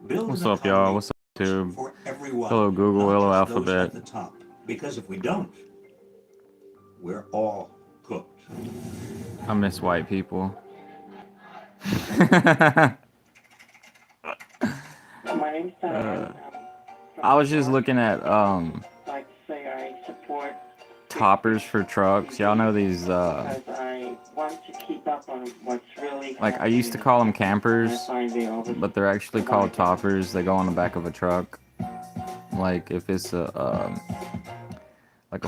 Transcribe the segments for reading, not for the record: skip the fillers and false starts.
Build What's an up, y'all? economy What's up, YouTube? for everyone, Hello, Google. not Hello, just those Alphabet. at the top. Because if we don't, we're all cooked. I miss white people. My name's Diane. I From was New just York. looking at I'd like to say I support toppers for trucks. Y'all know these because I want to keep up on what's really like I happening used to in call them the country. And I campers, find they always but they're actually called provide that. toppers. They go on the back of a truck. Like if it's a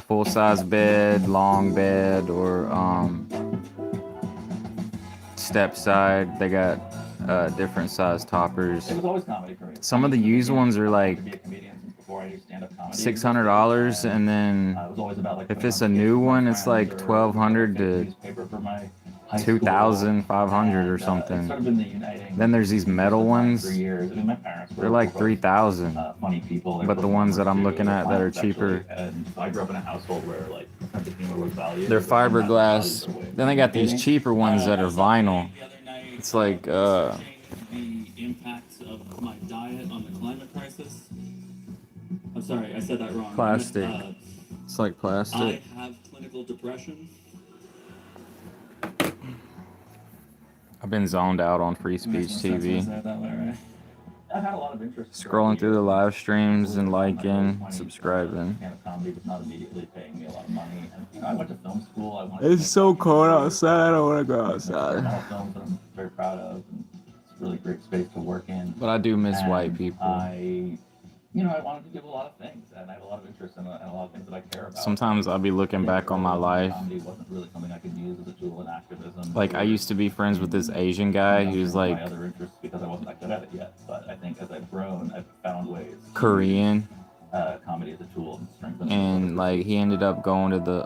full size bed, long bed, or step side, they got different size toppers. It was always comedy for me. Some of the used ones are I wanted to be a like comedian since before I knew stand-up comedy. $600, and then It was always about like if putting it's on a skits new with my one, it's friends like or, 1200 fake to newspaper for my high school. 2500 or It's sort something. of been the uniting. Then there's these metal for ones. years. I mean, my parents were They're like both, 3000. funny people. They But were the ones that I'm performers, too. looking They're at that are clowns, actually. cheaper, And I grew up in a household where like sense of humor was valued. they're and that's valued fiberglass. their way of Then they got these communicating. cheaper ones that are I saw vinyl. the other night It's like researching the impact of my diet on the climate crisis. I'm sorry, I said that wrong. plastic. Uh, It's like I plastic. have clinical depression. I've been zoned out on Free Speech TV. That way, right? I've had a lot of interest. Scrolling through the live streams and Believe it or not, in my liking, early 20s, subscribing. stand-up comedy was not immediately paying me a lot of money. And, I went to film school. I wanted It's to so make cold documentaries. outside. I don't want to go Experimental outside. films that I'm very proud of. And it's a really great space to work in. But I do miss And white people. I wanted to do a lot of things, and I have a lot of interest in a lot of things that I care about. Sometimes I'll be looking back on my life. Comedy wasn't really something I could use as a tool in activism. Like I used to be friends with this Asian guy who's my like other interests because I wasn't that good at it yet. But I think as I've grown, I've found ways. Korean, Comedy as a tool and strengthen. and like he ended up going to the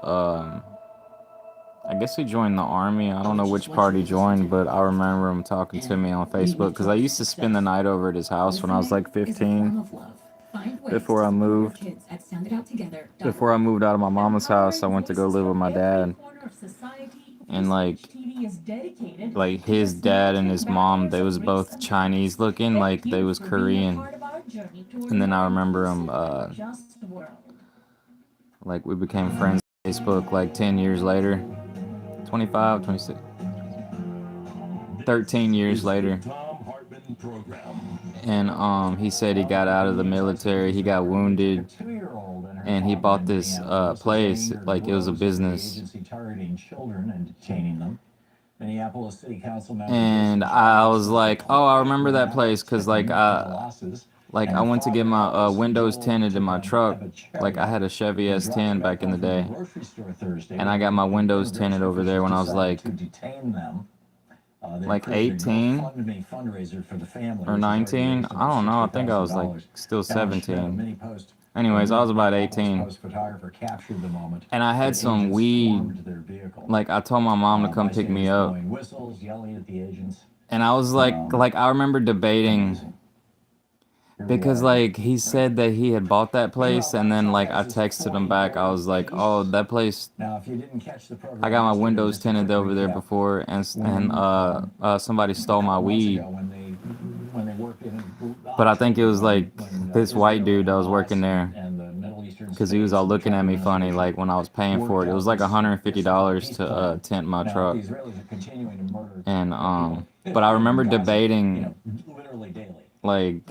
I guess he joined the army. I don't know which part he joined, but I remember him talking to me on Facebook because I used to spend the night over at his house when I was like 15. Before I moved, before I moved out of my mama's house, I went to go live with my dad. And like his dad and his mom, they was both Chinese looking, like they was Korean. And then I remember him, like we became friends on Facebook like 10 years later. 25, 26, 13 years later. And he said he got out of the military, he got wounded, and he bought this place, like it was a business. And I was like, oh, I remember that place because like I went to get my windows tinted in my truck. Like I had a Chevy S10 back in the day, and I got my windows tinted over there when I was like 18 or 19. I don't know. I think I was like still 17. Anyways, I was about 18. And I had some weed. Like I told my mom to come pick me up. And I was like I remember debating because like he said that he had bought that place, and then like I texted him back. I was like, "Oh, that place. I got my windows tinted over there before, and somebody stole my weed." But I think it was like this white dude that was working there, because he was all looking at me funny like when I was paying for it. It was like $150 to tint my truck. And but I remember debating like,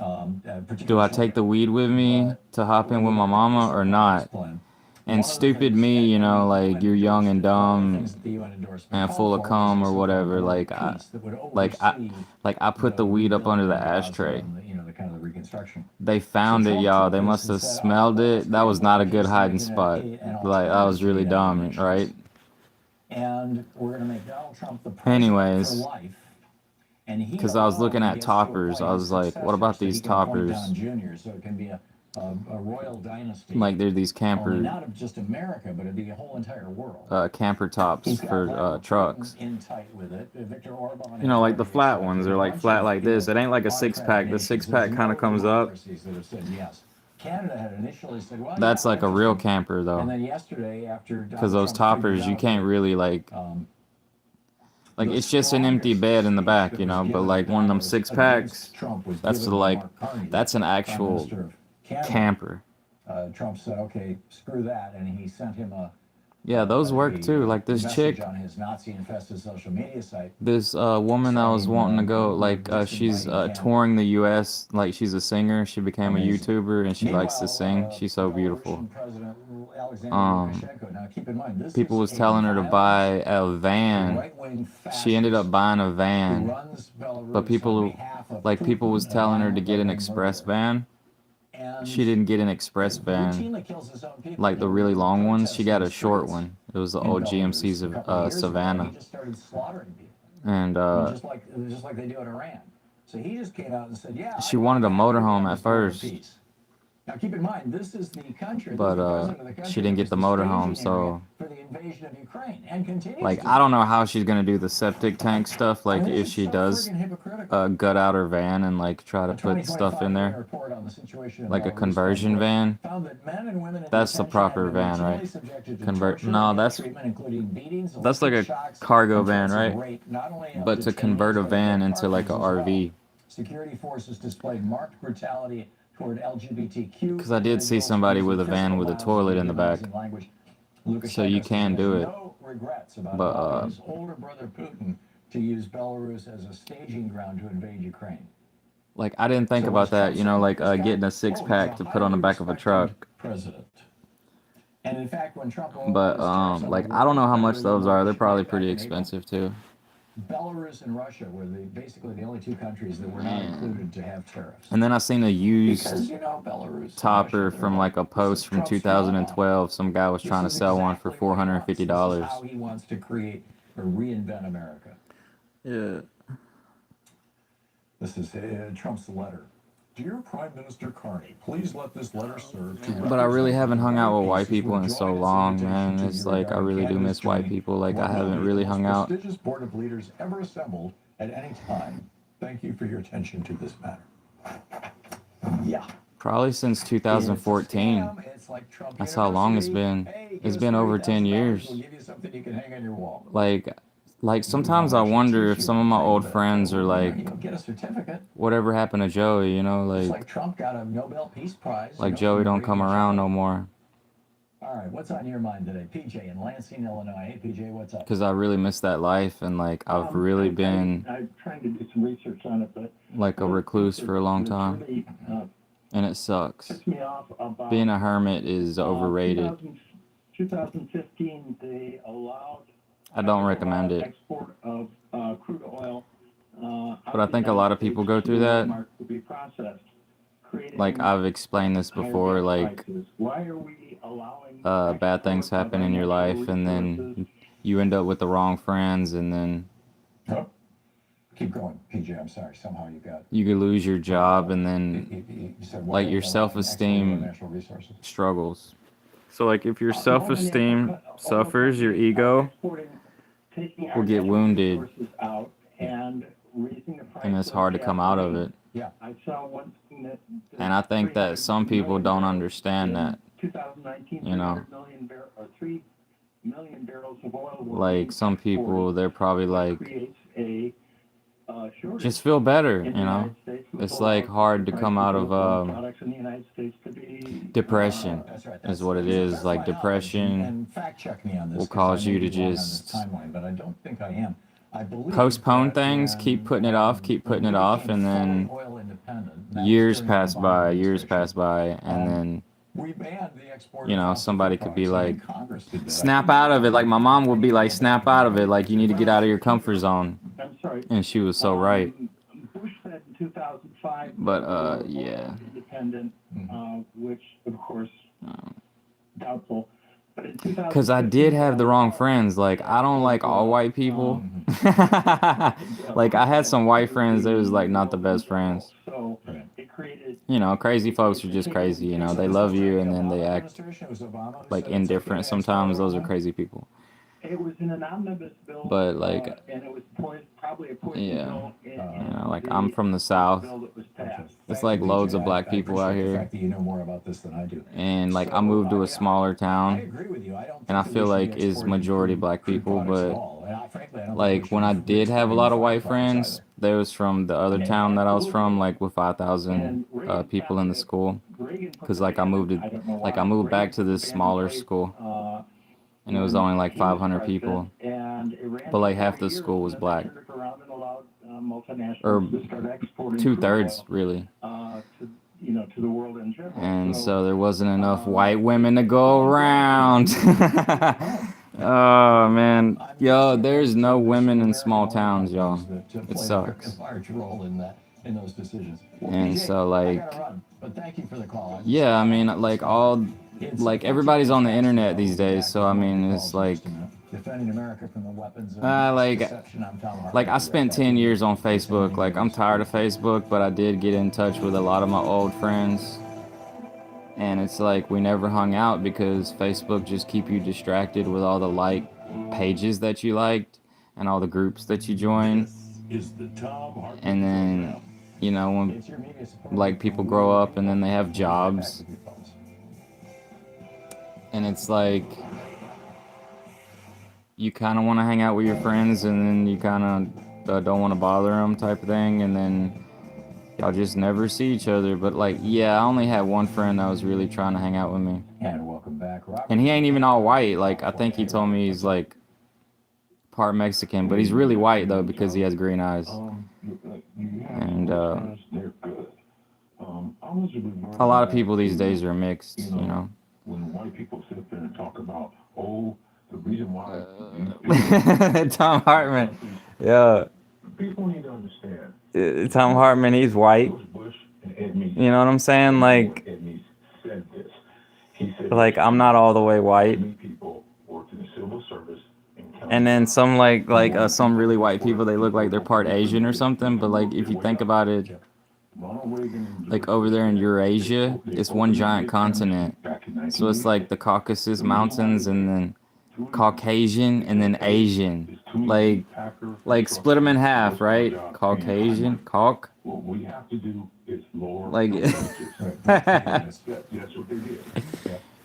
do I take the weed with me to hop in with my mama or not? And stupid me, like you're young and dumb and full of cum or whatever. Like I put the weed up under the ashtray. They found it, y'all. They must have smelled it. That was not a good hiding spot. Like that was really dumb, right? Anyways, because I was looking at toppers, I was like, what about these toppers? Like they're these camper, not of just America, but of the whole entire world. Camper tops for trucks. Like the flat ones. They're like flat like this. It ain't like a six pack. The six pack kind of comes up. That's like a real camper though. Because those toppers, you can't really like Like it's just an empty bed in the back, you know. But like one of them 6-packs, that's that's an actual camper. Trump said, "Okay, screw that," and he sent him Yeah, those work too. Like this chick, on his Nazi-infested social media site. this woman that was wanting to go, like she's touring the U.S. Like she's a singer. She became a YouTuber and she likes to sing. She's so beautiful. Now, keep in mind, people was telling her to buy a van. She ended up buying a van, but people was telling her to get an express van. She didn't get an express van, like the really long ones. She got a short one. It was the old GMC's of Savannah. And just like they do in Iran. So he just came out and said, "Yeah." she wanted a motorhome at first, Now keep in mind, this is the country. but she didn't get the motorhome. So for the invasion of Ukraine and continues. like I don't know how she's gonna do the septic tank stuff. Like if she does gut out her van and like try to put stuff in there, like a conversion van. That's the proper van, right? No, that's like a cargo van, right? But to convert a van into like a RV. Security forces displayed marked brutality toward LGBTQ. Because I did see somebody with a van with a toilet in the back. So you can do it. But his older brother Putin to use Belarus as a staging ground to invade Ukraine. like I didn't think about that, you know, like getting a 6-pack to put on the back of a truck. President. And in fact, when Trump But like I don't know how much those are. They're probably pretty expensive too. Belarus and Russia were basically the only two countries that were not included to have tariffs. And then I seen a used Belarus topper from like a post from 2012. Some guy was trying to sell one for $450. How he wants to create or reinvent America. Yeah. This is Trump's letter. Dear Prime Minister Carney, please let this letter serve to. But I really haven't hung out with white people in so long, man. It's like I really do miss white people. Like I haven't really hung out. Prestigious board of leaders ever assembled at any time. Thank you for your attention to this matter. Yeah. Probably since 2014. That's how long it's been. It's been over 10 years. We'll give you something you can hang on your wall. Like sometimes I wonder if some of my old friends are like, You don't get a certificate. whatever happened to Joey, you know, It's like like Trump got a Nobel Peace Prize. like Joey don't come around no more. All right, what's on your mind today? PJ in Lansing, Illinois. Hey, PJ, what's up? Because I really miss that life, and like I've really been I'm trying to do some research on it, but like a recluse for a long time, really, and it sucks. pissed me off about Being a hermit is overrated. 2015, they allowed. I don't recommend it. Export of crude oil. But I think a lot of people go through that. To be processed, Like I've explained this before, like why are we allowing bad things happen in your life, and then you end up with the wrong friends, and then Oh, keep going, PJ. I'm sorry. Somehow you got. you could lose your job, and then You said like your self-esteem struggles. So like if your self-esteem suffers, your ego will get wounded, and it's hard to come out of it. Yeah. I saw one thing that And I think that some people don't understand that. 2019, You know. 3 million barrels of oil. were Like some people, they're probably like, creates a shortage just feel better, in you the know. United States. It's like hard to come out of products in the United States to be depression. That's right. Is what it is. Like depression And fact check me on this, will 'cause cause I may you to be wrong on just this timeline, but I don't think I am. I believe postpone that things, when- keep putting it off, keep putting it when we off, became and then fully oil independent, that was years during the pass Obama by, years administration, pass by, and then we banned the export you of know, fossil somebody could be products, and like, Congress did that. snap out of it. Like my mom would be like, snap out of it. Like you need to get out of your comfort zone. I'm sorry. And she was so right. Bush said in 2005. But, that we were yeah. oil independent, which of course doubtful. But in 2015, Because I did have the wrong friends. Like I don't like all white people. Like I had some white friends that was like not the best friends. So it created. You know, crazy folks are just crazy. You know, they love you and then they act Administration, it was Obama who like said it's okay indifferent. to export Sometimes those are oil. crazy people. It was in an omnibus bill. But, like, and it was probably a poison yeah, bill like I'm from the South. bill that was passed. It's like loads of black people out The here, fact that you know more about this than I do. and like I So, moved to I a smaller I town, agree with you. I don't and I think that feel we should like be it's exporting majority crude- black crude people, products at but all. And frankly, I don't think we like should when I be did have a exporting lot of white refined products friends, either. they was from the other Yeah, town that I was absolutely. from, like with 5,000 And Reagan people in the founded- school. Reagan put 'Cause, the like, I ban in- moved it- I don't know like, why. I moved back Reagan to put this the ban in smaller place, school, and it was when only like he was 500 president, people, and it ran but like for half 40 the years, school was and then they black, turned it around and allowed, multinationals or to start exporting 2/3 crude oil, really. to the world in general. And so there wasn't enough white women to go around. Oh man, yo, there's no women in small towns, y'all. It sucks. Large role in those decisions. And PJ, so I like, gotta run, but thank you for the call. yeah, I mean, like everybody's on the internet these days, so I mean, it's like, defending America from the weapons of like deception. I'm Tom Harper. like I spent 10 years on Facebook. Like I'm tired of Facebook, but I did get in touch with a lot of my old friends. And it's like we never hung out because Facebook just keep you distracted with all the like pages that you liked and all the groups that you join. Is the Tom Harper And then, you know, when It's your media support. like people grow up and then they have jobs, and it's like you kind of want to hang out with your friends, and then you kind of don't want to bother them type of thing, and then y'all just never see each other. But like, yeah, I only had one friend that was really trying to hang out with me, And welcome back, Robert. and he ain't even all white. Like I think he told me he's like part Mexican, but he's really white though because he has green eyes. And a lot of people these days are mixed, you know. When white people sit there and talk about, oh, the reason why Tom Hartman, yeah. people need to understand. Tom Hartman, he's white. Bush and Ed Meese. You know what I'm saying? Like, Ed Meese said this. He said, like I'm not all the way white. many people worked in the civil service And then some some really white people, they look like they're part Asian or something. But like if you think about it, like over there in Eurasia, it's one giant continent. So it's like the Caucasus Mountains and then Caucasian and then Asian. Like split them in half, right? Caucasian, Cauc. What we have to do is lower Like, that's what they did.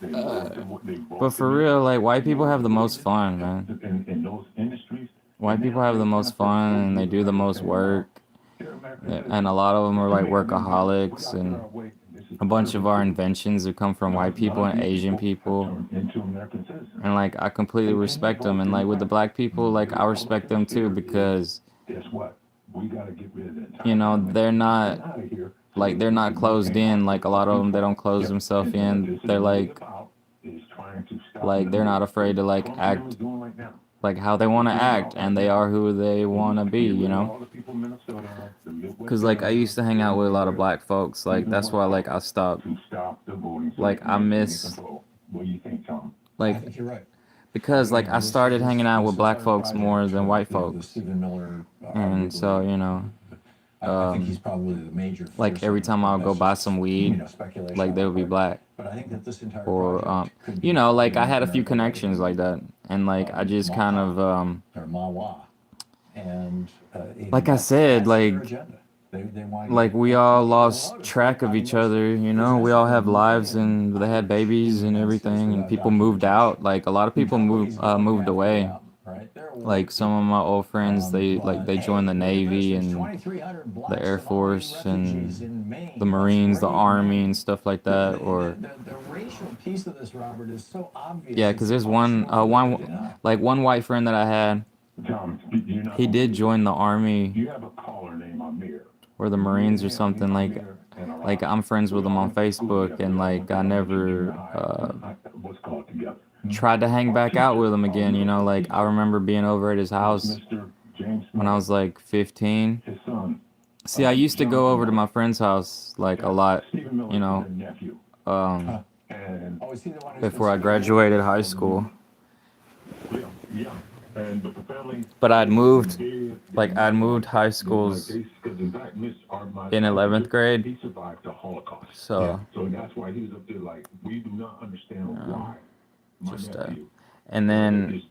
They but for real, like white people have the most fun, man. in those industries, White people have the most fun and they do the most work. And a lot of them are like workaholics, and a bunch of our inventions have come from white people and Asian people. into American citizens. And like I completely respect them. And like with the black people, like I respect them too because, Guess what? We gotta get rid of that. you know, they're not Out of here. like they're not closed in. Like a lot of them, they don't close themselves in. They're like they're not afraid to like act like how they want to act, and they are who they want to be, you know. Because like I used to hang out with a lot of black folks. Like that's why like I stopped. Like I miss What do you think, Tom? like I think you're right. because like I started hanging out with black folks more than white folks, Stephen Miller, and so you know, I think he's probably the major. like every time I'll go buy some weed, like they would be black. But I think that this entire Or project could be you know, like I had a American few connections like that, and like I just kind of or Mawa, and like I said, that's their like agenda. They want like we all lost track of each other, you know. We all have lives and they had babies and everything, and people moved out. Like a lot of people moved away. Like some of my old friends, they joined the Navy and the Air Force and the Marines, the Army and stuff like that. Or the racial piece of this, Robert, is so obvious. yeah, because there's one white friend that I had. Tom, He did join the Army You have a caller named Amir. or the Marines or something. Like I'm friends with him on Facebook, and like I never What's called together. tried to hang back out with him again, you know. Like I remember being over at his house Mr. James when I was like 15. his son, See, I used to go over to my friend's house like a lot, Stephen Miller, you know, their nephew. And before I graduated high school. yeah. And but the family But I'd moved, did- like I'd moved high schools because in fact, Miss Armand, in 11th grade. he survived the Holocaust. So So that's why he was up there like, we do not understand why my just, nephew And then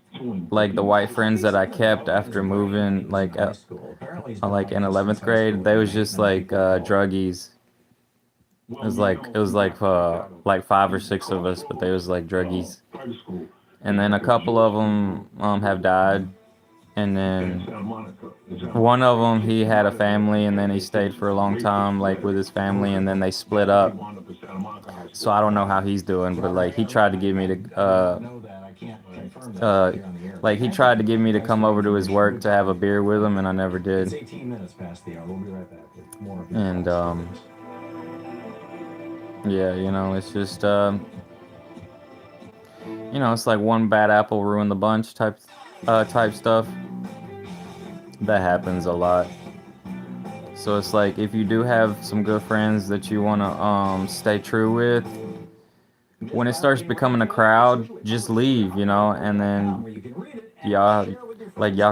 like the white friends that I kept after moving, like like in 11th grade, they was just like druggies. It was like 5 or 6 of us, but they was like druggies. And then a couple of them have died. And then one of them, he had a family, and then he stayed for a long time, like with his family, and then they split up. So I don't know how he's doing, but like he tried to get me to, like he tried to get me to come over to his work to have a beer with him, and I never It's did. 18 minutes past the hour. We'll be right back with more of your And thoughts. yeah, it's just it's like one bad apple ruined the bunch type stuff. That happens a lot. So it's like if you do have some good friends that you want to stay true with, when it starts becoming a crowd, just leave, and then y'all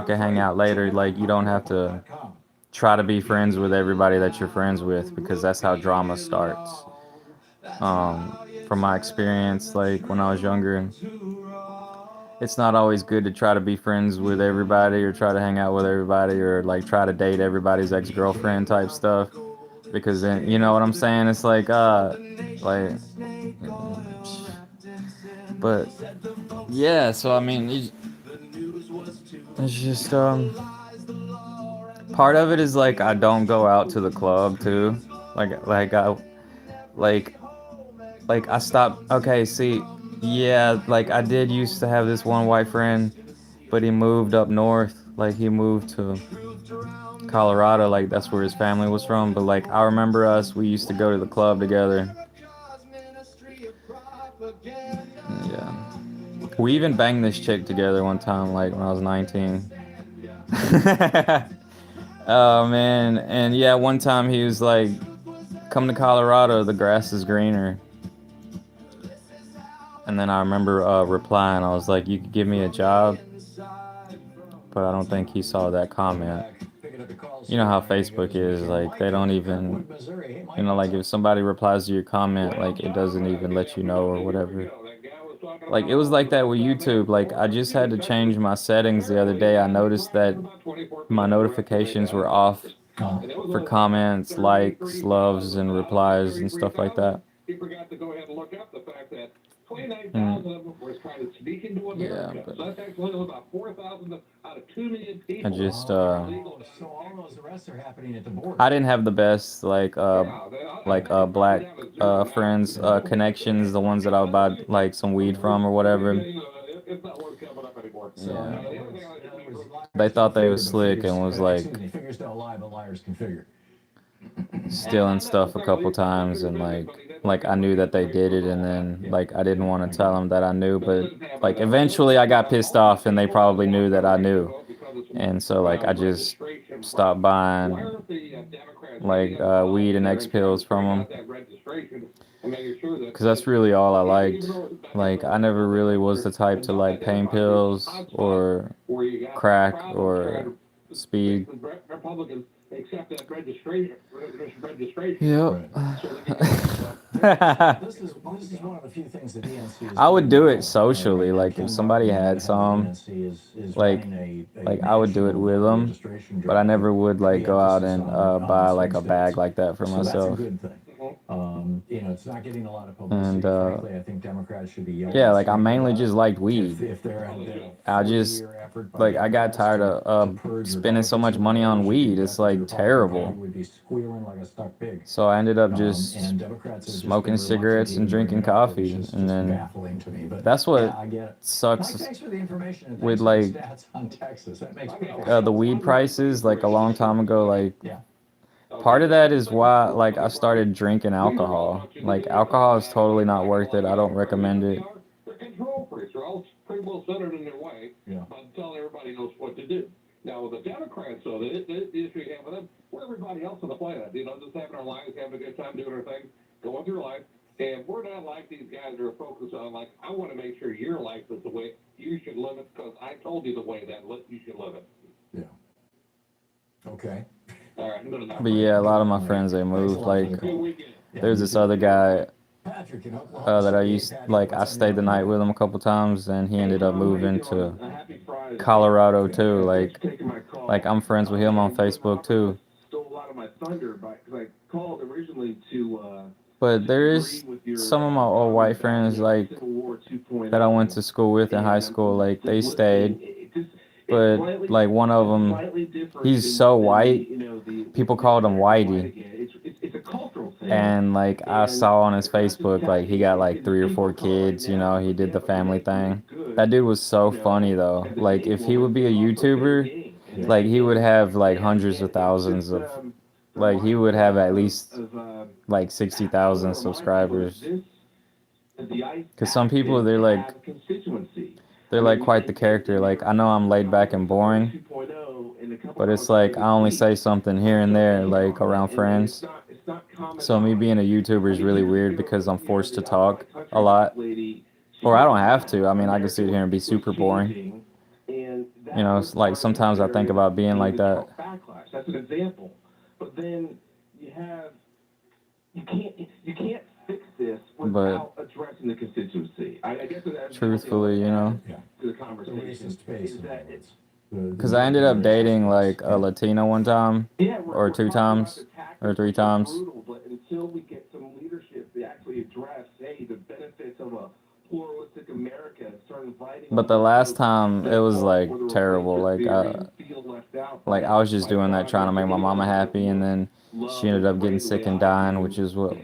can hang out later. Like you don't have to try to be friends with everybody that you're friends with, because that's how drama starts. From my experience, like when I was younger, it's not always good to try to be friends with everybody or try to hang out with everybody or like try to date everybody's ex-girlfriend type stuff, because then you know what I'm saying, it's like but yeah, so I mean it's just part of it is like I don't go out to the club too, like I stopped. Okay, see, yeah, like I did used to have this one white friend, but he moved up north. Like he moved to Colorado. Like that's where his family was from. But like I remember we used to go to the club together. Yeah. We even banged this chick together one time, like when I was 19. Oh man, and yeah, one time he was like, "Come to Colorado, the grass is greener." And then I remember replying, I was like, "You could give me a job," but I don't think he saw that comment. You know how Facebook is, like they don't even, like if somebody replies to your comment, like it doesn't even let you know or whatever. Like it was like that with YouTube. Like I just had to change my settings the other day. I noticed that my notifications were off for comments, likes, loves, and replies and stuff like that. He forgot to go ahead and look up the fact that 29,000 of them were trying to sneak into America. Yeah, but So that's actually about 4,000 out of 2 million people. I just So all those arrests are happening at the border. I didn't have the best black friends connections, the ones that I would buy like some weed from or whatever. It's not worth coming up anymore. Yeah. They thought they was slick and was like Figures don't lie, but liars can figure. stealing stuff a couple times, and like I knew that they did it, and then like I didn't want to tell them that I knew, but like eventually I got pissed off and they probably knew that I knew, and so like I just stopped buying like weed and X pills from them, because that's really all I liked. Like I never really was the type to like pain pills or crack or speed. Accept that registration. Yep. This is one of the few things that DNC is I would do doing it socially, like if somebody had some, like I would do it with them, but I never would like go out and buy like a bag like that for myself. That's a good thing. It's not getting a lot of publicity. And Frankly, I think Democrats should be yelling. yeah, like I mainly just liked weed. If they're I just like I got tired of spending so much money on weed. It's like terrible. Would be squealing like a stuck pig. So I ended up just And Democrats have just smoking been cigarettes and drinking reluctant to coffee, do it. and then Baffling to me, but that's what I get it. sucks Mike, thanks for the information and with thanks for like the stats on Texas. That makes me the weed prices. Like a long time ago, like Yeah. part of that is why like I started drinking alcohol. Like alcohol is totally not worth it. I don't recommend it. They're control freaks. They're all pretty well centered in their way, Yeah. until everybody knows what to do. Now, with the Democrats, though, the issue you have with them, we're everybody else on the planet. Just having our lives, having a good time doing our thing, going through life. And we're not like these guys that are focused on, like, I want to make sure your life is the way you should live it, because I told you the way that you should live it. Yeah. Okay. All right, I'm going to But yeah, a lot of my friends, they moved. Like Good weekend. there's this other guy Patrick in Oklahoma that I City. used Patrick, like I what's on stayed your the night mind? with him a couple times, and he Hey, ended up Tom, how you moving doing? to Happy Friday. Colorado too. Thanks for taking my call. Like I'm friends with him on And Gordon Facebook Hopper too. stole a lot of my thunder because I called originally to But there agree is with your some of my old comment white about, friends like Civil War 2.0. that I went to school with in high And school. Like just they listening, stayed, it's but slightly, like one of them, slightly different he's than- so than white. People called him Whitey. It's a cultural thing. And like I And saw on his it's not just Facebook, like he got like tacky, 3 or 4 people call right kids. You now, know, he but did yeah, the but family you make thing. good, That dude was so you know, funny though. as a Like gay if he would woman, be a also fair YouTuber, game. And- like he would have like and- hundreds of and it's thousands just, of, like he would have at least like 60,000 subscribers. Because some people they're like quite the character. Like I know I'm laid back and boring, but it's like I only say something here and there, like around friends. So me being a YouTuber is really weird because I'm forced to talk a lot, or I don't have to. I mean, I can sit here and be super boring. You know, it's like sometimes I think about being like that. That's an example. But then you can't fix this without addressing the constituency. I guess that's Truthfully, you know, Yeah. to the The conversation. racist base. Is in that other it's words. because I ended up dating like a Latina one time, Yeah, or 2 times, or 3 times. brutal, but until we get some leadership to actually address, hey, the benefits of a pluralistic America, start inviting. But the last time it was like terrible. Like I was just doing that trying to make my mama happy, and then she ended up getting sick and dying, which is what.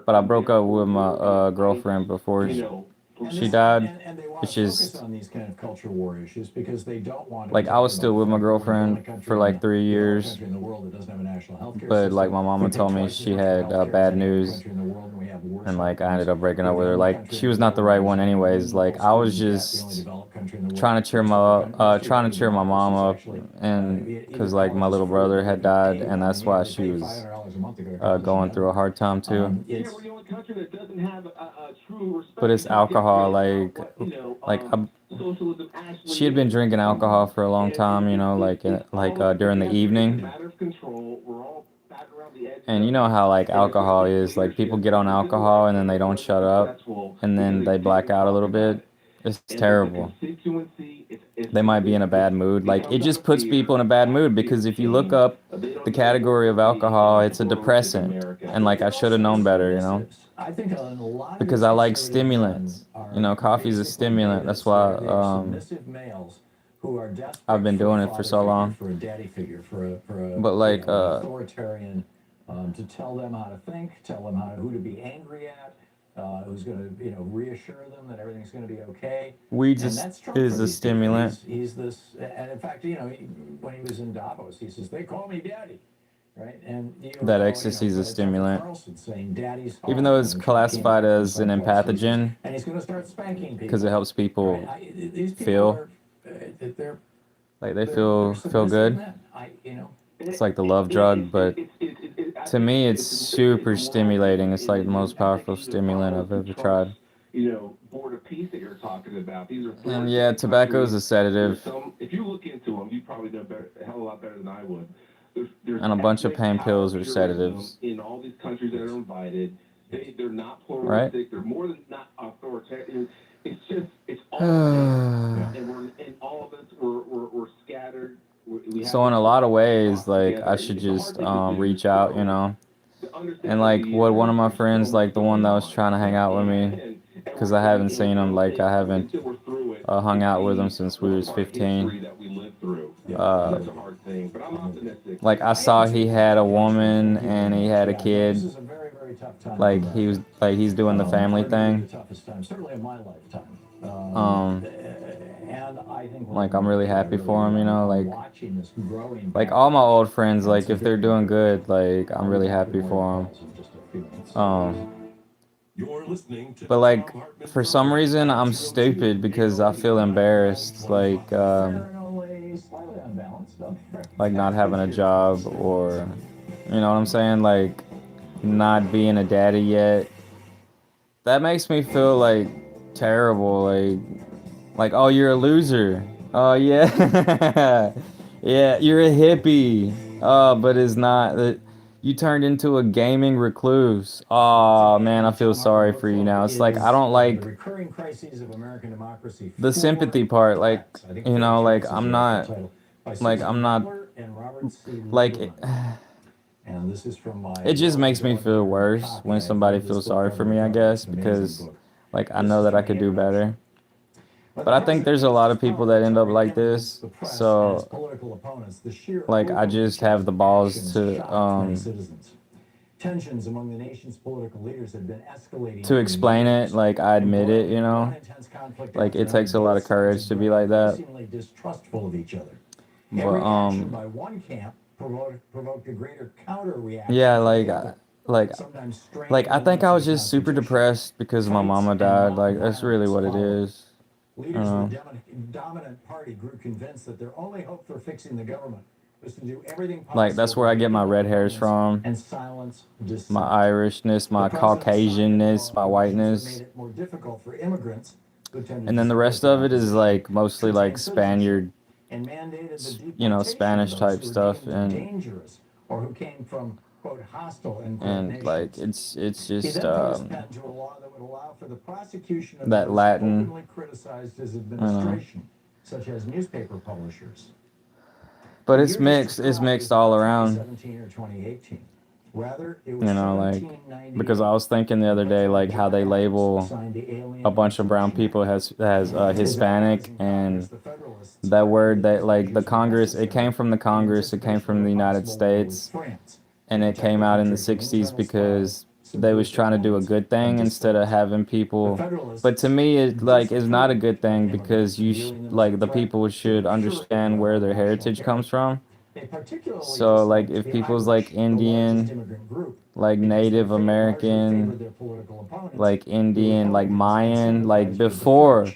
But I broke up with my girlfriend before she died. And they want It's to focus just on these kind of culture war issues because they don't want to like be I was talking still about with my the fact that we're the only girlfriend country for in like the- 3 the only years. country in the world that doesn't have a national healthcare But system. like my mama We pay told me twice as she much for had healthcare bad as any other news, country in the world, and we have worse and like I outcomes. ended up breaking up We're with the her. only Like country she in was the not the world right where one there's anyways. more Like I was student debt, the just only developed country in the world. trying to cheer trying to cheer my mom up, and because like my little brother had died, and that's why she was going through a hard time too. Yeah, we're the only country that doesn't have a true respect. But it's alcohol, like socialism actually she had been is. drinking alcohol for a long time, you know, like during the evening. Matter of control. We're all back around the edges. And you know how like alcohol is, like people get on alcohol and then they don't shut up, and then they black out a little bit. It's terrible. They might be in a bad mood. Like it just puts people in a bad mood because if you look up the category of alcohol, it's a depressant. And like I should have known better, you know. I think a lot of Because these I like conservative stimulants. men are You know, coffee's a basically stimulant. That's why they're submissive males who are desperate I've been for doing a it for father so figure, long. for a daddy figure, for a But like, an authoritarian to tell them how to think, tell them who to be angry at, who's going to reassure them that everything's going to be okay. weed And that's Trump is for a these stimulant. people. He's this, and in fact, when he was in Davos, he says they call me daddy. Right? And That ecstasy is a stimulant. saying, Daddy's home, Even though it's and classified Trump came as an back from South West, empathogen, and he's going to start spanking people because it helps people right? These people feel are, they're like they they're feel submissive good. men. It's like the love drug, but to me it's super stimulating. It's like the most powerful stimulant I've ever tried. Board of Peace that you're talking about. These are And yeah, tobacco is a sedative. If you look into them, you probably know a hell of a lot better than I would. There's And a bunch of ethnic pain pills or power sedatives. in all these countries that are invited. They're not pluralistic. Right? They're more than not authoritarian. It's all and all of us we're scattered. We So in a lot of ways, like I should just reach out, you know. And like what one of my friends, like the one that was trying to hang out with me, because I haven't seen him, like I haven't hung out with him since we was 15. Like I saw he had a woman and he had a kid. This is a very, very tough time. Like he's doing the family thing. The toughest time, certainly in my lifetime. And I think Like I'm really happy for him, you know, watching this growing like all my old friends, like if they're doing good, like I'm really happy for them. You're listening to But like Tom Hartman for some reason I'm stupid because I feel embarrassed, like not having a job, or you know what I'm saying, like not being a daddy yet. That makes me feel like terrible, like oh, you're a loser. Oh yeah. Yeah, you're a hippie. Oh, but it's not that. You turned into a gaming recluse. Oh man, I feel sorry for you now. It's like I don't like the recurring crises of American democracy. the sympathy part. Like, you know, like I'm not And Robert C. like Lieberman. And this is from my. it just makes me feel worse when somebody feels sorry for me, I guess, because like I know that I could do better. But I think there's a lot of people that end up like this. So like I just have the balls to tensions among the nation's political leaders have been escalating to explain it. Like I admit it, you know. Like it takes a lot of courage to be like that. Distrustful of each other. But Every action by one camp provoked a greater counter reaction. yeah, like I think I was just super depressed because my mama died. Like that's really what it is. Leaders of the dominant party grew convinced that their only hope for fixing the government was to do everything possible. Like that's where I get my red hairs from, and silence dissent. my Irishness, my Caucasianness, my whiteness, Made it more difficult for immigrants who tended and then to the rest of it is like mostly like Spaniard, and mandated the you know, deportation Spanish of type those who were stuff, deemed and dangerous or who came from quote hostile and like nations. it's He just then put his pen to a law that would allow for the prosecution of that those Latin, openly criticized his administration, such as newspaper publishers. but it's mixed all around. 2017 or 2018. Rather, it was You know, like 1798 because I was thinking the other day like how they label signed the Alien a bunch of brown people as Hispanic, and the Federalists that word that like the Congress, it came from the Congress, it came from the United States, France. and it came out in the 60s because they was trying to do a good thing instead of having people. But to me it like is not a good thing because like the people should understand where their heritage comes from. So like if people's like Indian, like Native American, like Indian, like Mayan, like before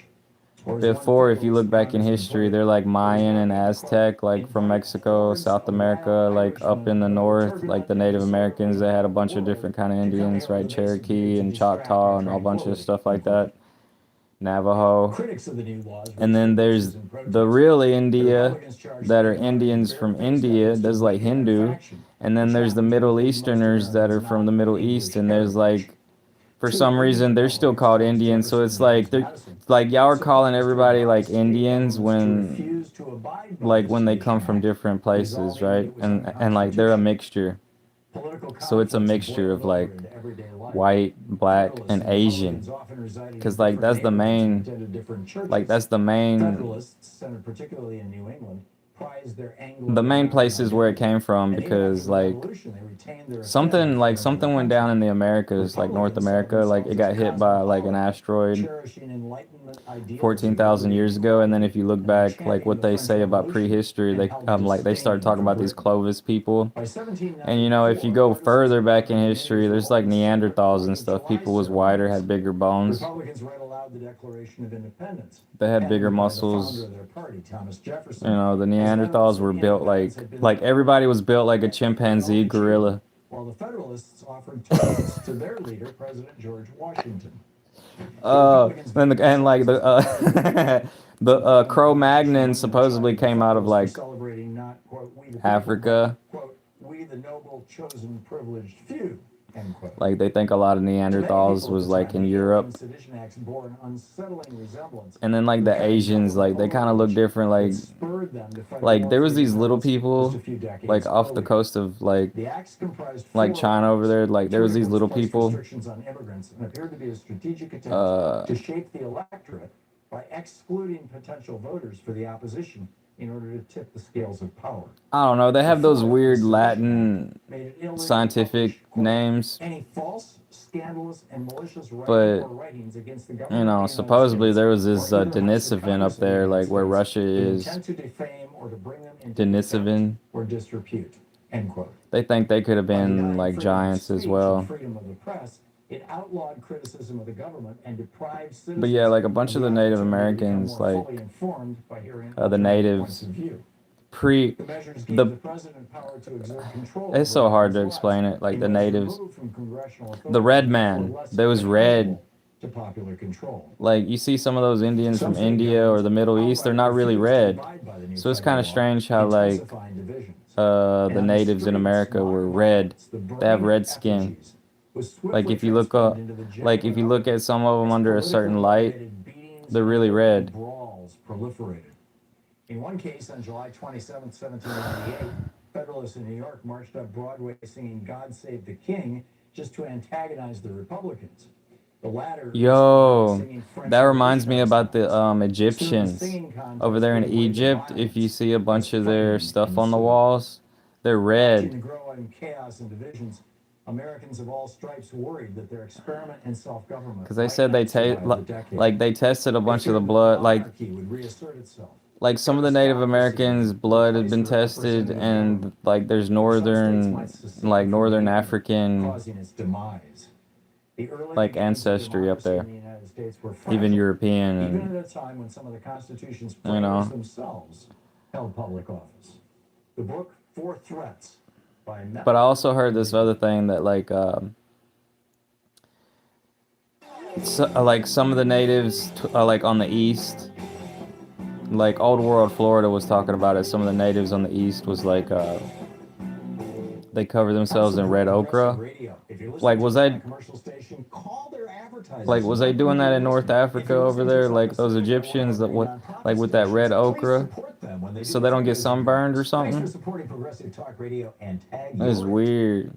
if you look back in history, they're like Mayan and Aztec, like from Mexico, South America, like up in the north, like the Native Americans, they had a bunch of different kind of Indians, right? Cherokee and Choctaw and a bunch of stuff like that. Navajo. Critics of the new laws And then there's the real India that are Indians from India, there's like Hindu. And then there's the Middle Easterners that are from the Middle East, and there's like, for some reason, they're still called Indians. So it's like, they're like, y'all are calling everybody like Indians when, like when they come from different places, right? And like they're a mixture. So it's a mixture of like white, black, and Asian. Because like that's the main, Federalists, centered particularly in New England, prized their the main places where it came from, because like something went down in the Americas, like North America, like it got hit by like an asteroid 14,000 years ago. And then if you look back, like what they say about prehistory, they started talking about these Clovis people. And you know, if you go further back in history, there's like Neanderthals and stuff. People was whiter, had bigger bones. Republicans read aloud the Declaration of Independence. They had bigger muscles. The founder of their party, Thomas Jefferson, You know, the Neanderthals were built like everybody was built like a chimpanzee gorilla. while the Federalists offered tributes to their leader, President George Washington. And like the Cro-Magnon supposedly came out of like Celebrating not, quote, we the people, Africa. quote, we the noble, chosen, privileged few, end quote. Like they think a lot of Neanderthals was like in Europe. Sedition acts bore an unsettling resemblance. And then like the Asians, like they kind of look different. Like Spurred them to fight like off there was the these little Germans people just a few decades like off the earlier. coast of like The acts comprised like four China over there. Like there was these little placed people. restrictions on immigrants and appeared to be a strategic attempt to shape the electorate by excluding potential voters for the opposition in order to tip the scales of power. I don't know. They have those weird Latin Made it illegal to scientific publish, quote, names. any false, scandalous, and malicious But, writing or writings against the You government. know, of the United supposedly States there was this or even rights to Denisovan up Congress of the there, United like where States Russia with is. intent to defame or to bring them into Denisovan. contempt or disrepute. End quote. They think they could have By been denying like freedom of giants as speech well. and freedom of the press, it outlawed criticism of the government and deprived citizens. But yeah, like a bunch of the Native opportunity to become Americans, more like fully informed by hearing the alternate natives, points of view. pre The measures gave the the president power to exert control it's over so hard to one's explain life it. Like in the ways natives, removed from congressional the red authority man, or less there was red. accountable to popular control. Like you see some of those Indians Some from state India or the Middle East, they're not really outright refused to red. abide by the new So it's federal kind of law, strange how like intensifying divisions. the natives in America were red. They have red skin. Like if you look up, like if you look at some of them under a certain light, they're really red. Brawls proliferated. In one case, on July 27, 1798, Federalists in New York marched up Broadway singing "God Save the King" just to antagonize the Republicans. The latter, Yo, that reminds me about the Egyptians over there in Egypt. If you see a bunch of their stuff on the walls, they're red. Chaos and divisions, Americans of all stripes worried that their experiment in self-government, Because they said they they tested a bunch of the blood, would reassert itself. like some of the Native Americans' blood had been tested, and like there's northern African Causing its demise. The early like beginnings of ancestry up democracy there, in the United States were even fragile, European, even and at a time when some of the Constitution's you know. framers themselves held public office. The book Four Threats by Mel. But I also heard this other thing that like some of the natives like on the east, like Old World Florida was talking about it. Some of the natives on the east was like they cover themselves in red ochre. Like was they doing that in North Africa over there, like those Egyptians that like with that red ochre, so they don't get sunburned or something? That's weird.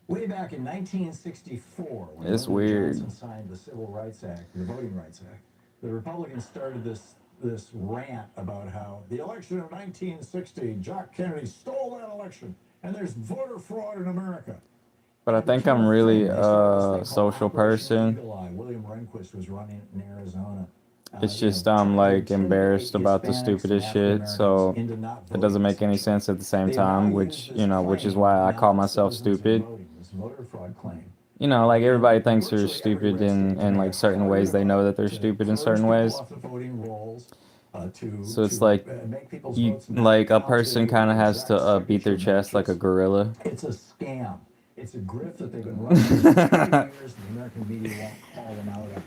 Way back in 1964, when It's Lyndon weird. Johnson signed the Civil Rights Act, the Voting Rights Act, the Republicans started this rant about how the election of 1960, Jock Kennedy stole that election, and there's voter fraud in America. But I think I'm really a social person. William Rehnquist was running in Arizona. It's just I'm like embarrassed about the stupidest shit, so it doesn't make any sense at the same time, which is why I call myself stupid. You know, like everybody thinks they're stupid in like certain ways. They know that they're stupid in certain ways. So it's like like a person kind of has to beat their chest like a gorilla. It's a scam. It's a grift that they've been running for 20 years, and the American media won't call them out on it.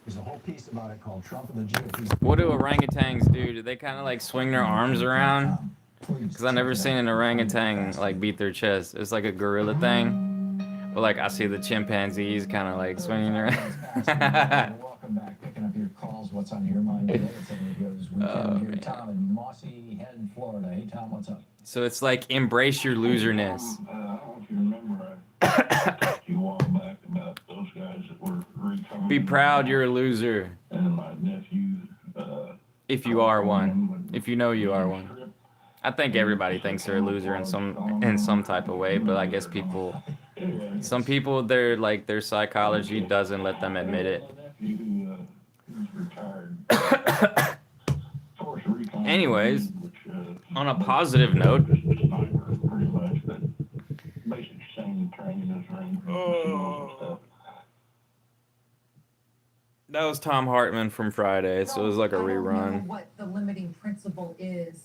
There's a whole piece about it called Trump and the GOP. What do orangutans do? Do they kind of like swing their arms around? Because I've never seen an orangutan like beat their chest. It's like a gorilla thing. But like I see the chimpanzees kind of like swinging around. Welcome back, picking up your calls. What's on your mind today? It's Radio's Weekend here. Tom in Mossy Head, Florida. Hey, Tom, what's up? So it's like embrace your loserness. I don't know if you remember, I talked to you a while back about those guys that were recovering. Be proud you're a loser. And my nephew. If you are one. If you know you are one. I think everybody thinks they're a loser in some type of way, but I guess some people their psychology doesn't let them admit it. Anyways, on a positive note, that was Tom Hartman from Friday, so it was like a rerun. I don't know what the limiting principle is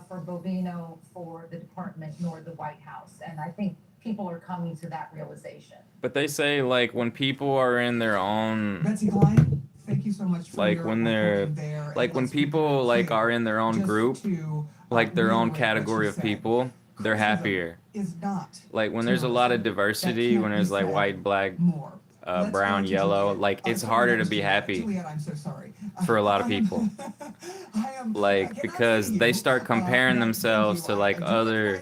for Bovino, for the department, nor the White House, and I think people are coming to that realization. But they say like when people are in their own, Betsy Klein, thank you so much for like your when they're there. like when people like are in their own group, like their own category of people, they're happier. Is not Like when there's a lot of diversity, when there's like white, black, brown, yellow, like it's harder to be happy Juliet, I'm so sorry. for a lot of people. Like because they start comparing themselves to like other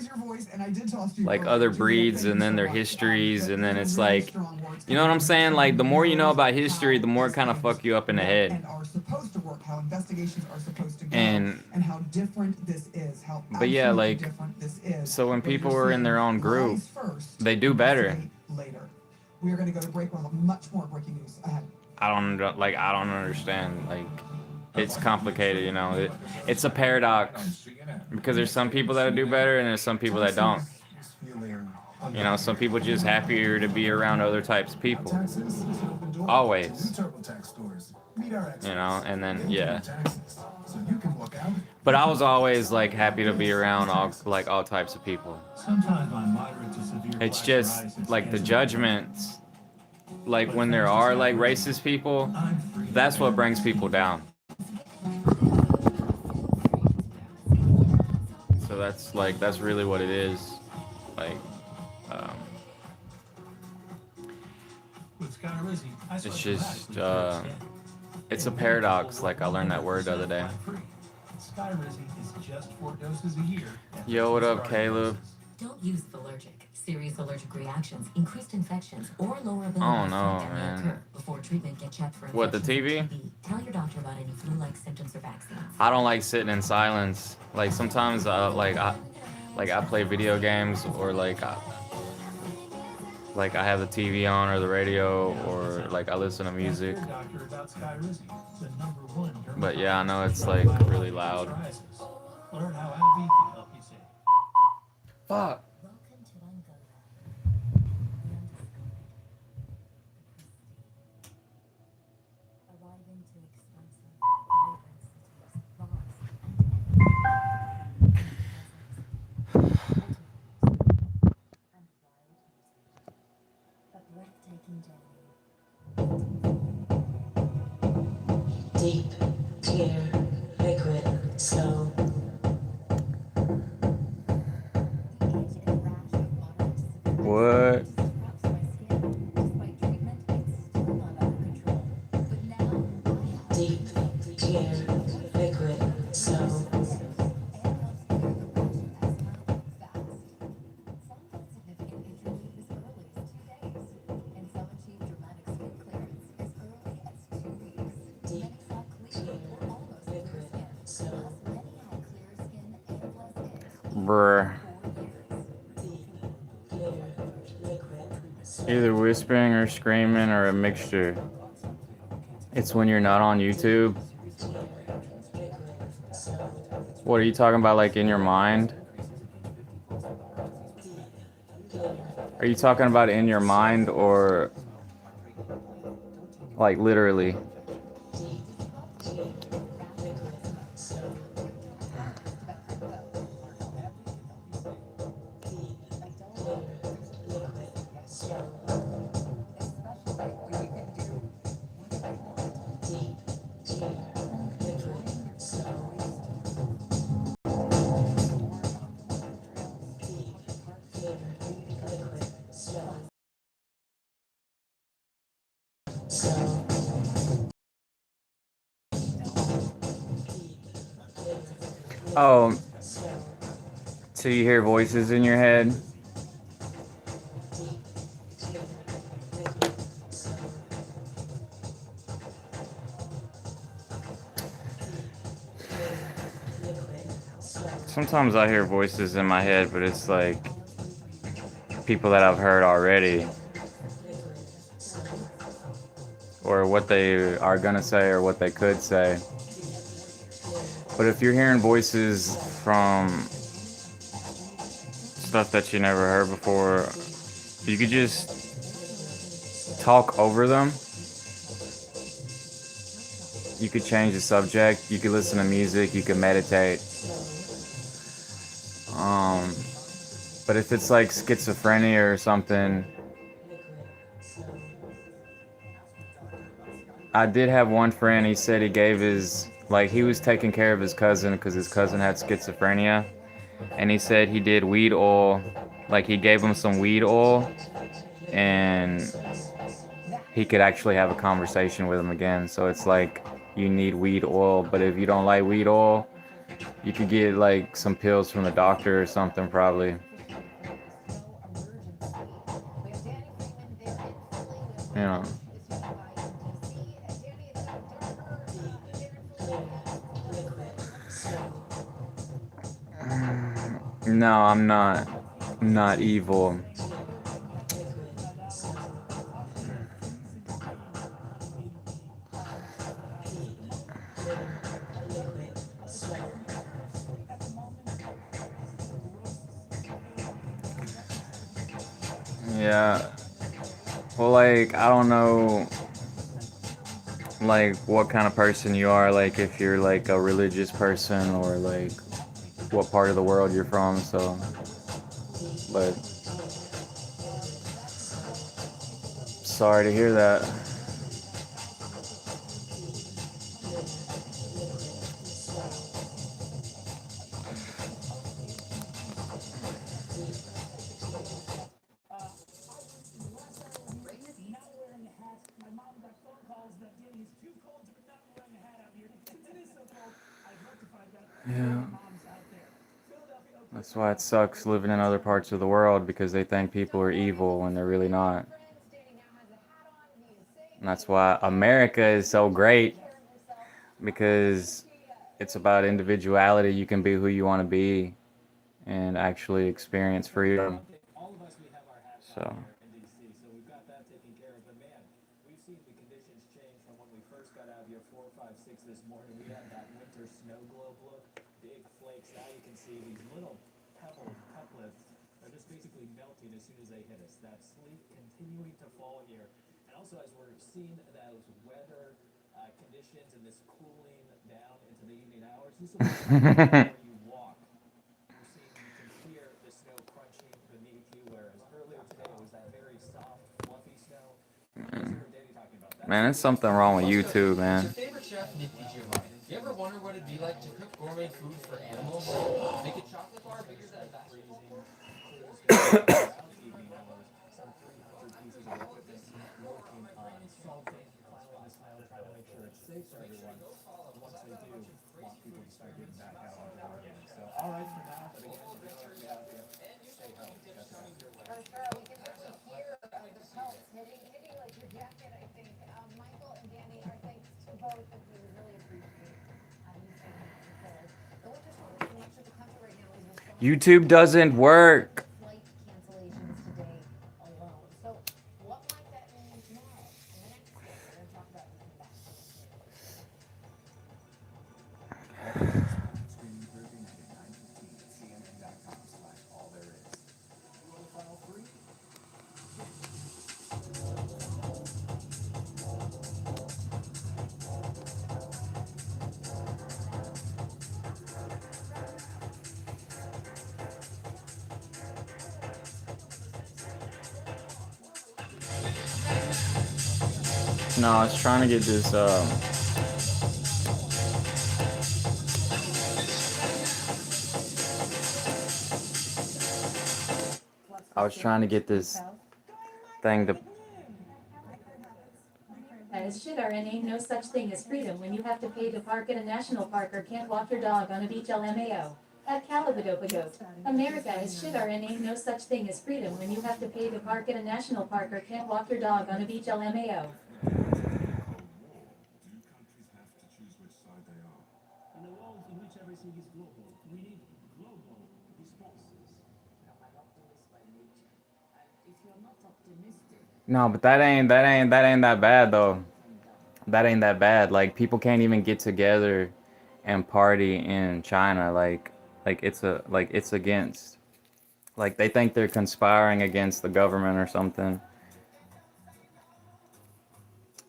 breeds and then their histories, and then it's like, you know what I'm saying? Like the more you know about history, the more it kind of fuck you up in the head. And are supposed to work, how investigations are supposed to go, And how different this is, how but yeah, like different this is. so when people are in their own group, they do better. Later. We are going to go to break. We'll have much more breaking news ahead. I don't understand. Like, it's complicated, you know. It's a paradox because there's some people that do better and there's some people that don't. You know, some people just happier to be around other types of people. Always. You know, and then yeah. But I was always like happy to be around all types of people. It's just like the judgments, like when there are like racist people, that's what brings people down. So that's really what it is. Like, With Scott Rizzi, I it's switched just dramatically to it's a paradox. Like I learned that word the other day. Sky Rizzi is just 4 doses a year. Yo, what up, Caleb? Don't use allergic. Serious allergic reactions, increased infections, or lower ability I don't to know, function may man. occur. Before treatment, get checked for What, the infections TV? with TB. Tell your doctor about any flu-like symptoms or vaccines. I don't like sitting in silence. Like sometimes, I play video games or like I have the TV on or the radio or like I listen to music. Ask your doctor about Sky Rizzi, the #1 But yeah, I know it's like really loud. Learn how AbbVie can help you save. Fuck. Welcome to Angola. Arriving to expensive, vibrant cities, bars, a breathtaking journey. Deep, clear, liquid, slow. What? Deep, clear, liquid, slow. Brr. Either whispering or screaming or a mixture. It's when you're not on YouTube. What are you talking about, like in your mind? Are you talking about in your mind or like literally? Oh, so you hear voices in your head? Sometimes I hear voices in my head, but it's like people that I've heard already. Or what they are gonna say or what they could say. But if you're hearing voices from stuff that you never heard before, you could just talk over them. You could change the subject, you could listen to music, you could meditate. But if it's like schizophrenia or something, I did have one friend, he said he gave his, like he was taking care of his cousin because his cousin had schizophrenia. And he said he did weed oil, like he gave him some weed oil and he could actually have a conversation with him again. So it's like you need weed oil, but if you don't like weed oil, you could get like some pills from the doctor or something probably. You know. No, I'm not. I'm not evil. Yeah. Well, like, I don't know, like, what kind of person you are, like, if you're, like, a religious person or, like, what part of the world you're from, so, but, sorry to hear that. Yeah. That's why it sucks living in other parts of the world because they think people are evil when they're really not. And that's why America is so great because it's about individuality. You can be who you want to be and actually experience freedom. So. So we've got that taken care of. But man, we've seen the conditions change from when we first got out of here 4, 5, 6 this morning. We had that winter snow globe look, big flakes. Now you can see these little pebble couplets are just basically melting as soon as they hit us. That sleet continuing to fall here. And also as we're seeing those weather conditions and this cooling down into the evening hours, this will be where you walk. You're seeing, you can hear the snow crunching beneath you, whereas earlier today it was that very soft, fluffy snow. Man, there's something wrong with YouTube, man. Your favorite chef, Nicky Giovanni. You ever wonder what it'd be like to cook gourmet food for animals? Make a chocolate bar bigger than a basketball? All right for now, but again, we'll be right out here. Stay healthy. For sure, we can actually hear the pulse hitting like your jacket, I think. Michael and Danny, our thanks to both of you. Really appreciate you staying prepared. The winter storm is much of the country right now is responding YouTube doesn't work. flight cancellations today alone. So what might that mean tomorrow in the next day? We're going to talk about it when we come back. No, I was trying to get this, I was trying to get this thing to. As should our ain't no such thing as freedom when you have to pay to park in a national park or can't walk your dog on a beach LMAO. At Calibadopago, America is shit our ain't no such thing as freedom when you have to pay to park in a national park or can't walk your dog on a beach LMAO. In a world in which everything is global, we need global responses. If you're not optimistic, No, but that ain't that bad though. That ain't that bad. Like people can't even get together and party in China. Like it's against. Like they think they're conspiring against the government or something.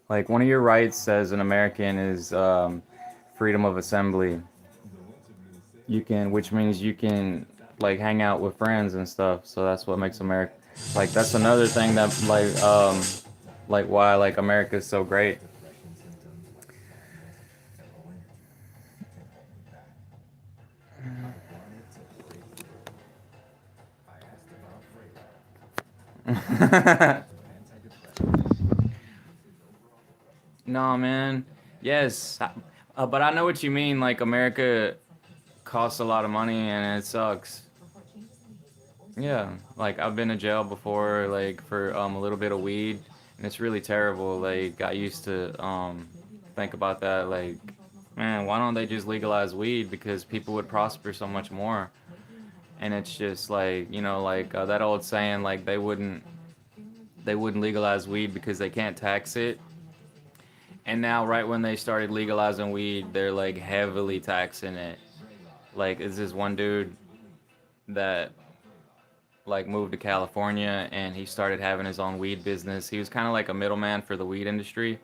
Like one of your rights as an American is freedom of assembly. You can, which means you can like hang out with friends and stuff. So that's what makes America. Like that's another thing that like why like America is so great. No, man. Yes, but I know what you mean. Like America costs a lot of money and it sucks. Yeah, like I've been to jail before, like for a little bit of weed, and it's really terrible. Like I used to think about that. Like, man, why don't they just legalize weed? Because people would prosper so much more. And it's just like, you know, like that old saying, like they wouldn't legalize weed because they can't tax it. And now, right when they started legalizing weed, they're like heavily taxing it. Like, is this one dude that like moved to California and he started having his own weed business. He was kind of like a middleman for the weed industry.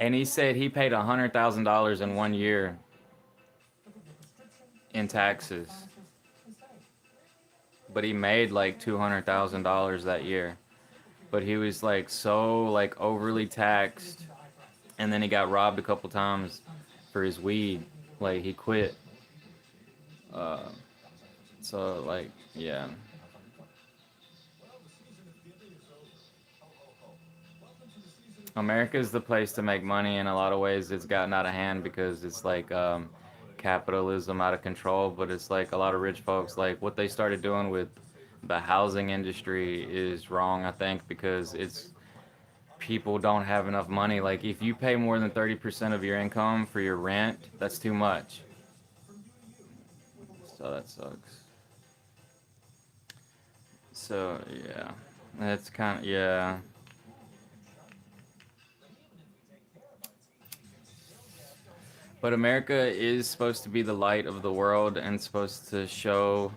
And he said he paid $100,000 in 1 year in taxes. But he made like $200,000 that year. But he was like so like overly taxed. And then he got robbed a couple times for his weed. Like he quit. So like, yeah. America is the place to make money in a lot of ways. It's gotten out of hand because it's like capitalism out of control, but it's like a lot of rich folks, like what they started doing with the housing industry is wrong, I think, because it's people don't have enough money. Like if you pay more than 30% of your income for your rent, that's too much. So that sucks. So yeah, that's kind of, yeah. But America is supposed to be the light of the world and supposed to show,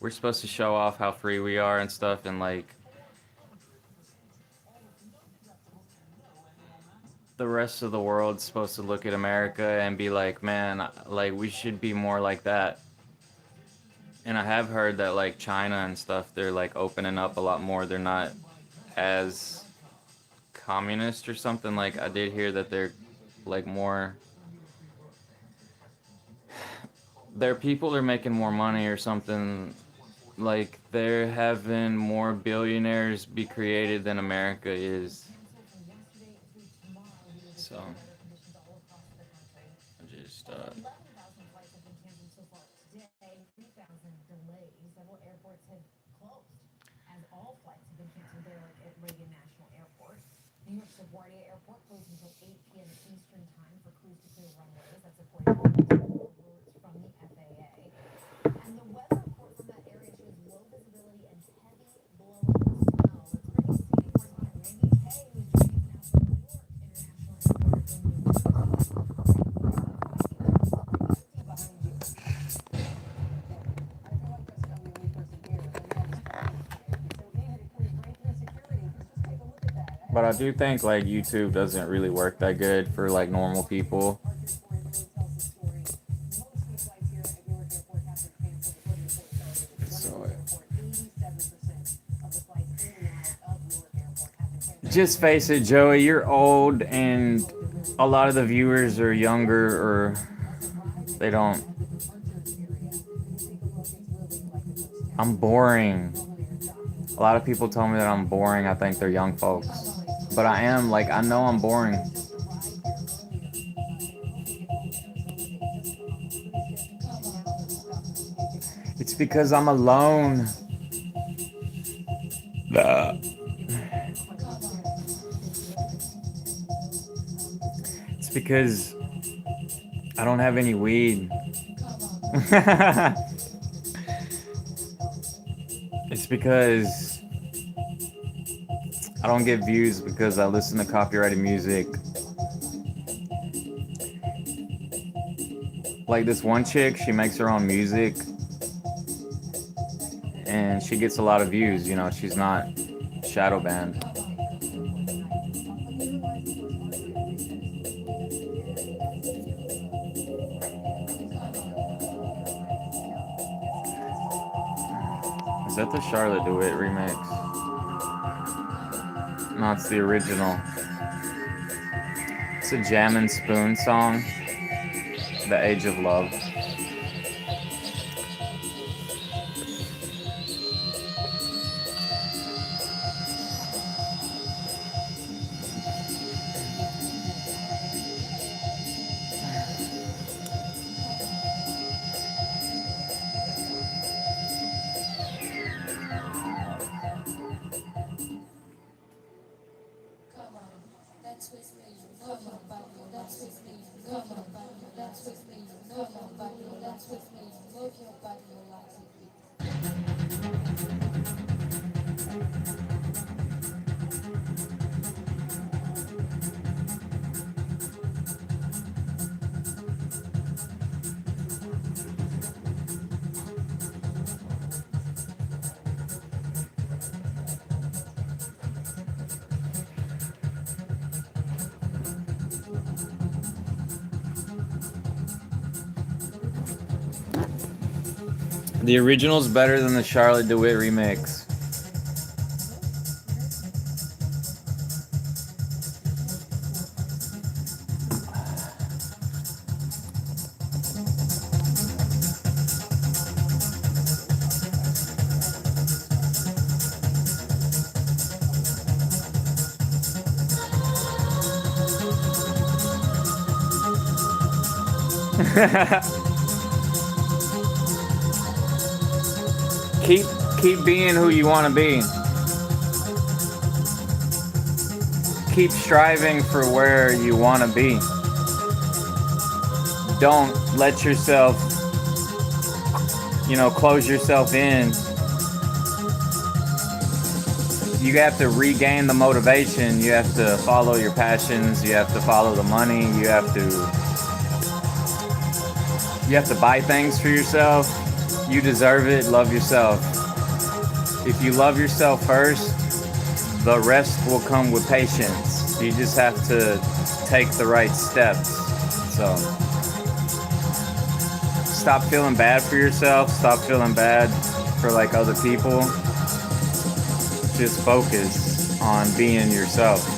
we're supposed to show off how free we are and stuff, and like the rest of the world's supposed to look at America and be like, man, like we should be more like that. And I have heard that like China and stuff, they're like opening up a lot more. They're not as communist or something. Like I did hear that they're like more, their people are making more money or something. Like they're having more billionaires be created than America is. So I just 11,000 flights have been canceled so far today. 3,000 delays. Several airports have closed as all flights have been canceled there, like at Reagan National Airport. New York's LaGuardia Airport closed until 8 p.m. Eastern time for crews to clear runways. That's according to alerts from the FAA. And the weather report from that area shows low visibility and heavy blowing snow. It's pretty scenic right now. Randy Kay, who's joining us now from New York International Airport in New Jersey. But I do think like YouTube doesn't really work that good for like normal people. So, just face it, Joey, you're old and a lot of the viewers are younger, or they don't. I'm boring. A lot of people tell me that I'm boring. I think they're young folks. But I am, like, I know I'm boring. It's because I'm alone. It's because I don't have any weed. It's because I don't get views because I listen to copyrighted music. Like this one chick, she makes her own music and she gets a lot of views, you know, she's not shadow banned. Is that the Charlotte DeWitt remix? No, it's the original. It's a Jammin' Spoon song. The Age of Love. The original's better than the Charlotte DeWitt remix. keep being who you want to be. Keep striving for where you want to be. Don't let yourself, close yourself in. You have to regain the motivation. You have to follow your passions. You have to follow the money. You have to buy things for yourself. You deserve it. Love yourself. If you love yourself first, the rest will come with patience. You just have to take the right steps. So stop feeling bad for yourself. Stop feeling bad for like other people. Just focus on being yourself.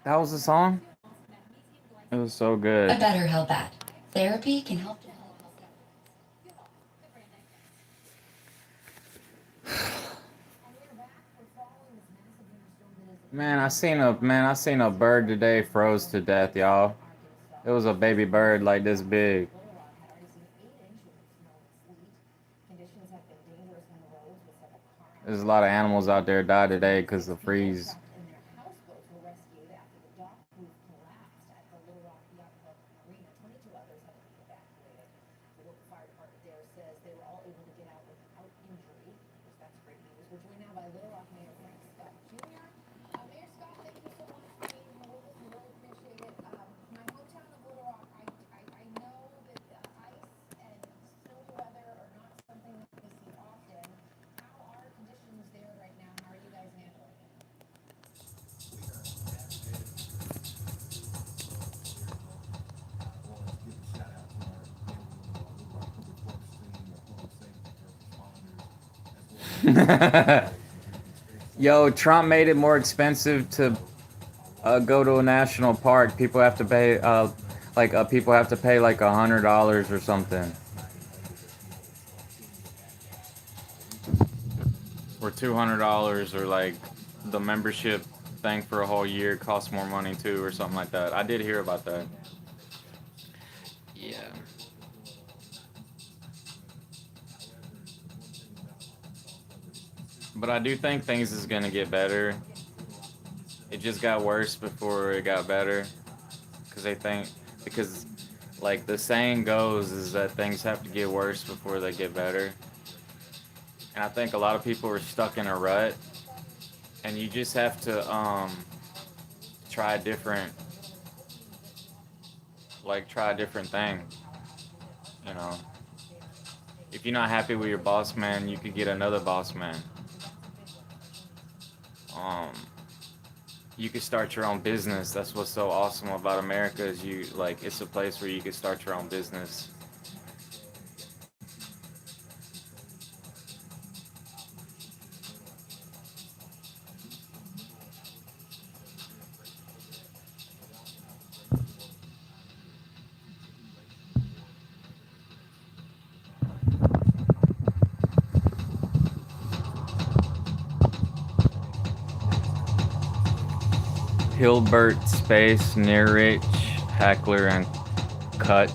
That was the song? It was so good. A BetterHelp app. Therapy can help. Man, I seen a bird today froze to death, y'all. It was a baby bird like this big. There's a lot of animals out there died today because of freeze. Yo, Trump made it more expensive to go to a national park. People have to pay people have to pay like $100 or something, or $200, or like the membership thing for a whole year costs more money too, or something like that. I did hear about that. Yeah. But I do think things is gonna get better. It just got worse before it got better. Because like the saying goes is that things have to get worse before they get better. And I think a lot of people are stuck in a rut, and you just have to try a different thing, you know. If you're not happy with your boss man, you could get another boss man. You could start your own business. That's what's so awesome about America is it's a place where you could start your own business. Hilbert, Space, Nearich, Hackler, and Kutch.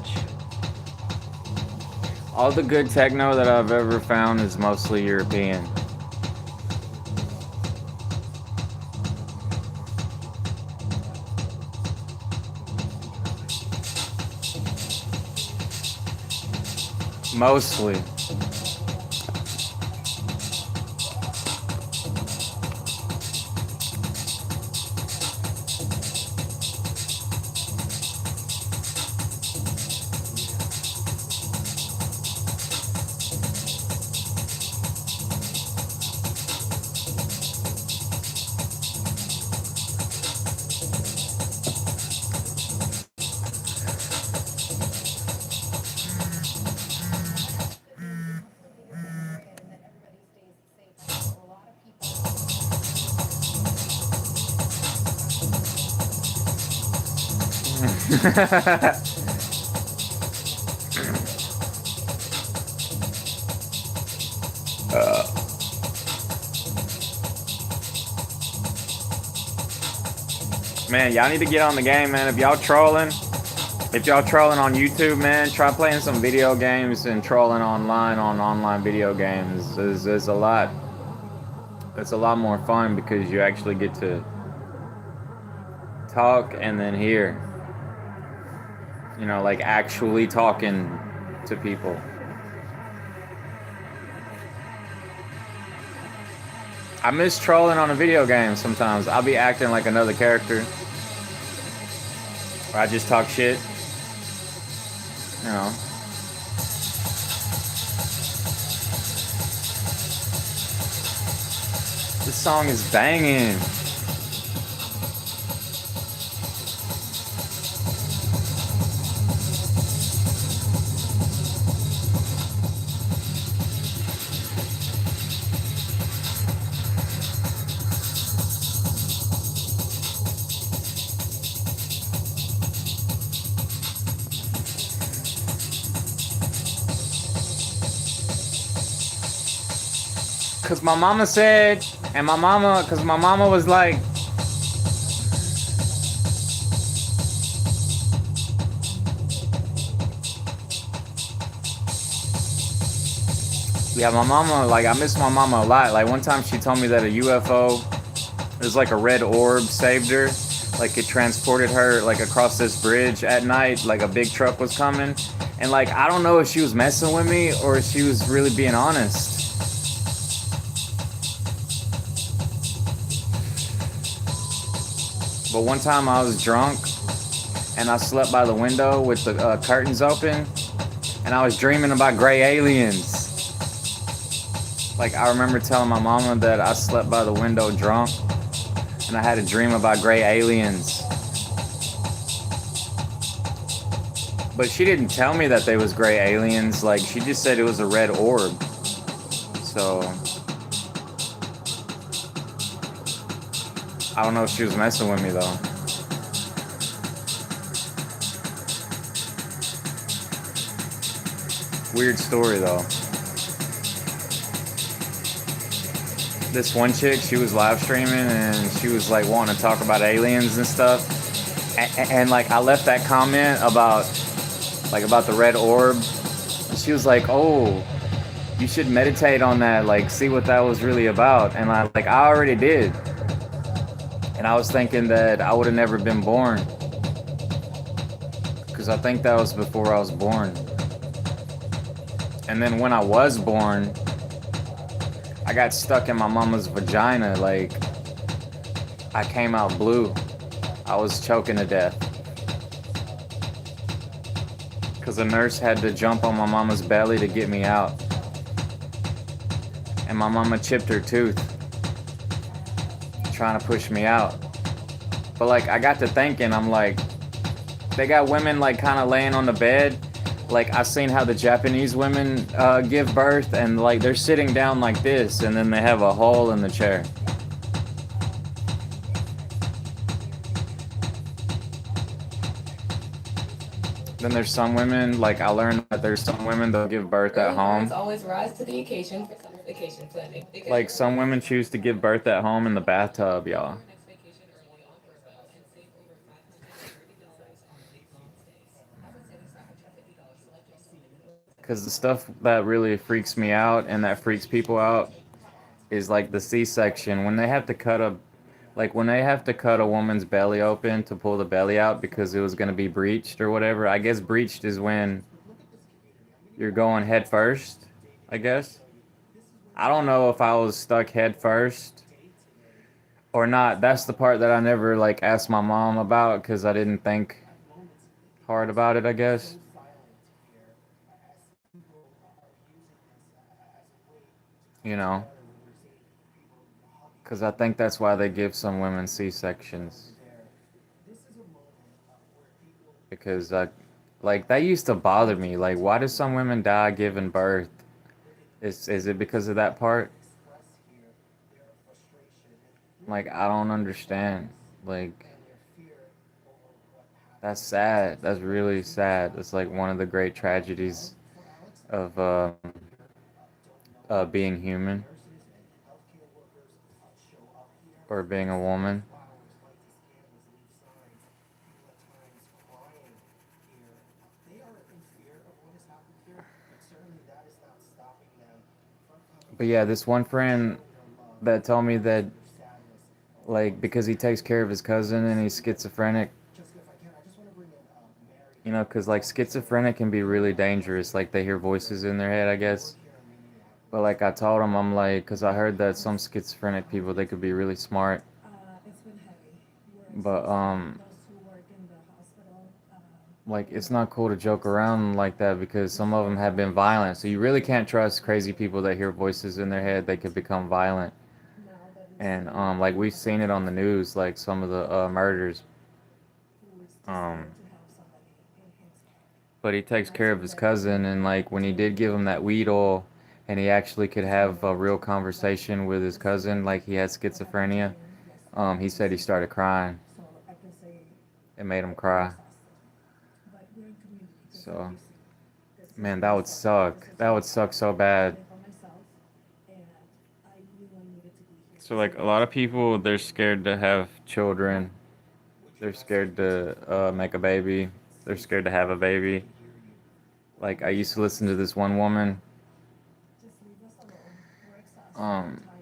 All the good techno that I've ever found is mostly European. Mostly. Man, y'all need to get on the game, man. If y'all trolling on YouTube, man, try playing some video games and trolling online on online video games. It's a lot more fun because you actually get to talk and then hear. You know, like actually talking to people. I miss trolling on a video game sometimes. I'll be acting like another character. Or I just talk shit. You know. This song is banging. Cause my mama said, and cause my mama was like, yeah, my mama, like, I miss my mama a lot. Like, one time she told me that a UFO, there's like a red orb saved her. Like, it transported her, like, across this bridge at night, like a big truck was coming. And, like, I don't know if she was messing with me or if she was really being honest. But one time I was drunk and I slept by the window with the curtains open and I was dreaming about gray aliens. Like, I remember telling my mama that I slept by the window drunk and I had a dream about gray aliens. But she didn't tell me that they was gray aliens. Like, she just said it was a red orb. So I don't know if she was messing with me though. Weird story though. This one chick, she was live streaming and she was like wanting to talk about aliens and stuff. And like I left that comment about the red orb. And she was like, oh, you should meditate on that, like see what that was really about. And I already did. And I was thinking that I would have never been born. Because I think that was before I was born. And then when I was born, I got stuck in my mama's vagina. Like, I came out blue. I was choking to death. Because the nurse had to jump on my mama's belly to get me out. And my mama chipped her tooth, trying to push me out. But like, I got to thinking, I'm like, they got women like kind of laying on the bed. Like, I've seen how the Japanese women give birth, and like they're sitting down like this, and then they have a hole in the chair. Then there's some women, like I learned that there's some women that'll give birth at home. Always rise to the occasion for vacation planning. Like some women choose to give birth at home in the bathtub, y'all. Because the stuff that really freaks me out and that freaks people out is like the C-section. When they have to cut a woman's belly open to pull the belly out because it was going to be breached or whatever. I guess breached is when you're going head first, I guess. I don't know if I was stuck head first or not. That's the part that I never like asked my mom about because I didn't think hard about it, I guess. You know, because I think that's why they give some women C-sections. Because, like, that used to bother me. Like, why do some women die giving birth? Is it because of that part? Like, I don't understand. Like, that's sad. That's really sad. It's like one of the great tragedies of being human or being a woman. But yeah, this one friend that told me that, like, because he takes care of his cousin and he's schizophrenic, you know, because like schizophrenic can be really dangerous. Like, they hear voices in their head, I guess. But like I told him, I'm like, because I heard that some schizophrenic people, they could be really smart. But like, it's not cool to joke around like that because some of them have been violent. So you really can't trust crazy people that hear voices in their head. They could become violent. And like we've seen it on the news, like some of the murders. But he takes care of his cousin, and like when he did give him that weed oil, and he actually could have a real conversation with his cousin, like he had schizophrenia, he said he started crying. It made him cry. So, man, that would suck. That would suck so bad. So, like, a lot of people, they're scared to have children. They're scared to make a baby. They're scared to have a baby. Like, I used to listen to this one woman.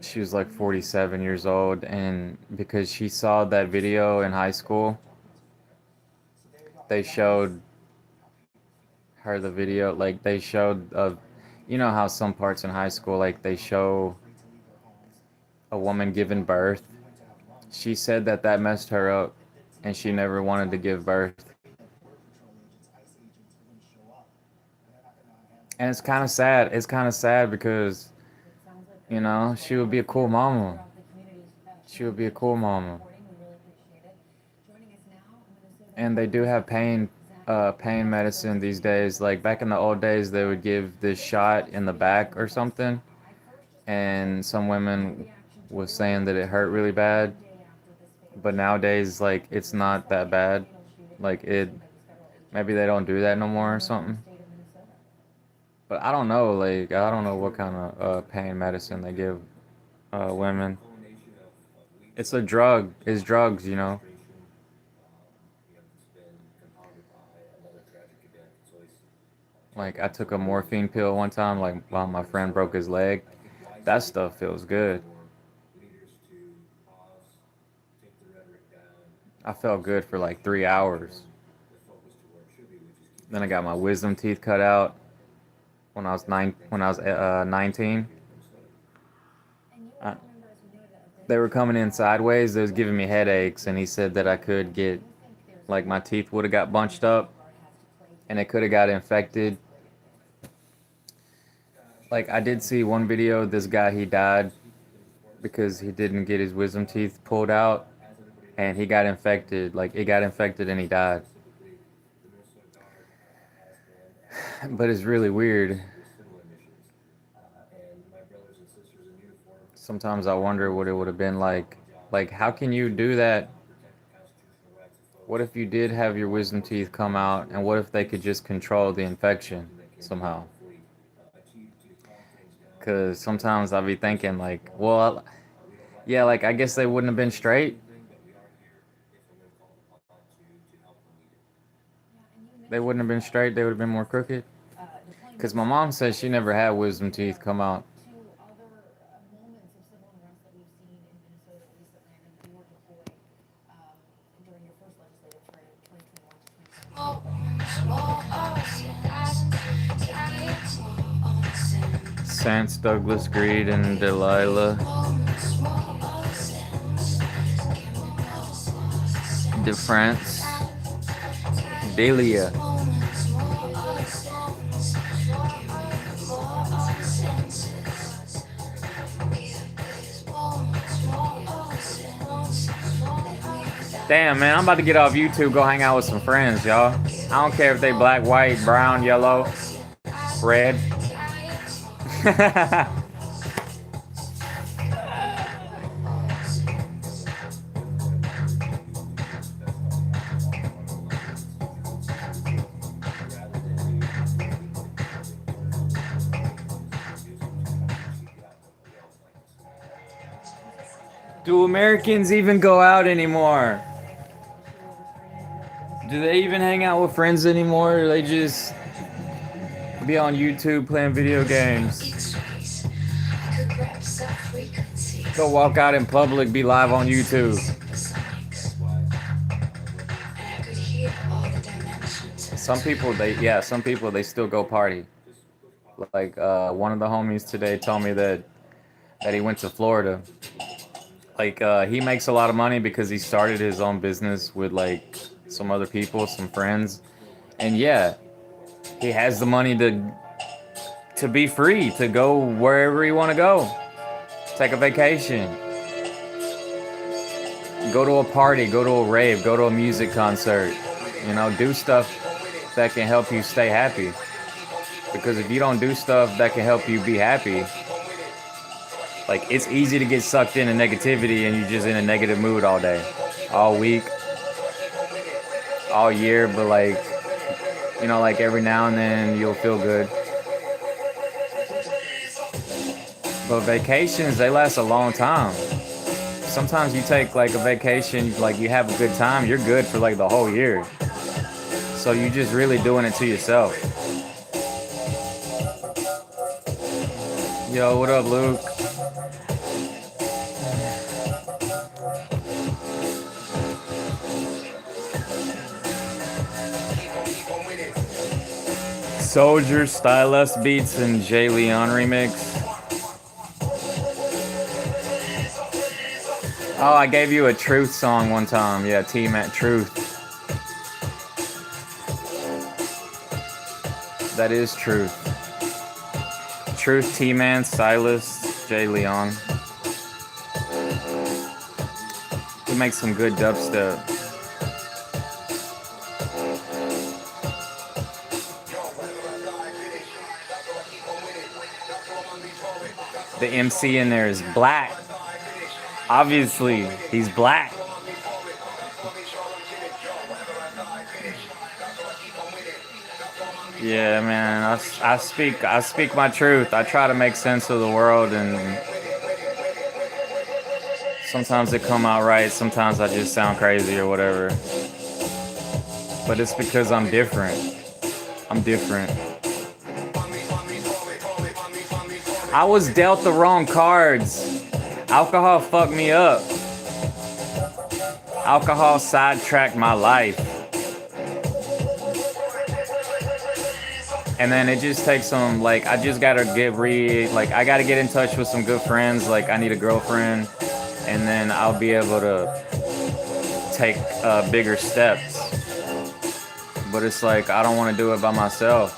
She was like 47 years old, and because she saw that video in high school, they showed her the video. Like, they showed, you know how some parts in high school, like, they show a woman giving birth. She said that that messed her up, and she never wanted to give birth. And it's kind of sad. It's kind of sad because, you know, she would be a cool mama. She would be a cool mama. And they do have pain medicine these days. Like back in the old days, they would give this shot in the back or something. And some women was saying that it hurt really bad. But nowadays, like, it's not that bad. Like, maybe they don't do that no more or something. But I don't know, like, I don't know what kind of pain medicine they give women. It's a drug. It's drugs, you know. Like, I took a morphine pill one time, like, while my friend broke his leg. That stuff feels good. I felt good for like 3 hours. Then I got my wisdom teeth cut out when I was 19. they were coming in sideways. They was giving me headaches, and he said that I could get, like, my teeth would have got bunched up, and it could have got infected. Like, I did see one video, this guy, he died because he didn't get his wisdom teeth pulled out, and he got infected. Like, it got infected and he died. But it's really weird. Sometimes I wonder what it would have been like. Like, how can you do that? What if you did have your wisdom teeth come out, and what if they could just control the infection somehow? Because sometimes I'll be thinking, like, well, yeah, like, I guess they wouldn't have been straight. They wouldn't have been straight, they would have been more crooked. Because my mom says she never had wisdom teeth come out. Sance, Douglas Greed, and Delilah. De France. Delia. Damn, man, I'm about to get off YouTube, go hang out with some friends, y'all. I don't care if they black, white, brown, yellow, red. Do Americans even go out anymore? Do they even hang out with friends anymore? Or they just be on YouTube playing video games? Go walk out in public, be live on YouTube. Some people, they still go party. Like, one of the homies today told me that he went to Florida. Like, he makes a lot of money because he started his own business with, like, some other people, some friends. And yeah, he has the money to be free, to go wherever you want to go. Take a vacation. Go to a party, go to a rave, go to a music concert. You know, do stuff that can help you stay happy. Because if you don't do stuff that can help you be happy, like, it's easy to get sucked into negativity and you're just in a negative mood all day, all week, all year. But, like, you know, like, every now and then you'll feel good. But vacations, they last a long time. Sometimes you take, like, a vacation, like, you have a good time, you're good for, like, the whole year. So you're just really doing it to yourself. Yo, what up, Luke? Soldier, Stylus Beats, and Jay Leon remix. Oh, I gave you a Truth song one time. Yeah, T-Mac Truth. That is Truth. Truth, T-Man, Stylus, Jay Leon. We make some good dubstep. The MC in there is black. Obviously, he's black. Yeah, man, I speak my truth. I try to make sense of the world, and sometimes it come out right, sometimes I just sound crazy or whatever. But it's because I'm different. I'm different. I was dealt the wrong cards. Alcohol fucked me up. Alcohol sidetracked my life. And then it just takes some, like, I just gotta I gotta get in touch with some good friends. Like, I need a girlfriend. and then I'll be able to take bigger steps. But it's like I don't want to do it by myself.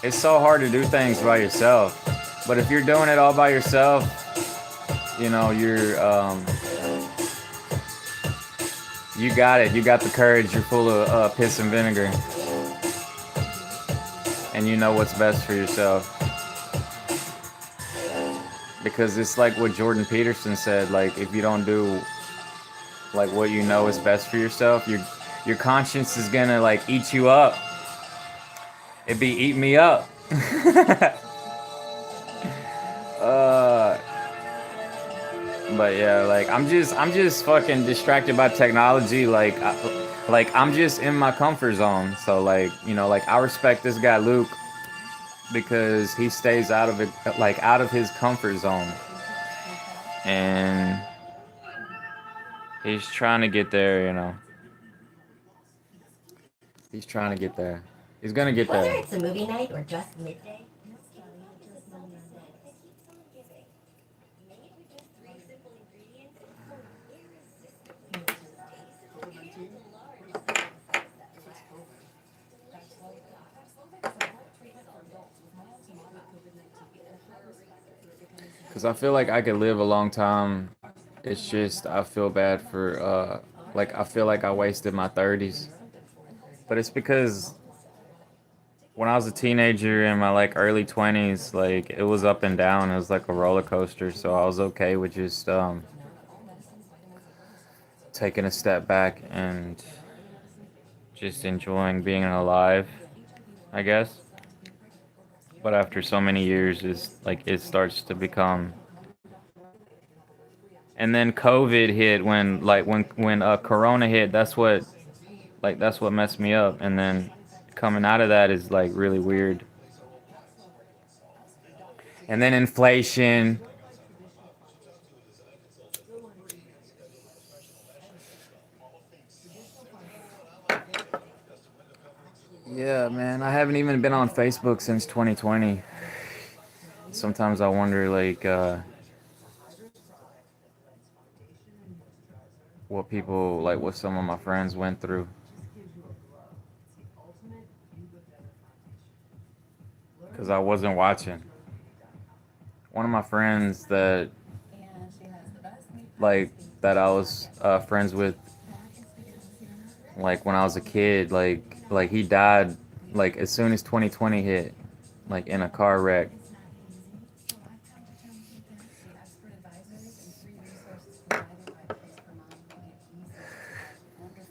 It's so hard to do things by yourself. But if you're doing it all by yourself, you know, you got it. You got the courage. You're full of piss and vinegar. And you know what's best for yourself. Because it's like what Jordan Peterson said, like if you don't do like what you know is best for yourself, your conscience is gonna like eat you up. It'd be eat me up. But yeah, like I'm just fucking distracted by technology. Like I'm just in my comfort zone. So like, you know, like I respect this guy Luke because he stays out of it, like out of his comfort zone, and he's trying to get there. You know, he's trying to get there. He's gonna get Whether there. it's a movie night or just midday. Because I feel like I could live a long time. It's just I feel bad for like I feel like I wasted my 30s. But it's because when I was a teenager in my like early 20s, like it was up and down. It was like a roller coaster. So I was okay with just taking a step back and just enjoying being alive, I guess. But after so many years, it's like it starts to become. And then COVID hit when Corona hit. That's what messed me up. And then coming out of that is like really weird. And then inflation. Yeah, man, I haven't even been on Facebook since 2020. Sometimes I wonder, like, what some of my friends went through. Because I wasn't watching. One of my friends that I was friends with, like, when I was a kid, like he died like as soon as 2020 hit, like in a car wreck.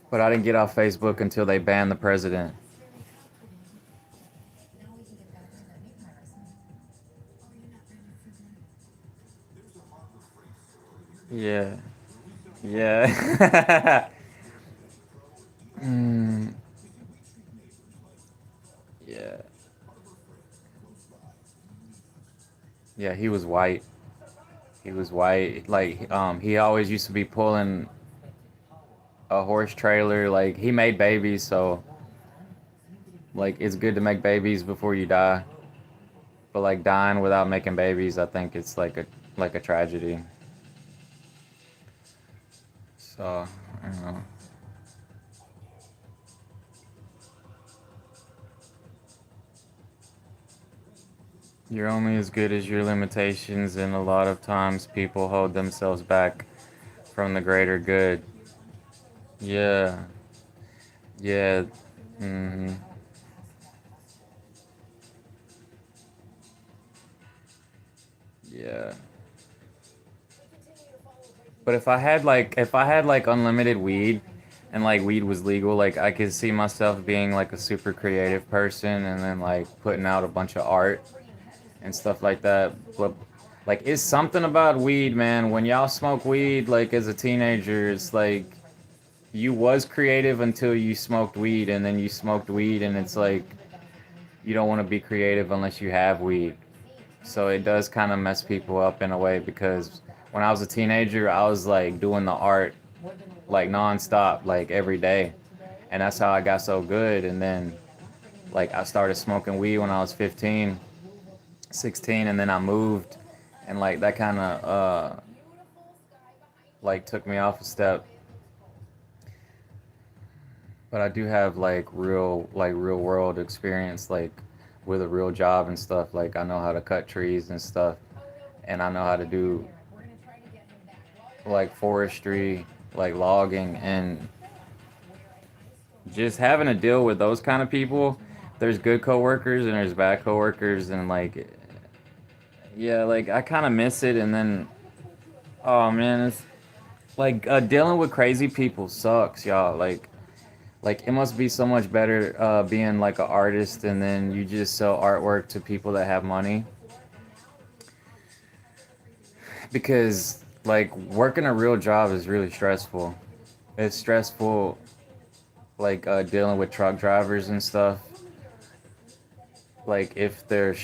But I didn't get off Facebook until they banned the president. Yeah. Yeah. Yeah. Yeah, he was white. He was white. Like, he always used to be pulling a horse trailer. Like, he made babies, so like it's good to make babies before you die. But like dying without making babies, I think it's like a tragedy. So, I don't know. You're only as good as your limitations, and a lot of times people hold themselves back from the greater good. Yeah. Yeah. Yeah. But if I had like unlimited weed and like weed was legal, like I could see myself being like a super creative person and then like putting out a bunch of art and stuff like that. But like it's something about weed, man. When y'all smoke weed like as a teenager, it's like you was creative until you smoked weed, and then you smoked weed and it's like you don't want to be creative unless you have weed. So it does kind of mess people up in a way, because when I was a teenager, I was like doing the art like nonstop, like every day. And that's how I got so good. And then like I started smoking weed when I was 15, 16, and then I moved. And like that kind of like took me off a step. But I do have like real world experience, like with a real job and stuff. Like I know how to cut trees and stuff, and I know how to do like forestry, like logging, and just having to deal with those kind of people. There's good coworkers and there's bad coworkers, and like, yeah, like I kind of miss it. And then, oh man, it's like dealing with crazy people sucks, y'all. Like it must be so much better being like an artist, and then you just sell artwork to people that have money. Because like working a real job is really stressful. It's stressful, like dealing with truck drivers and stuff. Like if they're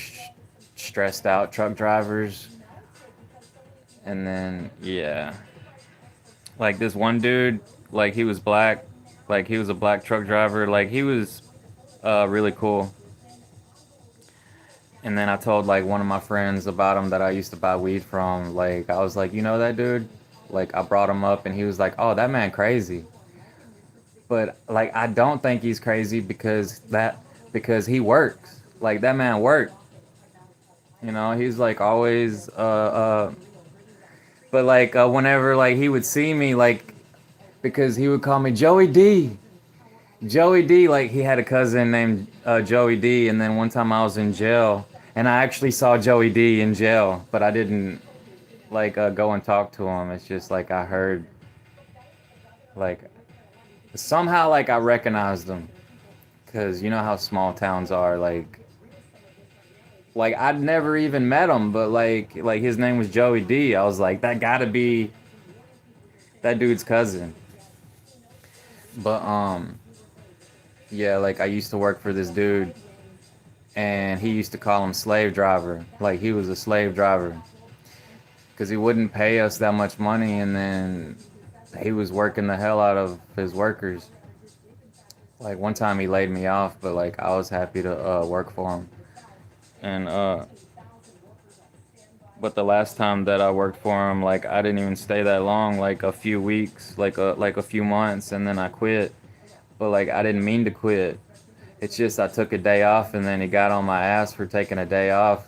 stressed out truck drivers, and then yeah, like this one dude, like he was black, like he was a black truck driver, like he was really cool. And then I told like one of my friends about him that I used to buy weed from. Like I was like, you know that dude? Like I brought him up and he was like, oh, that man crazy. But like I don't think he's crazy because he works. Like that man worked. You know, he's like always but like whenever like he would see me, like because he would call me Joey D. Joey D, like he had a cousin named Joey D, and then one time I was in jail and I actually saw Joey D in jail, but I didn't like go and talk to him. It's just like I heard, like somehow like I recognized him, because you know how small towns are. Like I'd never even met him, but like his name was Joey D. I was like, that gotta be that dude's cousin. But yeah, like I used to work for this dude, and he used to call him slave driver. Like he was a slave driver, because he wouldn't pay us that much money, and then he was working the hell out of his workers. Like one time he laid me off, but like I was happy to work for him. And but the last time that I worked for him, like I didn't even stay that long, like a few weeks, like a few months, and then I quit. But like I didn't mean to quit. It's just I took a day off, and then he got on my ass for taking a day off.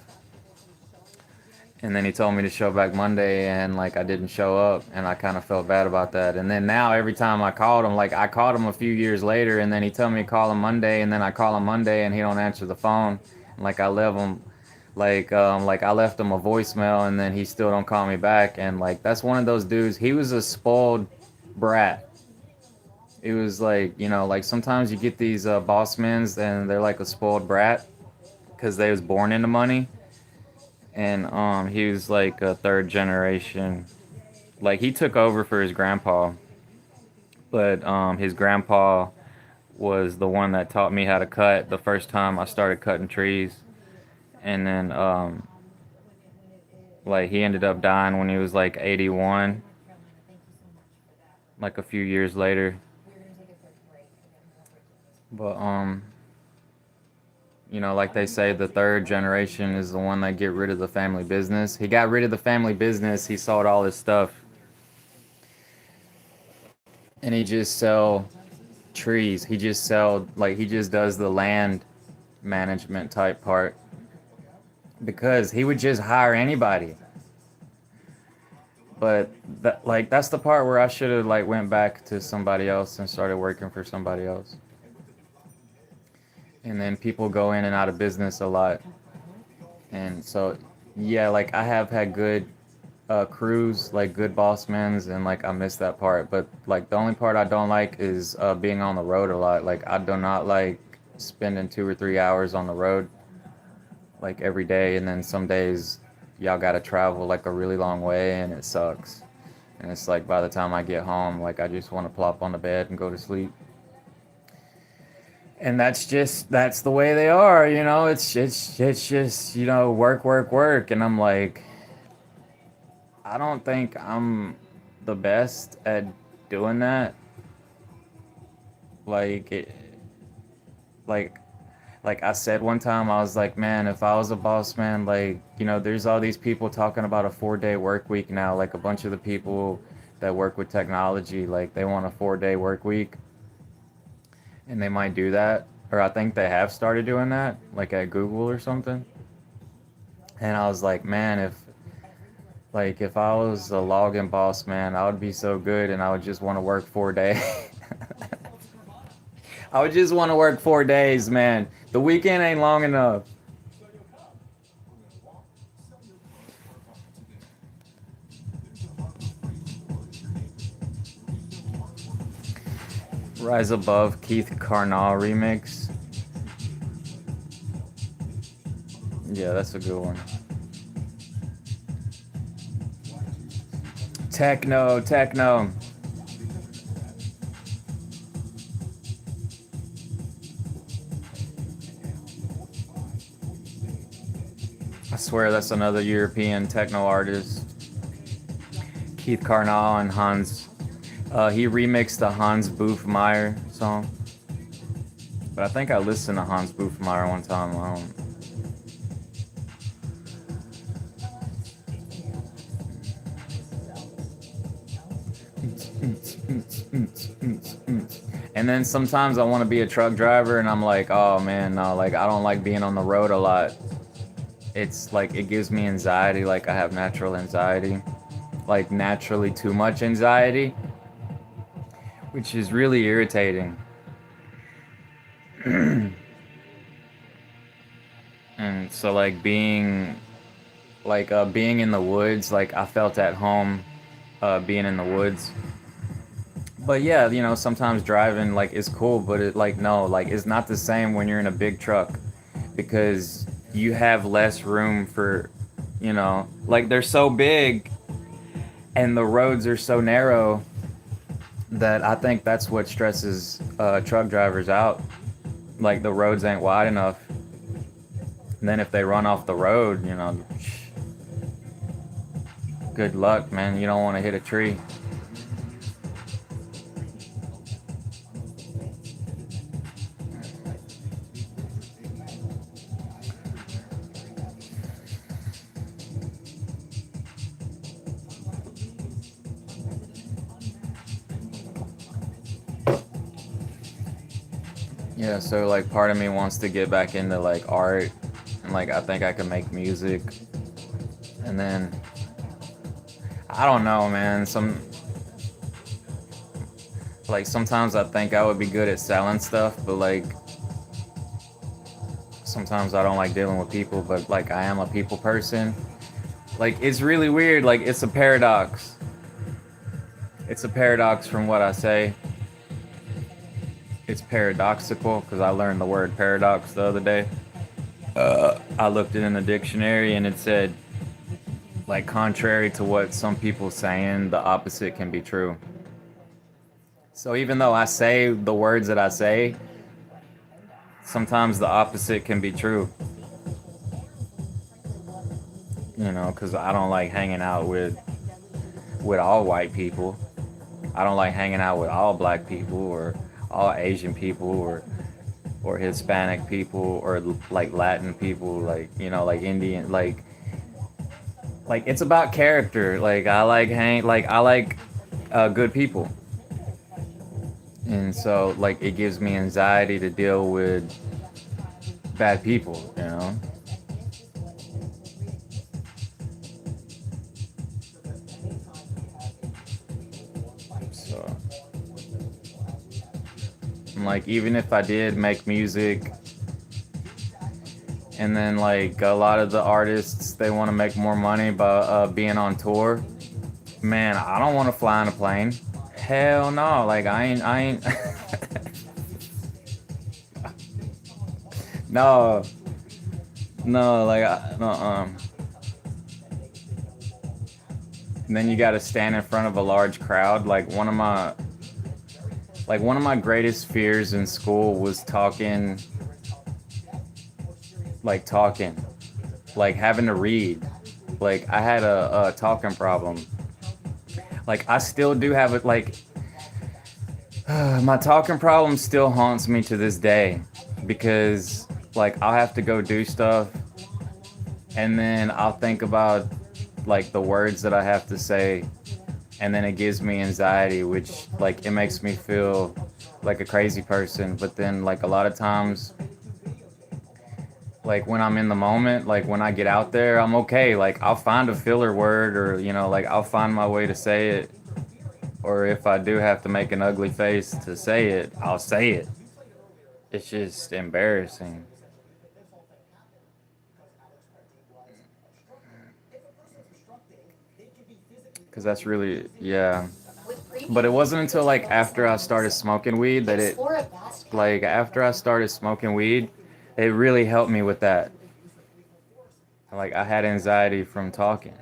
And then he told me to show back Monday, and like I didn't show up, and I kind of felt bad about that. And then now every time I called him, like I called him a few years later, and then he told me to call him Monday, and then I call him Monday and he don't answer the phone. And like I left him like I left him a voicemail, and then he still don't call me back. And like that's one of those dudes. He was a spoiled brat. It was like, you know, like sometimes you get these boss men and they're like a spoiled brat because they was born into money. And he was like a third generation. Like he took over for his grandpa, but his grandpa was the one that taught me how to cut the first time I started cutting trees. And then like he ended up dying when he was like 81, like a few years later. But you know, like they say, the third generation is the one that get rid of the family business. He got rid of the family business. He sold all his stuff, and he just sell trees. He just does the land management type part, because he would just hire anybody. But that's the part where I should have like went back to somebody else and started working for somebody else. And then people go in and out of business a lot. And so, yeah, like I have had good crews, like good boss men's, and like I miss that part. But like the only part I don't like is being on the road a lot. Like I do not like spending 2 or 3 hours on the road, like every day. And then some days y'all gotta travel like a really long way, and it sucks. And it's like by the time I get home, like I just want to plop on the bed and go to sleep. And that's the way they are, you know. It's just, you know, work. And I'm like, I don't think I'm the best at doing that. Like I said one time, I was like, man, if I was a boss man, like, you know, there's all these people talking about a 4-day work week now. Like a bunch of the people that work with technology, like they want a 4-day work week, and they might do that, or I think they have started doing that, like at Google or something. And I was like, man, if I was a login boss, man, I would be so good, and I would just want to work 4 days. I would just want to work 4 days, man. The weekend ain't long enough. Rise Above Keith Carnal remix. Yeah, that's a good one. Techno, techno. I swear that's another European techno artist. Keith Carnal and Hans. He remixed the Hans Boofmeyer song. But I think I listened to Hans Boofmeyer one time. I don't. And then sometimes I want to be a truck driver, and I'm like, oh man, no, like I don't like being on the road a lot. It's like it gives me anxiety. Like I have natural anxiety, like naturally too much anxiety, which is really irritating. And so like being in the woods, like I felt at home being in the woods. But yeah, you know, sometimes driving like is cool, but it like no, like it's not the same when you're in a big truck, because you have less room for, you know, like they're so big and the roads are so narrow that I think that's what stresses truck drivers out. Like the roads ain't wide enough. And then if they run off the road, you know, good luck, man. You don't want to hit a tree. Yeah, so like part of me wants to get back into like art, and like I think I can make music. And then I don't know, man, sometimes I think I would be good at selling stuff, but like sometimes I don't like dealing with people, but like I am a people person. Like it's really weird, like it's a paradox. It's a paradox from what I say. It's paradoxical because I learned the word paradox the other day. I looked it in the dictionary and it said, like, contrary to what some people saying, the opposite can be true. So even though I say the words that I say, sometimes the opposite can be true. You know, because I don't like hanging out with all white people. I don't like hanging out with all black people or all Asian people or Hispanic people or like Latin people, like, you know, like Indian, like it's about character. Like I like good people. And so like it gives me anxiety to deal with bad people, you know? So like even if I did make music and then like a lot of the artists, they want to make more money by being on tour, man, I don't want to fly on a plane. Hell no. Like I ain't no like and then you got to stand in front of a large crowd. Like one of my greatest fears in school was talking, like having to read. Like I had a talking problem. Like I still do have it. Like my talking problem still haunts me to this day, because like I'll have to go do stuff and then I'll think about like the words that I have to say, and then it gives me anxiety, which like it makes me feel like a crazy person. But then like a lot of times, like when I'm in the moment, like when I get out there, I'm okay. Like I'll find a filler word, or like I'll find my way to say it. Or if I do have to make an ugly face to say it, I'll say it. It's just embarrassing. Because that's really, yeah. But it wasn't until like after I started smoking weed that it, like after I started smoking weed, it really helped me with that. Like I had anxiety from talking.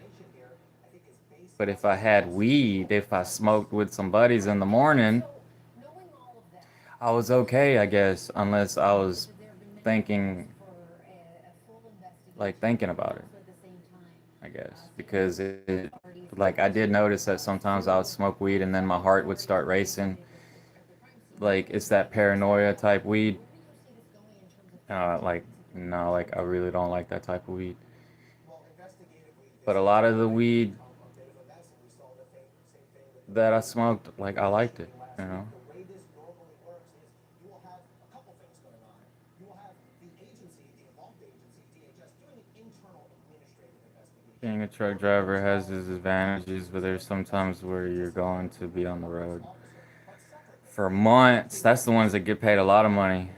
But if I had weed, if I smoked with some buddies in the morning, I was okay, I guess, unless I was thinking about it, I guess. Because like I did notice that sometimes I would smoke weed and then my heart would start racing. Like it's that paranoia type weed. No, like I really don't like that type of weed. But a lot of the weed that I smoked, like I liked it, Being a truck driver has its advantages, but there's sometimes where you're going to be on the road for months. That's the ones that get paid a lot of money.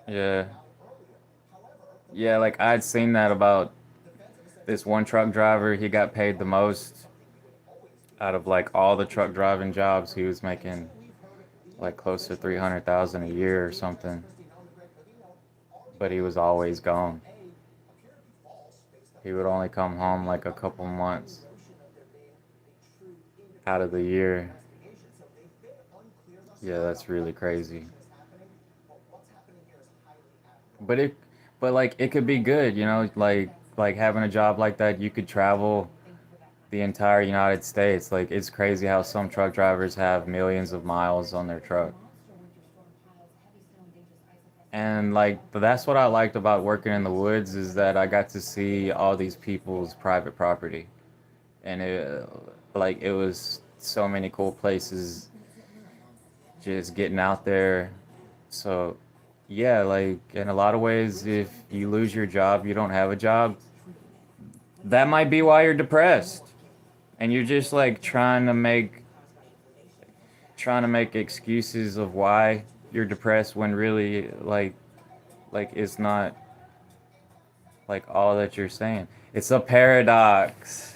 Yeah. Yeah, like I'd seen that about this one truck driver. He got paid the most out of like all the truck driving jobs. He was making like close to $300,000 a year or something. But he was always gone. He would only come home like a couple months out of the year. Yeah, that's really crazy. But like it could be good, like having a job like that, you could travel the entire United States. Like it's crazy how some truck drivers have millions of miles on their truck. And like that's what I liked about working in the woods, is that I got to see all these people's private property. And it was so many cool places just getting out there. So yeah, like in a lot of ways, if you lose your job, you don't have a job, that might be why you're depressed. And you're just like trying to make excuses of why you're depressed, when really like it's not like all that you're saying. It's a paradox.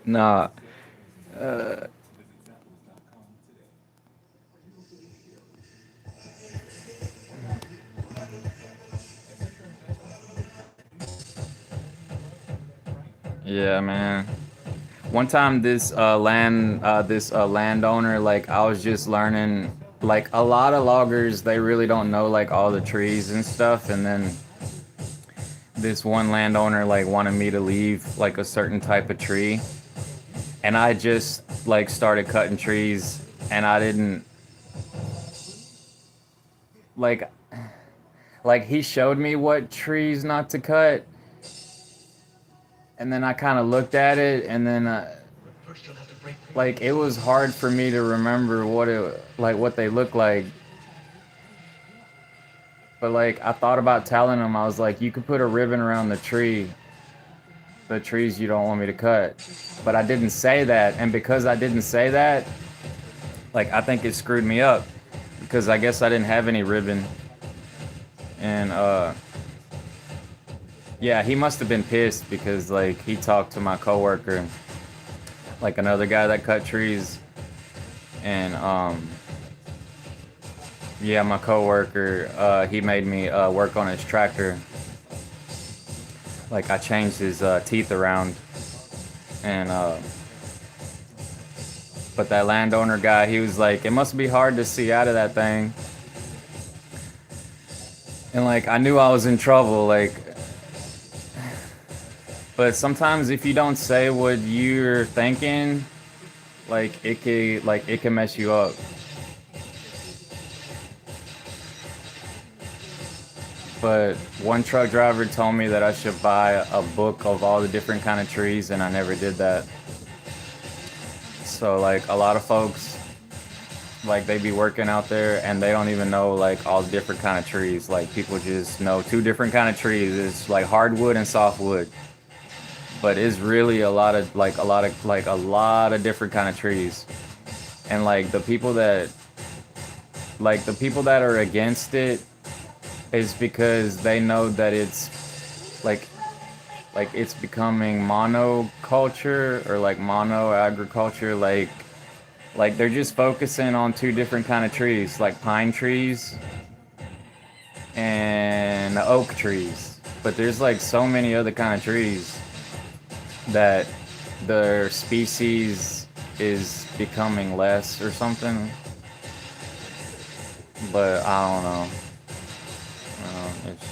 Nah. Yeah, man. One time this landowner, like I was just learning, like a lot of loggers, they really don't know like all the trees and stuff, and then this one landowner like wanted me to leave like a certain type of tree, and I just like started cutting trees, and I didn't like he showed me what trees not to cut. And then I kind of looked at it, and then like it was hard for me to remember what they look like. But like I thought about telling him, I was like, you could put a ribbon around the trees you don't want me to cut. But I didn't say that, and because I didn't say that, like I think it screwed me up, because I guess I didn't have any ribbon. And yeah, he must have been pissed, because like he talked to my coworker, like another guy that cut trees, and yeah, my coworker, he made me work on his tractor. Like I changed his teeth around, and but that landowner guy, he was like, it must be hard to see out of that thing. And like I knew I was in trouble, like. But sometimes if you don't say what you're thinking, like it can mess you up. But one truck driver told me that I should buy a book of all the different kind of trees, and I never did that. So like a lot of folks, like they be working out there and they don't even know like all the different kind of trees. Like people just know 2 different kind of trees. It's like hardwood and softwood. But it's really a lot of different kind of trees. And like the people that are against it is because they know that it's like it's becoming monoculture or like mono agriculture, like they're just focusing on 2 different kind of trees, like pine trees and oak trees. But there's like so many other kind of trees that their species is becoming less or something. But I don't know. It's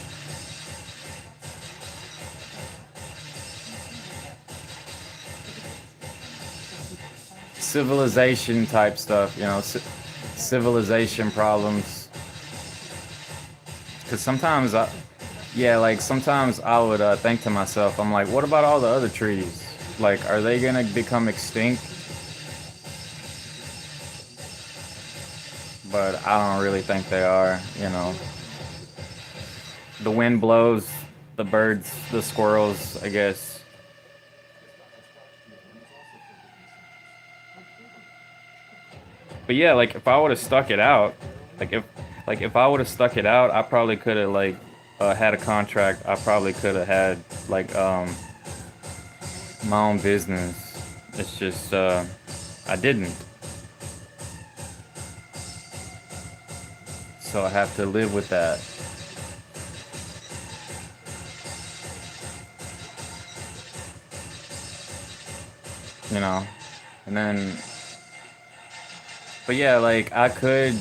civilization type stuff, you know, civilization problems. Because sometimes I would think to myself, I'm like, what about all the other trees? Like, are they gonna become extinct? But I don't really think they are, you know. The wind blows, the birds, the squirrels, I guess. But yeah, like if I would have stuck it out, if I would have stuck it out, I probably could have had a contract. I probably could have had my own business. It's just I didn't. So I have to live with that. You know, and then, but yeah, like I could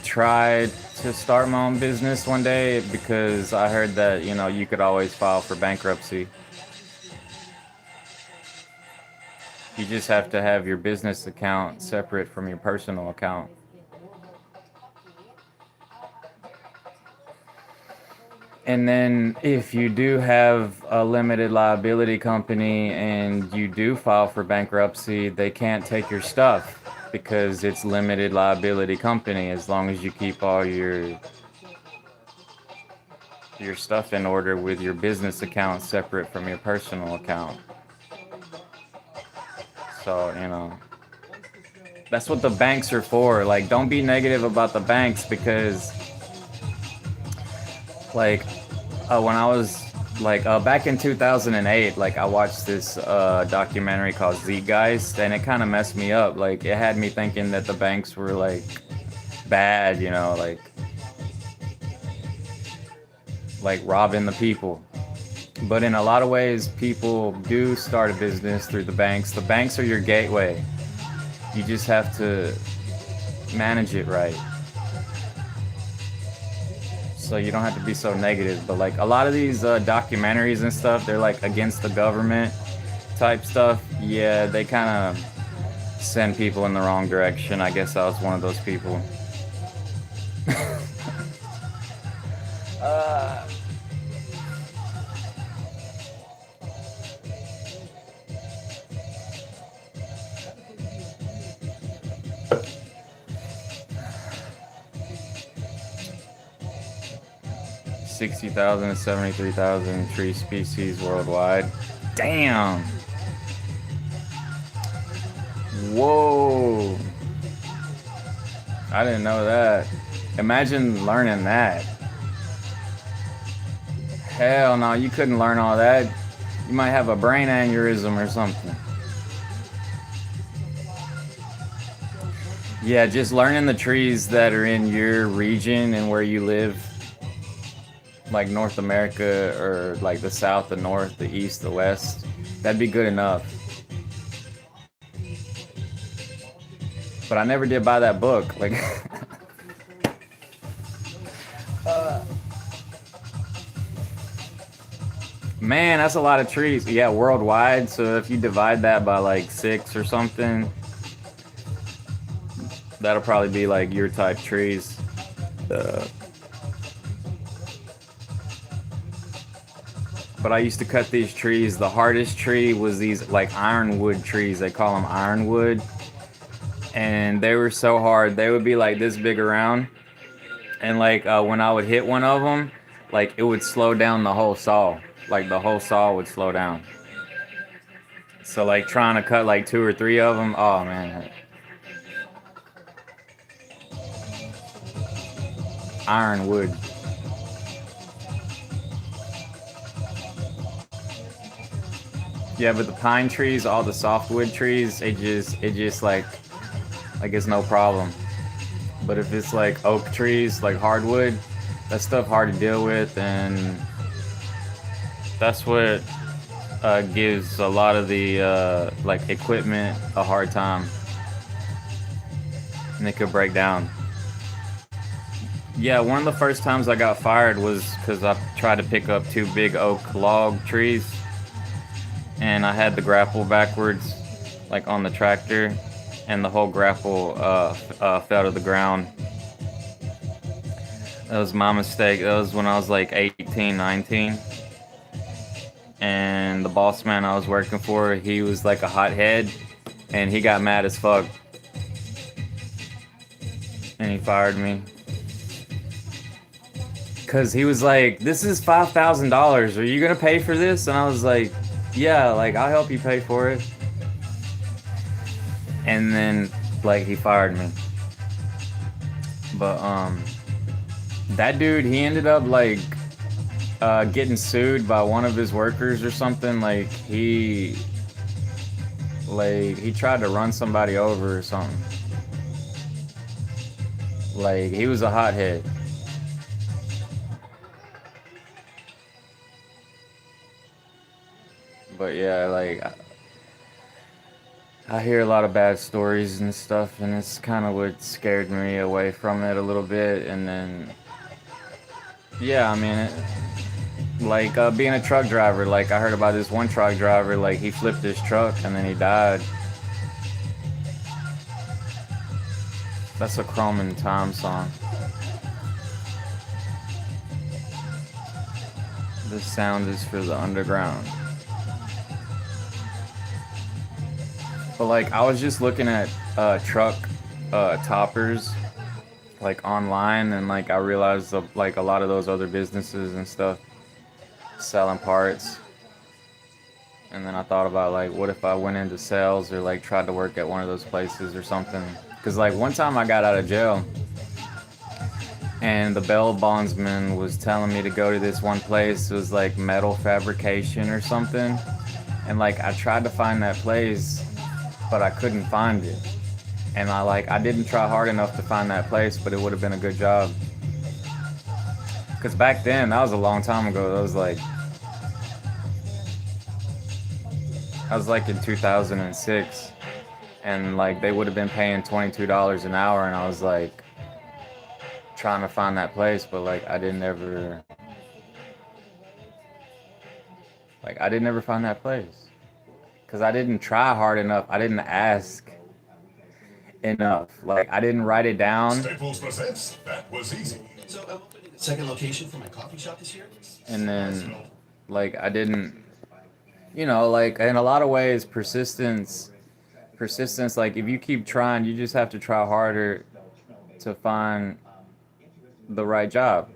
try to start my own business one day because I heard that, you know, you could always file for bankruptcy. You just have to have your business account separate from your personal account. And then if you do have a limited liability company and you do file for bankruptcy, they can't take your stuff because it's limited liability company as long as you keep all your stuff in order with your business account separate from your personal account. So, you know, that's what the banks are for. Like, don't be negative about the banks because like when I was back in 2008, like I watched this documentary called Zeitgeist, and it kind of messed me up. Like it had me thinking that the banks were like bad, you know, like robbing the people. But in a lot of ways, people do start a business through the banks. The banks are your gateway. You just have to manage it right. So you don't have to be so negative. But like a lot of these documentaries and stuff, they're like against the government type stuff. Yeah, they kind of send people in the wrong direction. I guess I was one of those people. 60,000 to 73,000 tree species worldwide. Damn. Whoa. I didn't know that. Imagine learning that. Hell no, you couldn't learn all that. You might have a brain aneurysm or something. Yeah, just learning the trees that are in your region and where you live, like North America or like the South, the North, the East, the West, that'd be good enough. But I never did buy that book. Like, man, that's a lot of trees. Yeah, worldwide. So if you divide that by like 6 or something, that'll probably be like your type trees. But I used to cut these trees. The hardest tree was these like ironwood trees. They call them ironwood. And they were so hard. They would be like this big around. And like when I would hit one of them, like it would slow down the whole saw. Like the whole saw would slow down. So like trying to cut like 2 or 3 of them, oh man. Ironwood. Yeah, but the pine trees, all the softwood trees, it just like it's no problem. But if it's like oak trees, like hardwood, that stuff hard to deal with, and that's what gives a lot of the like equipment a hard time, and it could break down. Yeah, one of the first times I got fired was because I tried to pick up 2 big oak log trees, and I had the grapple backwards, like on the tractor, and the whole grapple fell to the ground. That was my mistake. That was when I was like 18, 19. And the boss man I was working for, he was like a hothead, and he got mad as fuck. And he fired me. Cause he was like, "This is $5,000. Are you gonna pay for this?" And I was like, "Yeah, like I'll help you pay for it." And then like he fired me. But that dude, he ended up like getting sued by one of his workers or something. Like he tried to run somebody over or something. Like he was a hothead. But yeah, like I hear a lot of bad stories and stuff, and it's kind of what scared me away from it a little bit. And then yeah, I mean like being a truck driver, like I heard about this one truck driver, like he flipped his truck and then he died. That's a Chrome and Time song. This sound is for the underground. But like I was just looking at truck toppers like online, and like I realized like a lot of those other businesses and stuff selling parts. And then I thought about like, what if I went into sales or like tried to work at one of those places or something? Because like one time I got out of jail and the bail bondsman was telling me to go to this one place. It was like metal fabrication or something. And like I tried to find that place, but I couldn't find it. And I didn't try hard enough to find that place, but it would have been a good job. Because back then, that was a long time ago. That was like in 2006. And like they would have been paying $22 an hour, and I was like trying to find that place, but like I didn't ever find that place. Because I didn't try hard enough. I didn't ask enough. Like I didn't write it down. Staples presents That Was Easy. So I'm opening a second location for my coffee shop this year. And then like I didn't, you know, like in a lot of ways persistence, like if you keep trying, you just have to try harder to find the right job.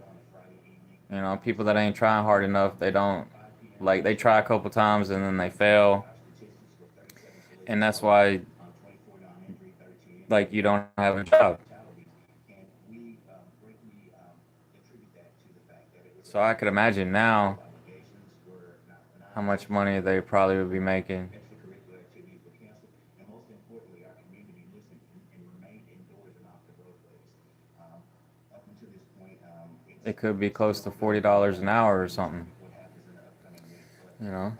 You know, people that ain't trying hard enough, they don't, like they try a couple times and then they fail. And that's why like you don't have a job. So I could imagine now how much money they probably would be making. It could be close to $40 an hour or something. You know?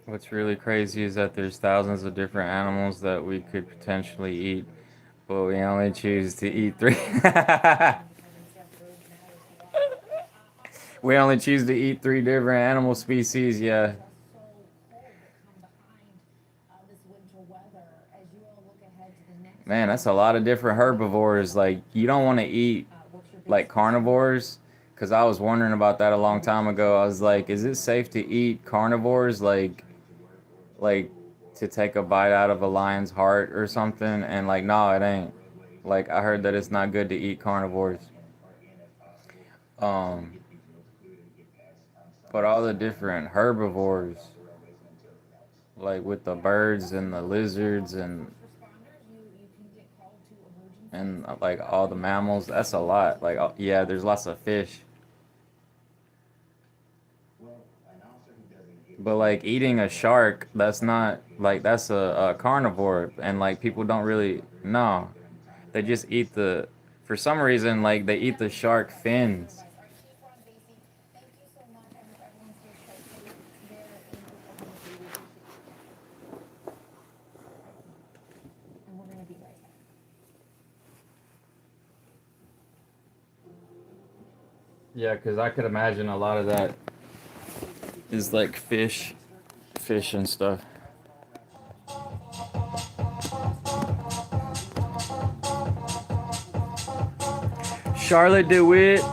What's really crazy is that there's thousands of different animals that we could potentially eat, but we only choose to eat 3. We only choose to eat 3 different animal species, yeah. Man, that's a lot of different herbivores. Like, you don't want to eat like carnivores, because I was wondering about that a long time ago. I was like, is it safe to eat carnivores, like to take a bite out of a lion's heart or something? And like, no, it ain't. Like, I heard that it's not good to eat carnivores. But all the different herbivores, like with the birds and the lizards and like all the mammals, that's a lot. Like, yeah, there's lots of fish. But like eating a shark, that's not like, that's a carnivore, and like people don't really know. They just eat for some reason, like they eat the shark fins. Yeah, because I could imagine a lot of that is like fish and stuff. Charlotte DeWitt.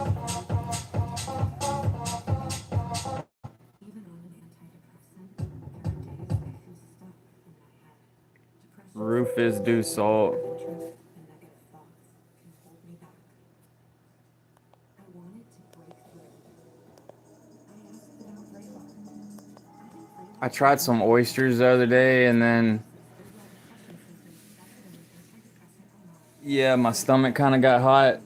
Rufus Dussault. I tried some oysters the other day, and then yeah, my stomach kind of got hot.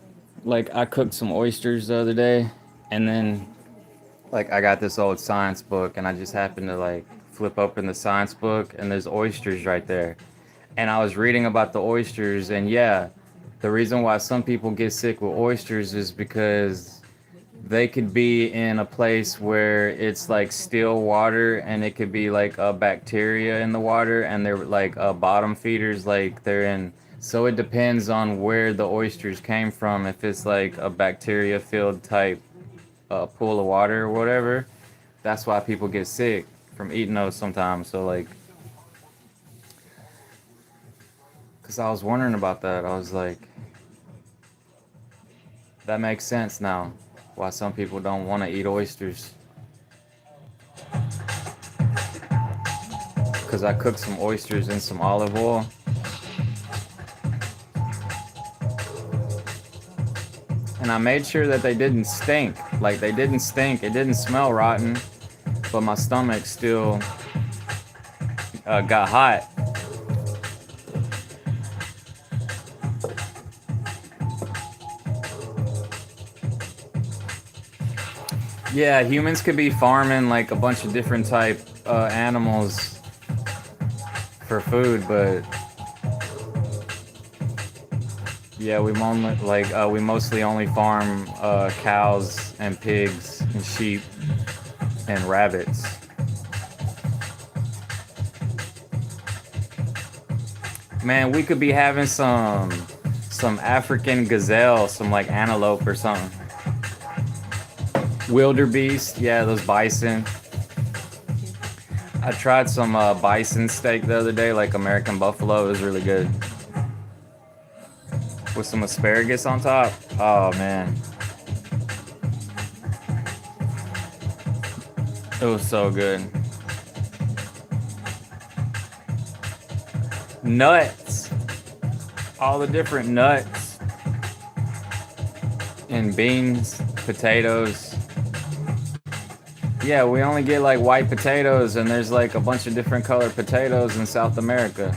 Like, I cooked some oysters the other day, and then like I got this old science book, and I just happened to like flip open the science book, and there's oysters right there. And I was reading about the oysters, and yeah, the reason why some people get sick with oysters is because they could be in a place where it's like still water, and it could be like a bacteria in the water, and they're like bottom feeders, like they're in. So it depends on where the oysters came from. If it's like a bacteria filled type pool of water or whatever, that's why people get sick from eating those sometimes. So like, because I was wondering about that, I was like, that makes sense now why some people don't want to eat oysters. Because I cooked some oysters in some olive oil. And I made sure that they didn't stink. Like, they didn't stink. It didn't smell rotten. But my stomach still got hot. Yeah, humans could be farming like a bunch of different type animals for food, but yeah, we mostly only farm cows and pigs and sheep and rabbits. Man, we could be having some African gazelle, some like antelope or something. Wildebeest, yeah, those bison. I tried some bison steak the other day, like American buffalo. It was really good. With some asparagus on top. Oh, man. It was so good. Nuts. All the different nuts. And beans, potatoes. Yeah, we only get like white potatoes, and there's like a bunch of different colored potatoes in South America.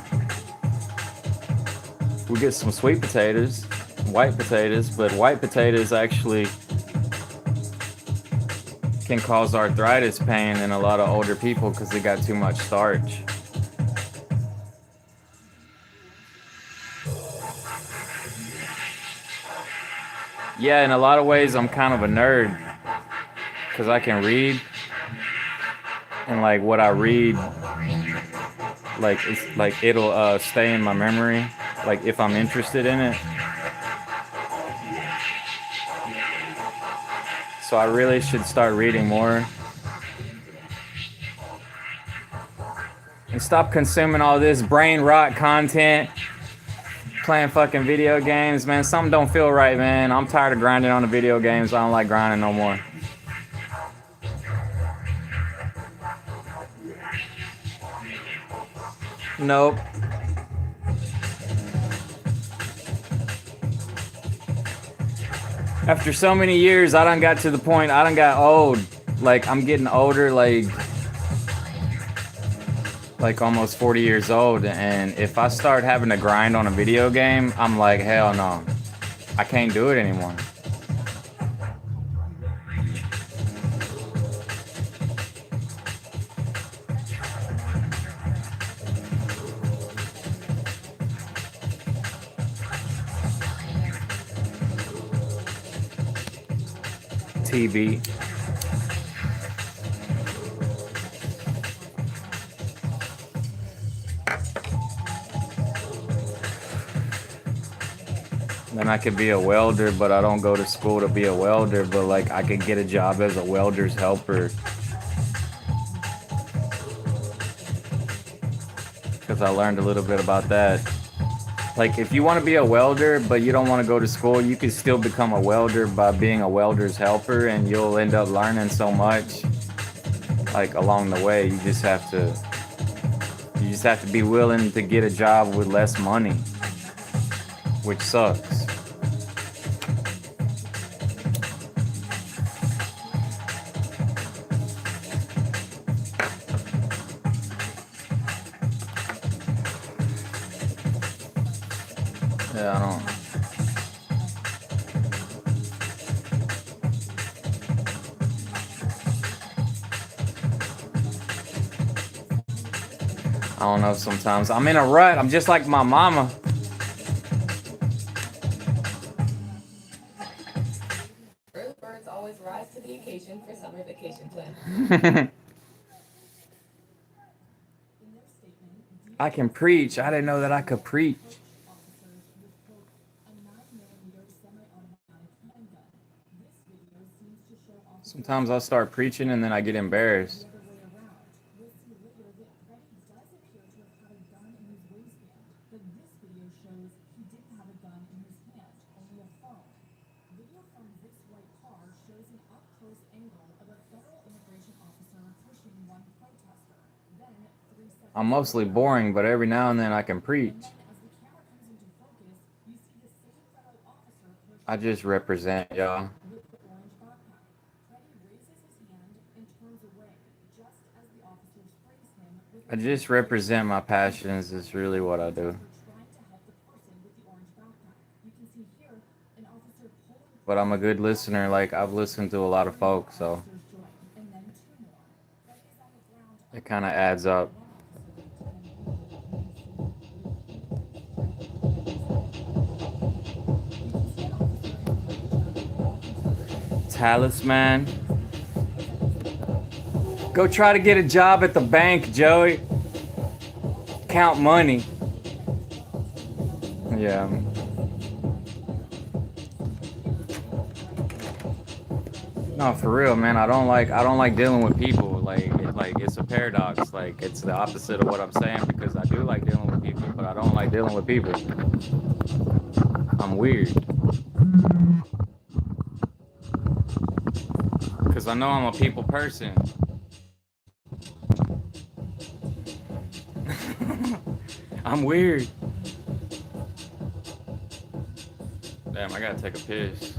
We get some sweet potatoes, white potatoes, but white potatoes actually can cause arthritis pain in a lot of older people because they got too much starch. Yeah, in a lot of ways, I'm kind of a nerd because I can read. And like what I read, like it's like it'll stay in my memory, like if I'm interested in it. So I really should start reading more and stop consuming all this brain rot content. playing fucking video games, man. Something don't feel right, man. I'm tired of grinding on the video games. I don't like grinding no more. Nope. After so many years, I done got to the point, I done got old. Like, I'm getting older, like almost 40 years old, and if I start having to grind on a video game, I'm like, hell no. I can't do it anymore. TV. Then I could be a welder, but I don't go to school to be a welder, but like I could get a job as a welder's helper. Because I learned a little bit about that. Like if you want to be a welder, but you don't want to go to school, you can still become a welder by being a welder's helper, and you'll end up learning so much like along the way. You just have to be willing to get a job with less money, which sucks. Yeah, I don't know sometimes. I'm in a rut. I'm just like my mama. Early birds always rise to the occasion for summer vacation plan. I can preach. I didn't know that I could preach. Sometimes I'll start preaching and then I get embarrassed. I'm mostly boring, but every now and then I can preach. I just represent y'all. I just represent my passions is really what I do. But I'm a good listener, like I've listened to a lot of folks, so it kind of adds up. Talisman. Go try to get a job at the bank, Joey. Count money. Yeah. No, for real, man. I don't like dealing with people. Like it's a paradox. Like it's the opposite of what I'm saying, because I do like dealing with people, but I don't like dealing with people. I'm weird. Because I know I'm a people person. I'm weird. Damn, I gotta take a piss.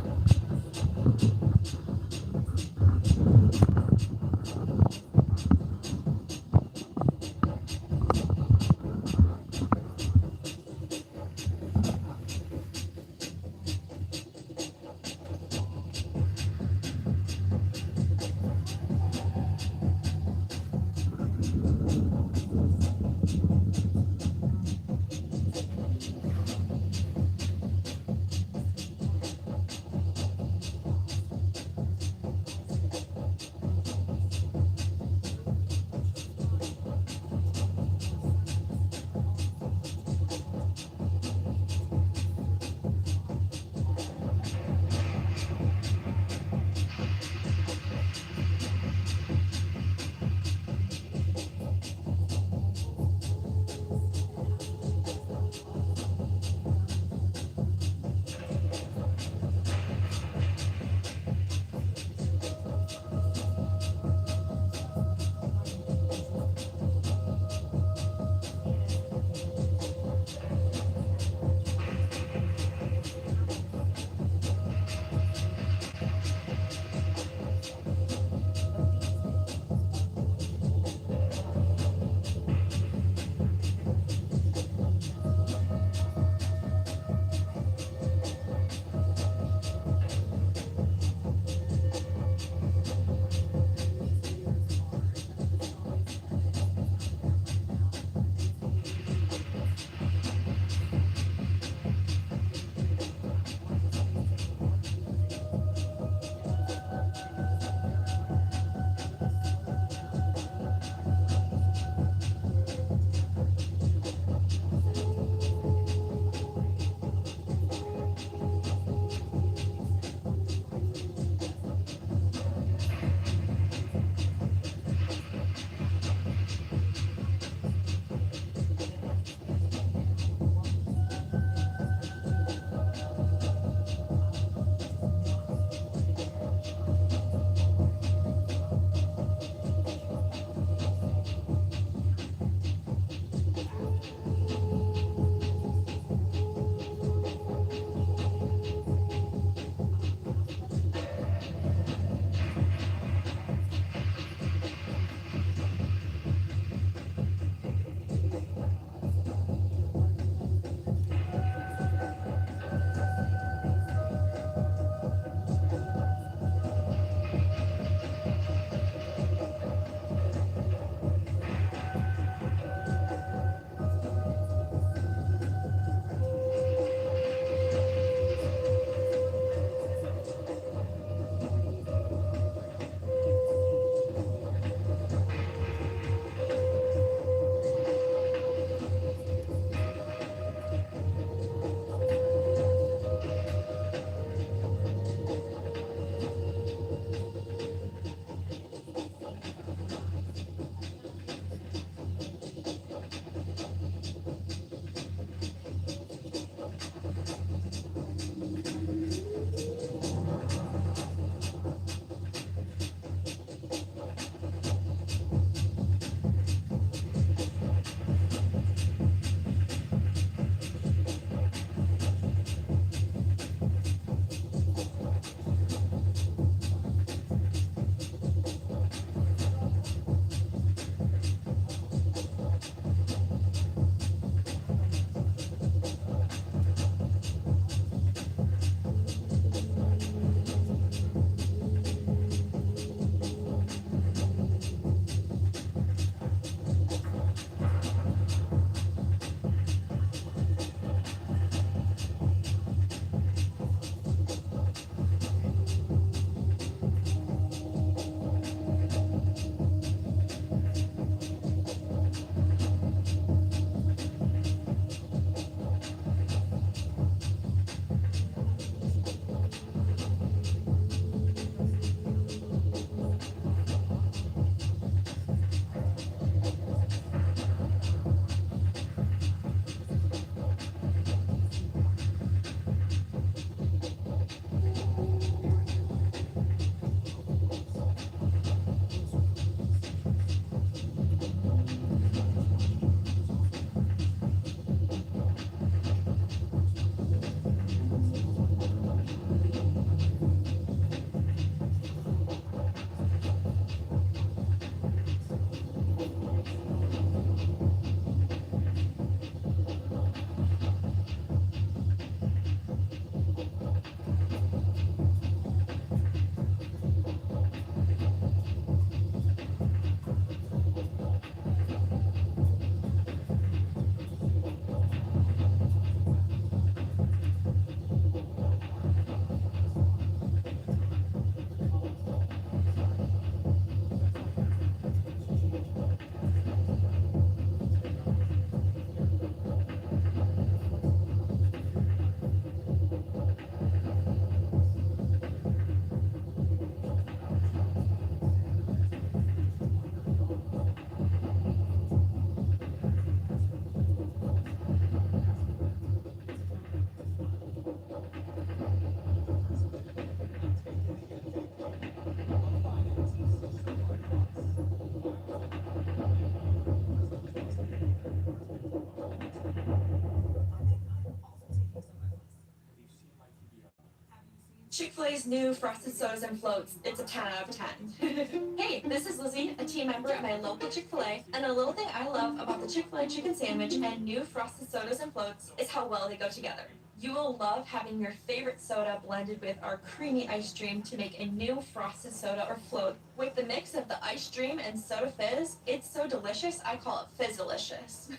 Chick-fil-A's new frosted sodas and floats. It's a 10 out of 10. Hey, this is Lizzie, a team member at my local Chick-fil-A, and a little thing I love about the Chick-fil-A chicken sandwich and new frosted sodas and floats is how well they go together. You will love having your favorite soda blended with our creamy ice dream to make a new frosted soda or float. With the mix of the ice dream and soda fizz, it's so delicious, I call it Fizz-delicious.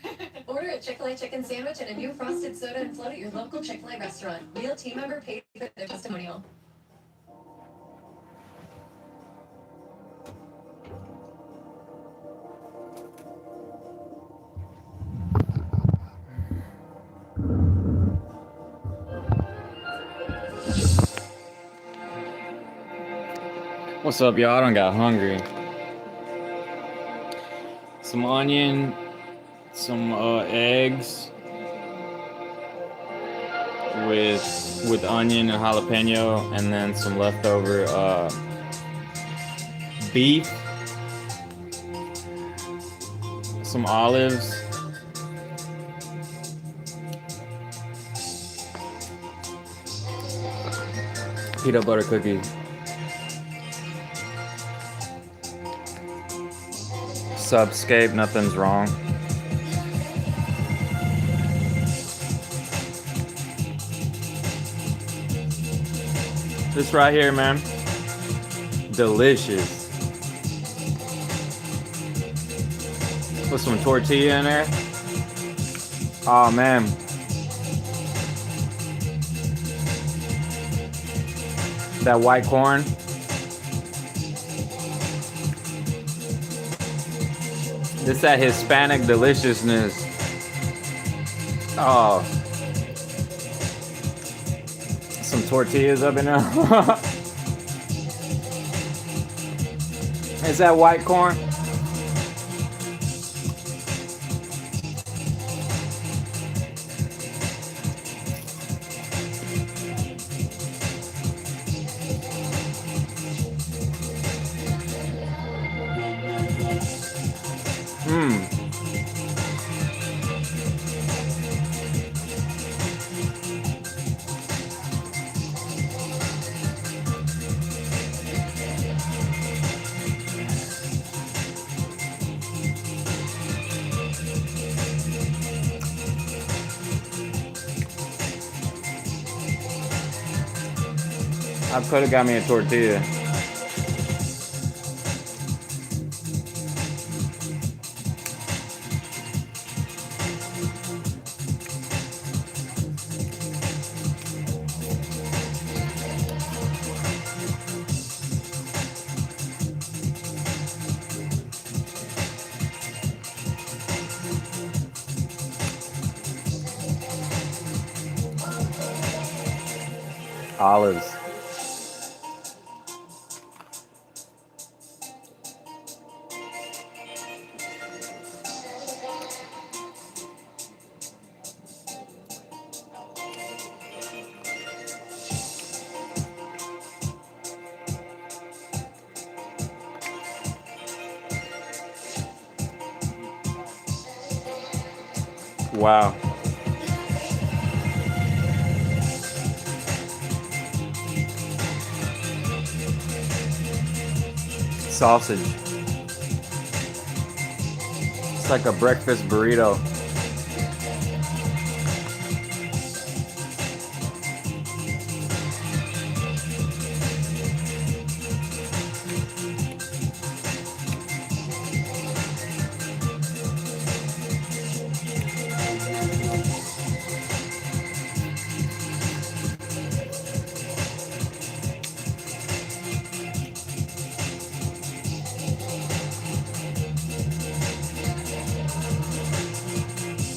Order a Chick-fil-A chicken sandwich and a new frosted soda and float at your local Chick-fil-A restaurant. Real team member paid for their testimonial. What's up, y'all? I done got hungry. Some onion, some eggs with onion and jalapeno, and then some leftover beef, some olives, peanut butter cookies. Subscape, nothing's wrong. This right here, man, delicious. Put some tortilla in there. Oh man. That white corn. It's that Hispanic deliciousness. Oh. Some tortillas up in there. Is that white corn? I could have got me a tortilla. Olives. Wow. Sausage. It's like a breakfast burrito.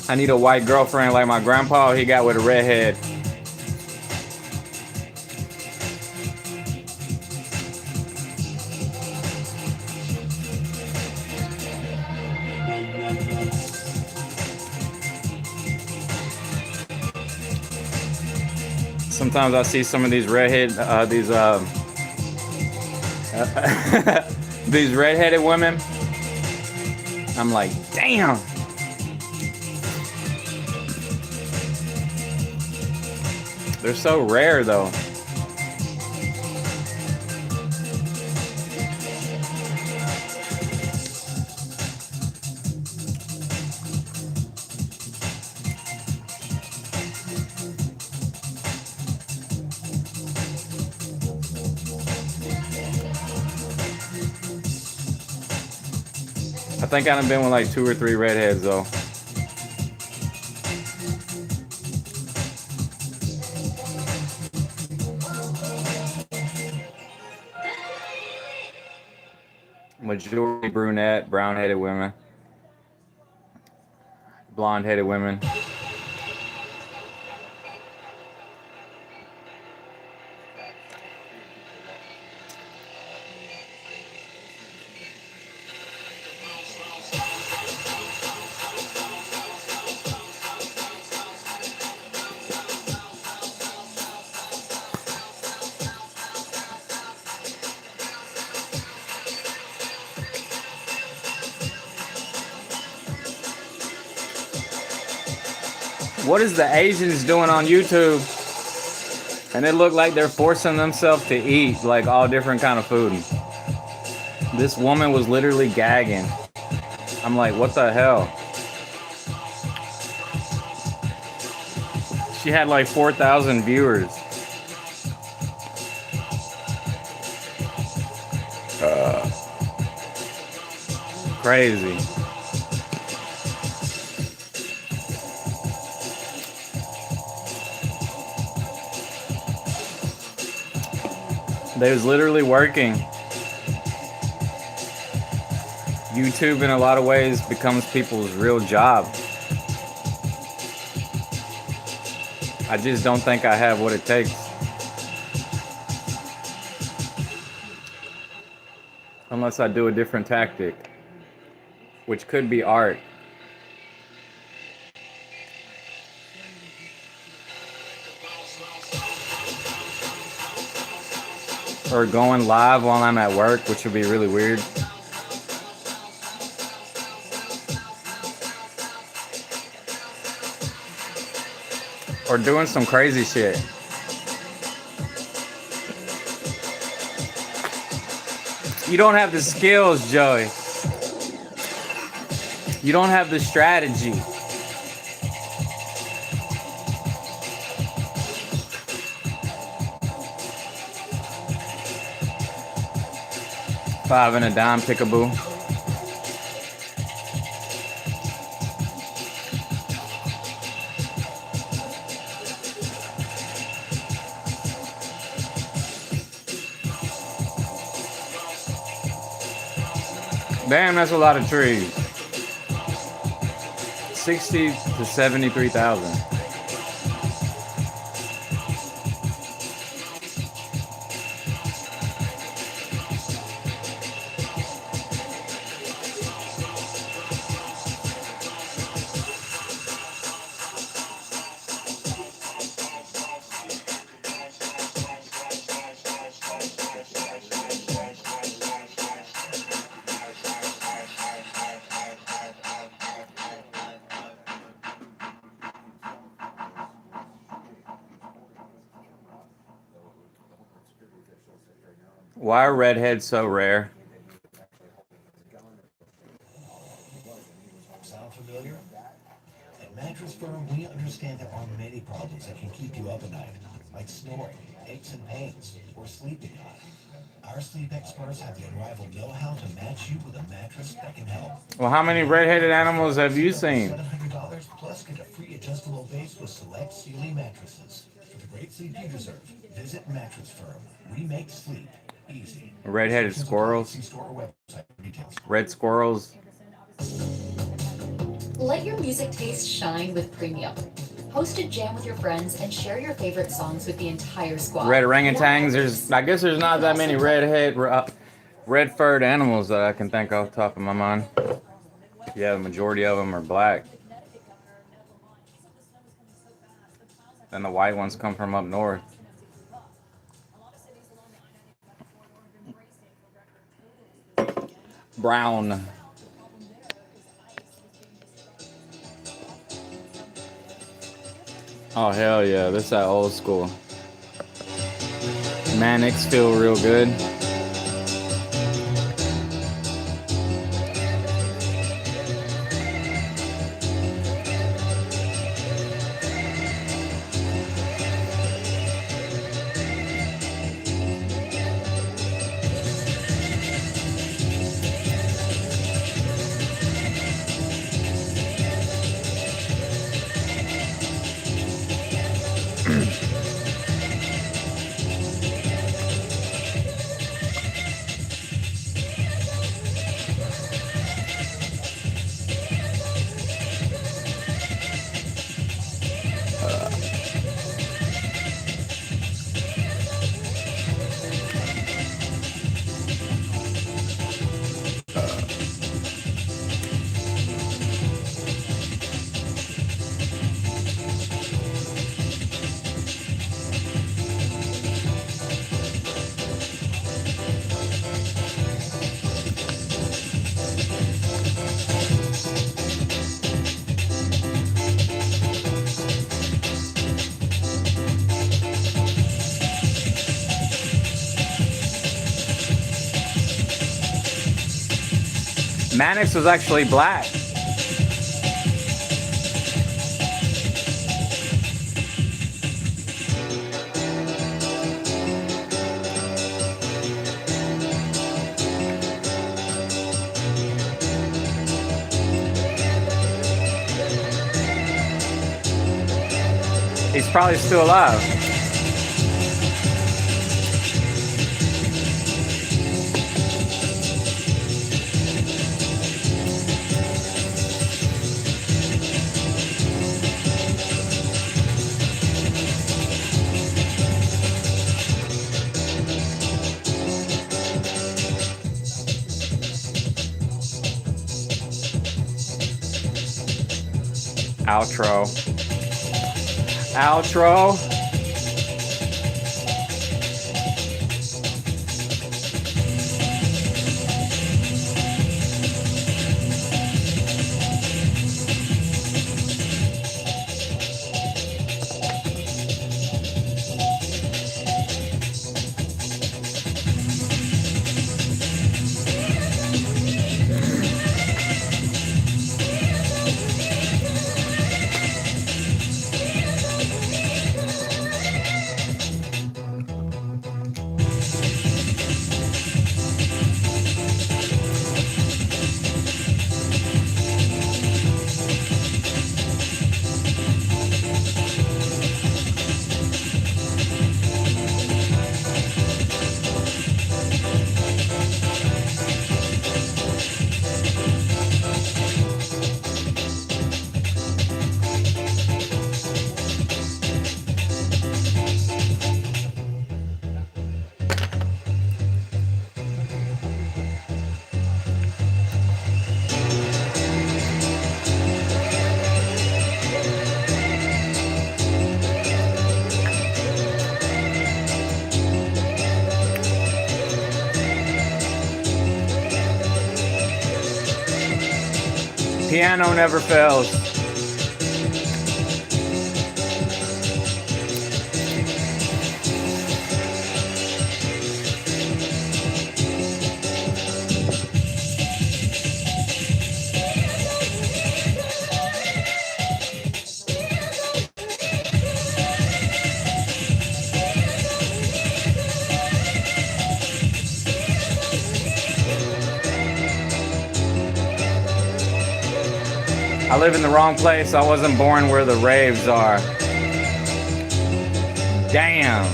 I need a white girlfriend like my grandpa he got with a redhead. Sometimes I see some of these redhead, these redheaded women. I'm like, damn. They're so rare though. I think I've been with like 2 or 3 redheads though. Majority brunette, brown-headed women, blonde-headed women. What is the Asians doing on YouTube? And it looked like they're forcing themselves to eat like all different kind of food. This woman was literally gagging. I'm like, what the hell? She had like 4,000 viewers. Crazy. They was literally working. YouTube in a lot of ways becomes people's real job. I just don't think I have what it takes. Unless I do a different tactic, which could be art. Or going live while I'm at work, which would be really weird. Or doing some crazy shit. You don't have the skills, Joey. You don't have the strategy. $5 and a dime, pickaboo. Damn, that's a lot of trees. 60 to 73,000. Why are redheads so rare? Sound familiar? At Mattress Firm, we understand there are many problems that can keep you up at night, like snoring, aches and pains, or sleeping hot. Our sleep experts have the unrivaled know-how to match you with a mattress that can help. Well, how many redheaded animals have you seen? $700 plus get a free adjustable base with select Sealy mattresses. For the great sleep you deserve, visit Mattress Firm. We make sleep easy. Redheaded squirrels. Red squirrels. Let your music taste shine with Premium. Host a jam with your friends and share your favorite songs with the entire squad. Red orangutans. I guess there's not that many red furred animals that I can think off the top of my mind. Yeah, the majority of them are black. And the white ones come from up north. Brown. Oh hell yeah, this is that old school. Mannix feel real good. Mannix was actually black. He's probably still alive. Outro. Outro. Piano never fails. I live in the wrong place. I wasn't born where the raves are. Damn.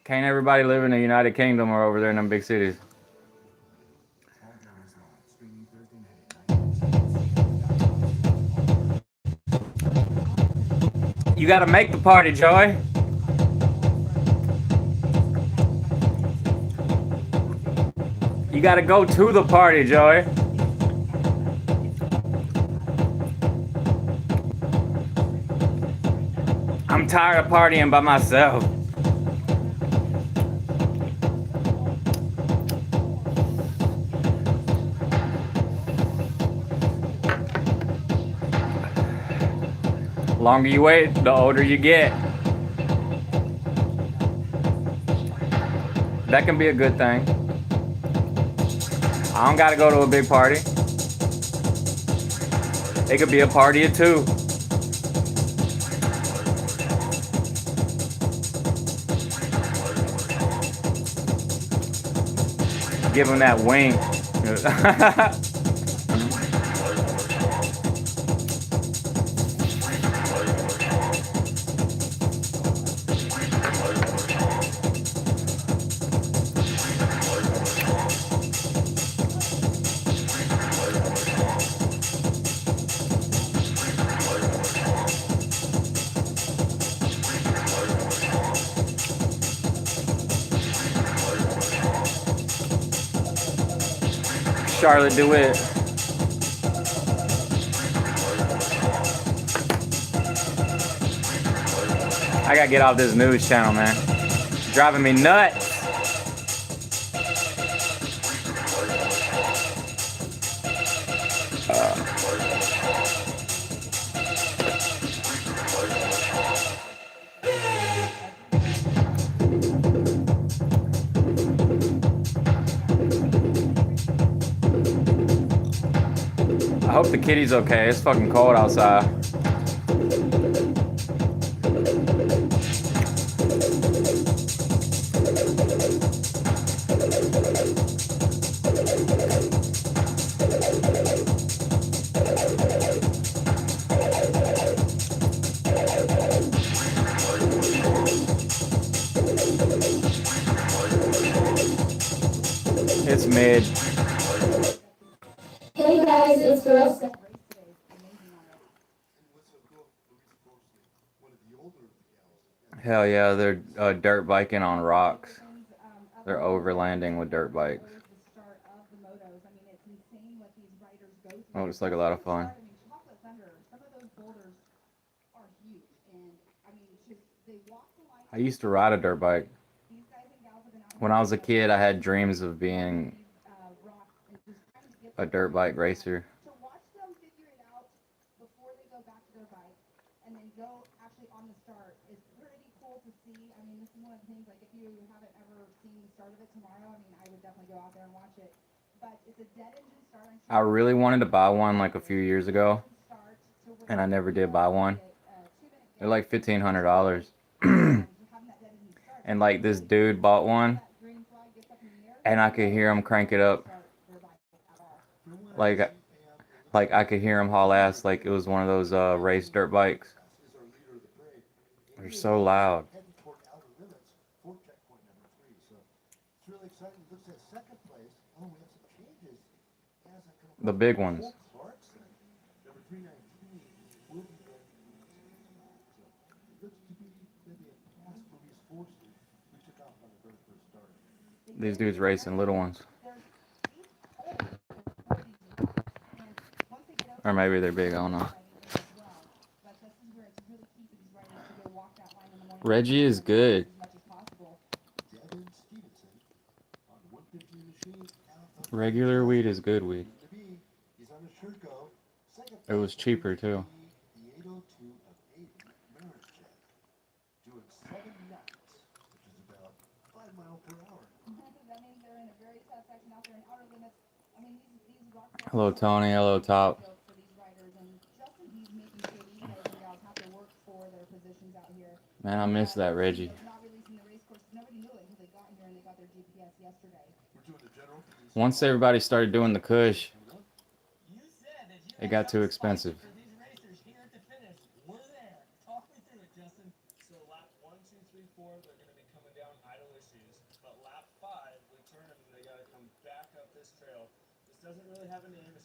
Can't everybody live in the United Kingdom or over there in them big cities? You gotta make the party, Joey. You gotta go to the party, Joey. I'm tired of partying by myself. The longer you wait, the older you get. That can be a good thing. I don't gotta go to a big party. It could be a party of two. Give them that wink. Charlotte DeWitt. I gotta get off this news channel, man. It's driving me nuts. I hope the kitty's okay. It's fucking cold outside. It's mid. Hey guys, it's Girls. Hell yeah, they're dirt biking on rocks. They're overlanding with dirt bikes. Oh, it's like a lot of fun. I used to ride a dirt bike. When I was a kid, I had dreams of being a dirt bike racer. To watch them figure it out before they go back to their bike and then go actually on the start is pretty cool to see. I mean, this is one of the things, like, if you haven't ever seen the start of it tomorrow, I mean, I would definitely go out there and watch it. But it's a dead engine start. I really wanted to buy one like a few years ago, and I never did buy one. They're like $1,500. And like this dude bought one, and I could hear him crank it up. Like I could hear him haul ass like it was one of those race dirt bikes. They're so loud. The big ones. These dudes racing little ones. Or maybe they're big, I don't know. Reggie is good. Regular weed is good weed. It was cheaper too. Hello Tony, hello Top. Man, I miss that Reggie. Once everybody started doing the Kush, it got too expensive.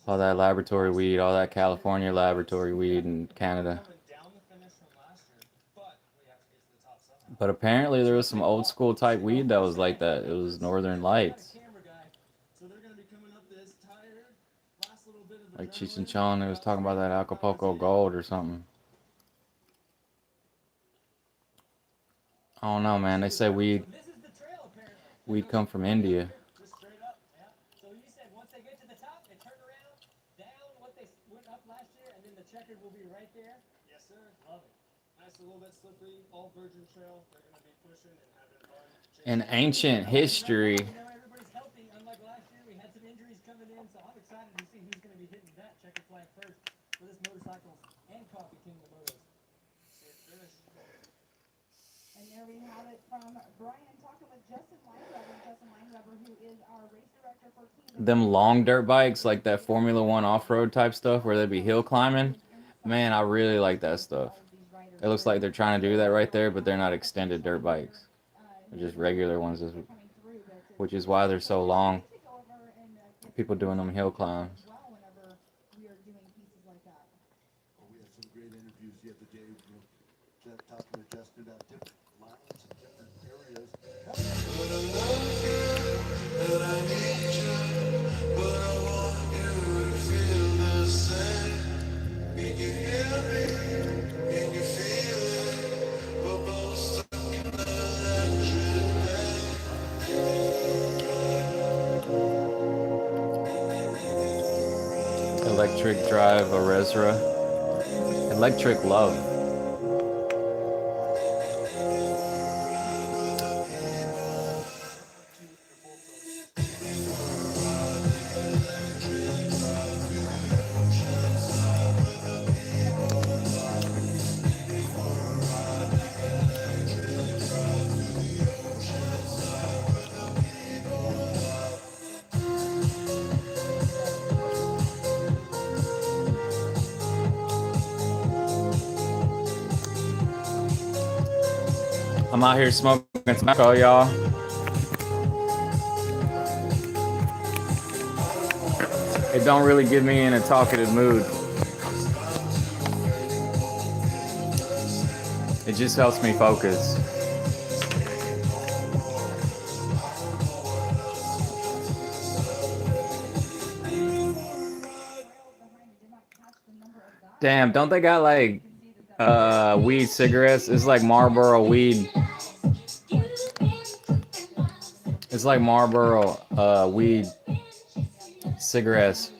All that laboratory weed, all that California laboratory weed in Canada. But apparently there was some old school type weed that was like that. It was Northern Lights. Like Cheech and Chong, they was talking about that Acapulco Gold or something. I don't know, man. They say weed come from India. In ancient history, And there we have it from Brian talking with Justin Weinweber, who is our race director for Kingdom. them long dirt bikes, like that Formula One off-road type stuff where they'd be hill climbing, man, I really like that stuff. It looks like they're trying to do that right there, but they're not extended dirt bikes. They're just regular ones, which is why they're so long. People doing them hill climbs. We had some great interviews the other day. Talking to Justin about different lines and different areas. Electric Drive Aresra. Electric Love. I'm out here smoking tobacco, y'all. It don't really get me in a talkative mood. It just helps me focus. Damn, don't they got like weed cigarettes? It's like Marlboro weed. It's like Marlboro weed cigarettes.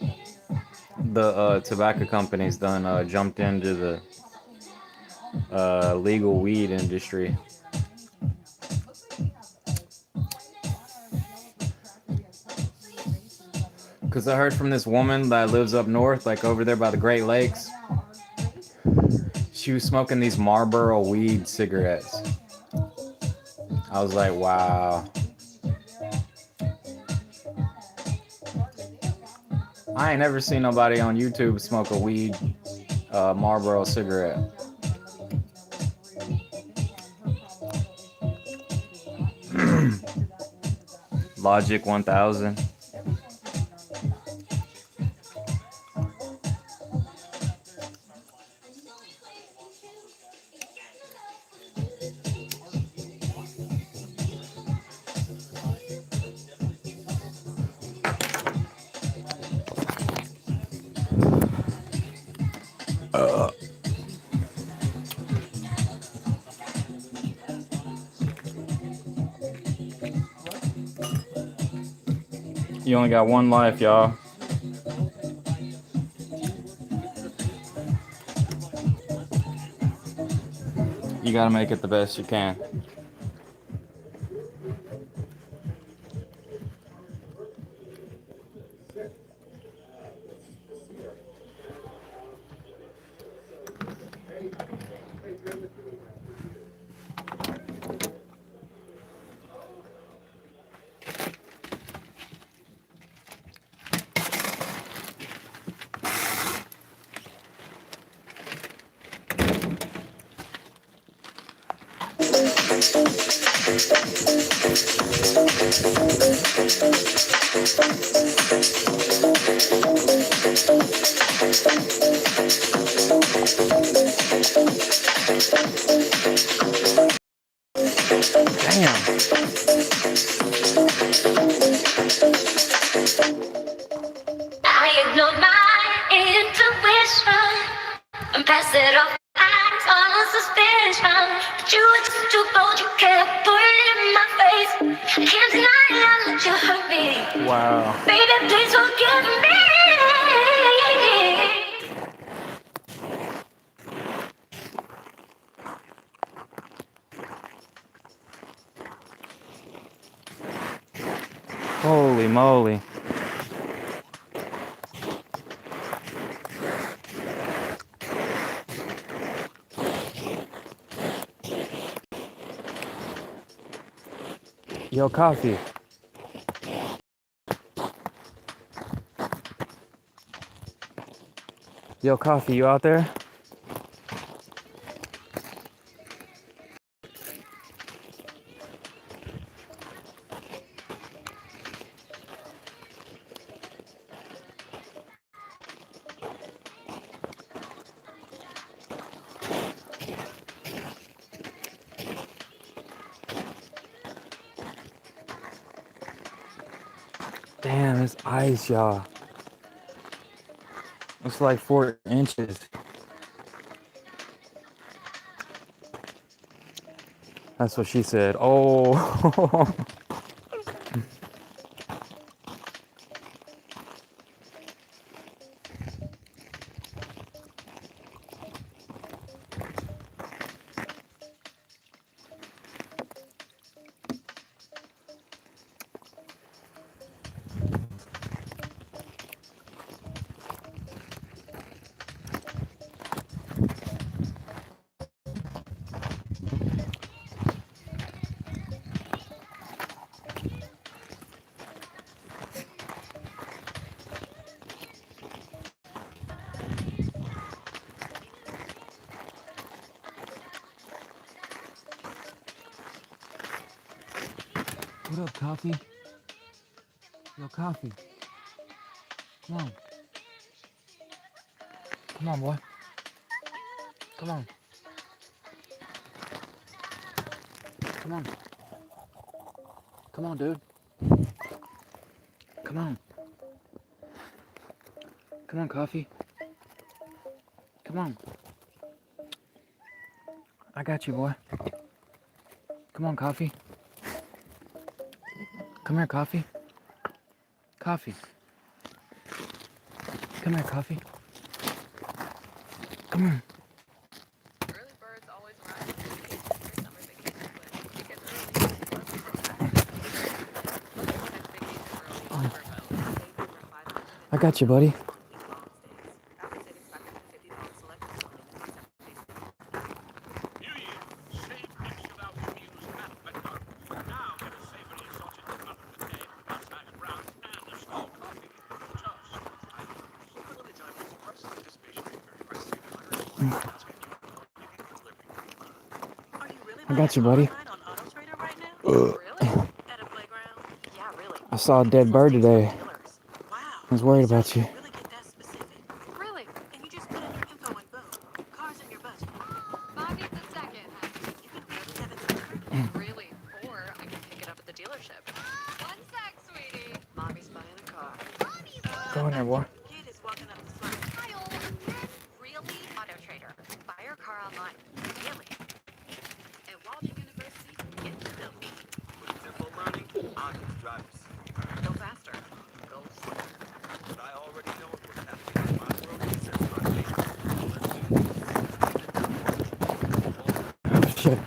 The tobacco companies done jumped into the legal weed industry. Because I heard from this woman that lives up north, like over there by the Great Lakes. She was smoking these Marlboro weed cigarettes. I was like, wow. I ain't never seen nobody on YouTube smoke a weed Marlboro cigarette. Logic 1000. You only got one life, y'all. You gotta make it the best you can. I ignored my intuition and passed it off as on suspicion. But you were just too bold, you kept putting it in my face. I can't deny I let you hurt me. Wow. Baby, please forgive me. Holy moly. Yo, coffee. Yo, coffee, you out there? Damn, it's ice, y'all. It's like 4 inches. That's what she said. Oh. What up, Coffee? Yo, Coffee. Come on. Come on, boy. Come on. Come on. Come on, dude. Come on. Come on, Coffee. Come on. I got you, boy. Come on, Coffee. Come here, Coffee. Coffee. Come here, Coffee. Come here. I got you, buddy. I got you, buddy. I saw a dead bird today. I was worried about you. Really? And you just put in your info and boom. Cars in your budget. Bob needs a second. Really? Or I can pick it up at the dealership. One sec, sweetie. Mommy's buying a car. Go in there, boy. Kid is walking up the slide. Really? Auto Trader. Buy your car online. Really? At Walden University, get the bill. With simple learning, honest drivers. Go faster. Go slower. But I already know what's happening in my world since my Oh, shit.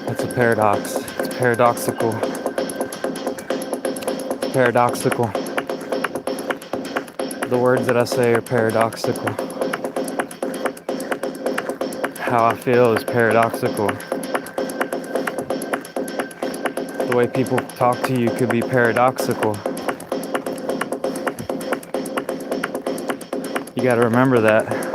That's a paradox. It's paradoxical. Paradoxical. The words that I say are paradoxical. How I feel is paradoxical. The way people talk to you could be paradoxical. You gotta remember that.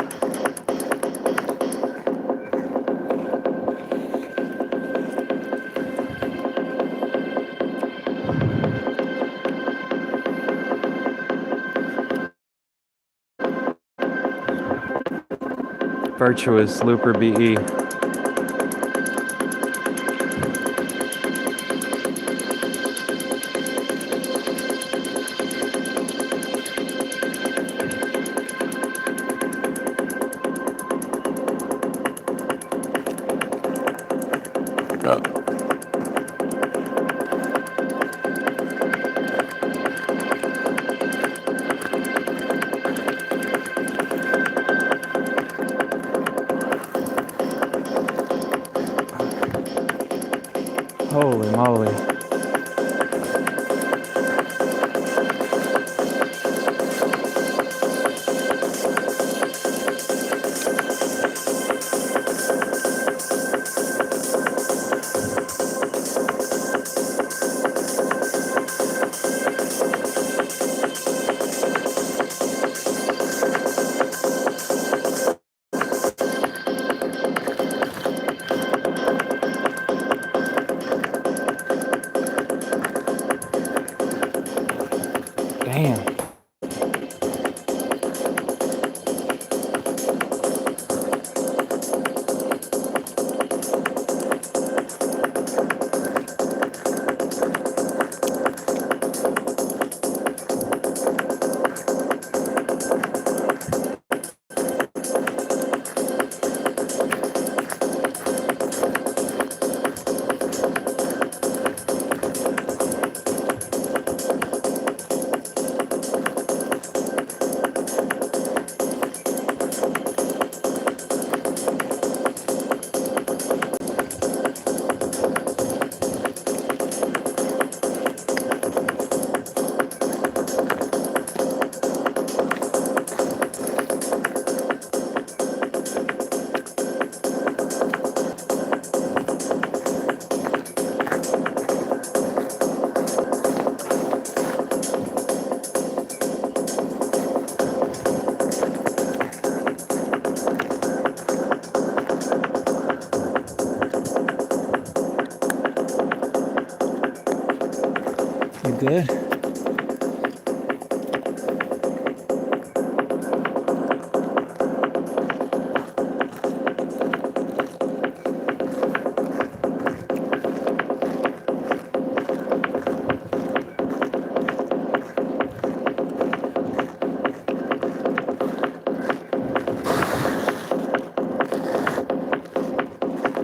Virtuous Looper BE. Holy moly. good?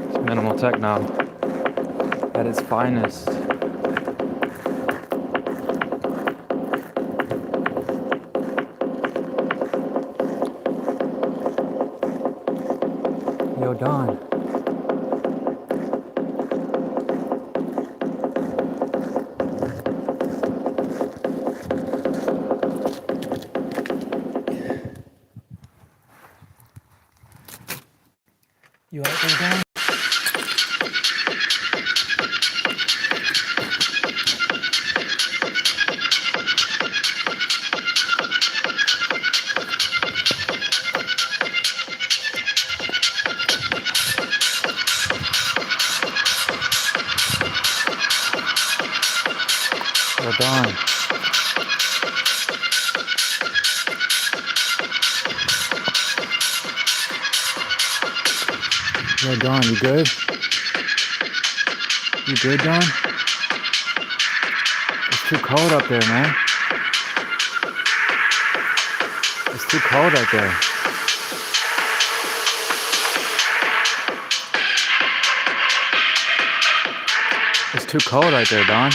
It's minimal techno at its finest. Yo, Don. You out there, Don? Yo, Don. Yo, Don, you good? You good, Don? It's too cold up there, man. It's too cold out there. It's too cold out there, Don.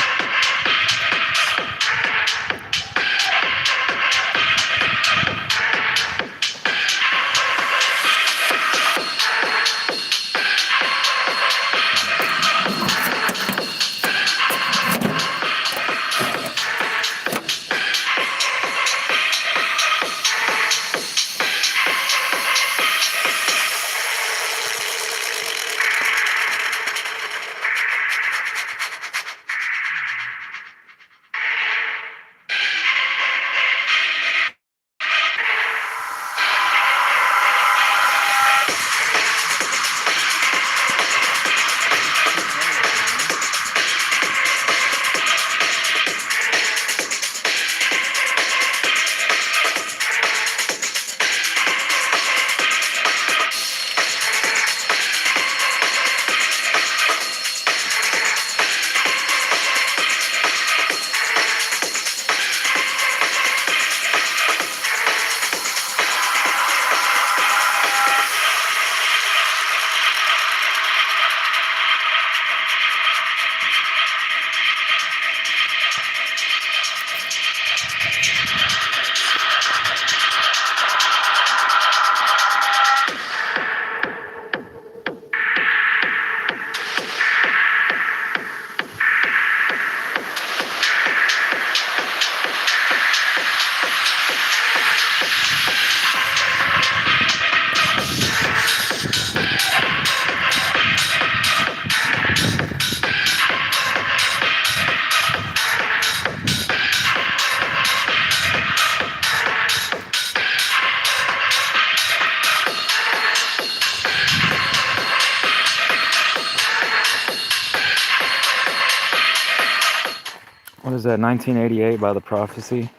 What is that, 1988 by The Prophecy?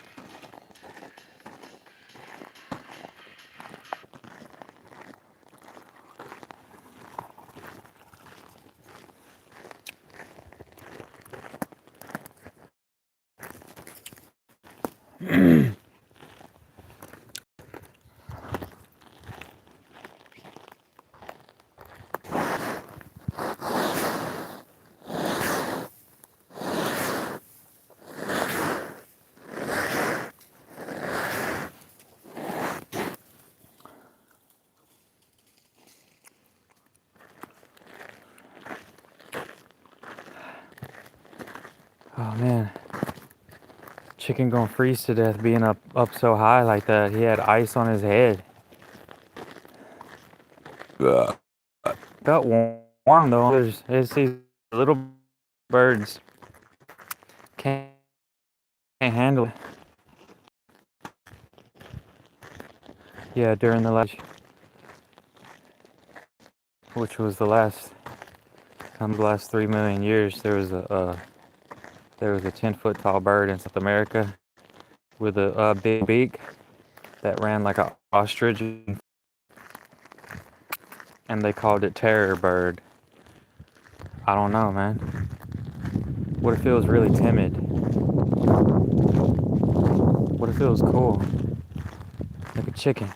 Oh man, chicken gonna freeze to death being up so high like that. He had ice on his head. Felt warm though. There's these little birds can't handle it. Yeah, during the last, which was the last 3 million years, there was a There was a 10-foot tall bird in South America with a big beak that ran like an ostrich, and they called it terror bird. I don't know, man. What if it was really timid? What if it was cool? Like a chicken.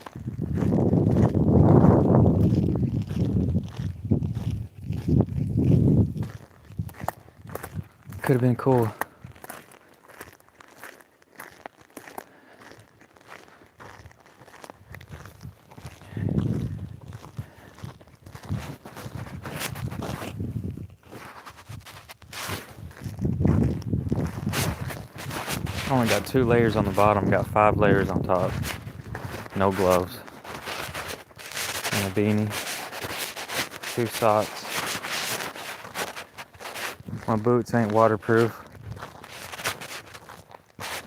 Could have been cool. Only got 2 layers on the bottom, got 5 layers on top. No gloves. And a beanie. 2 socks. My boots ain't waterproof.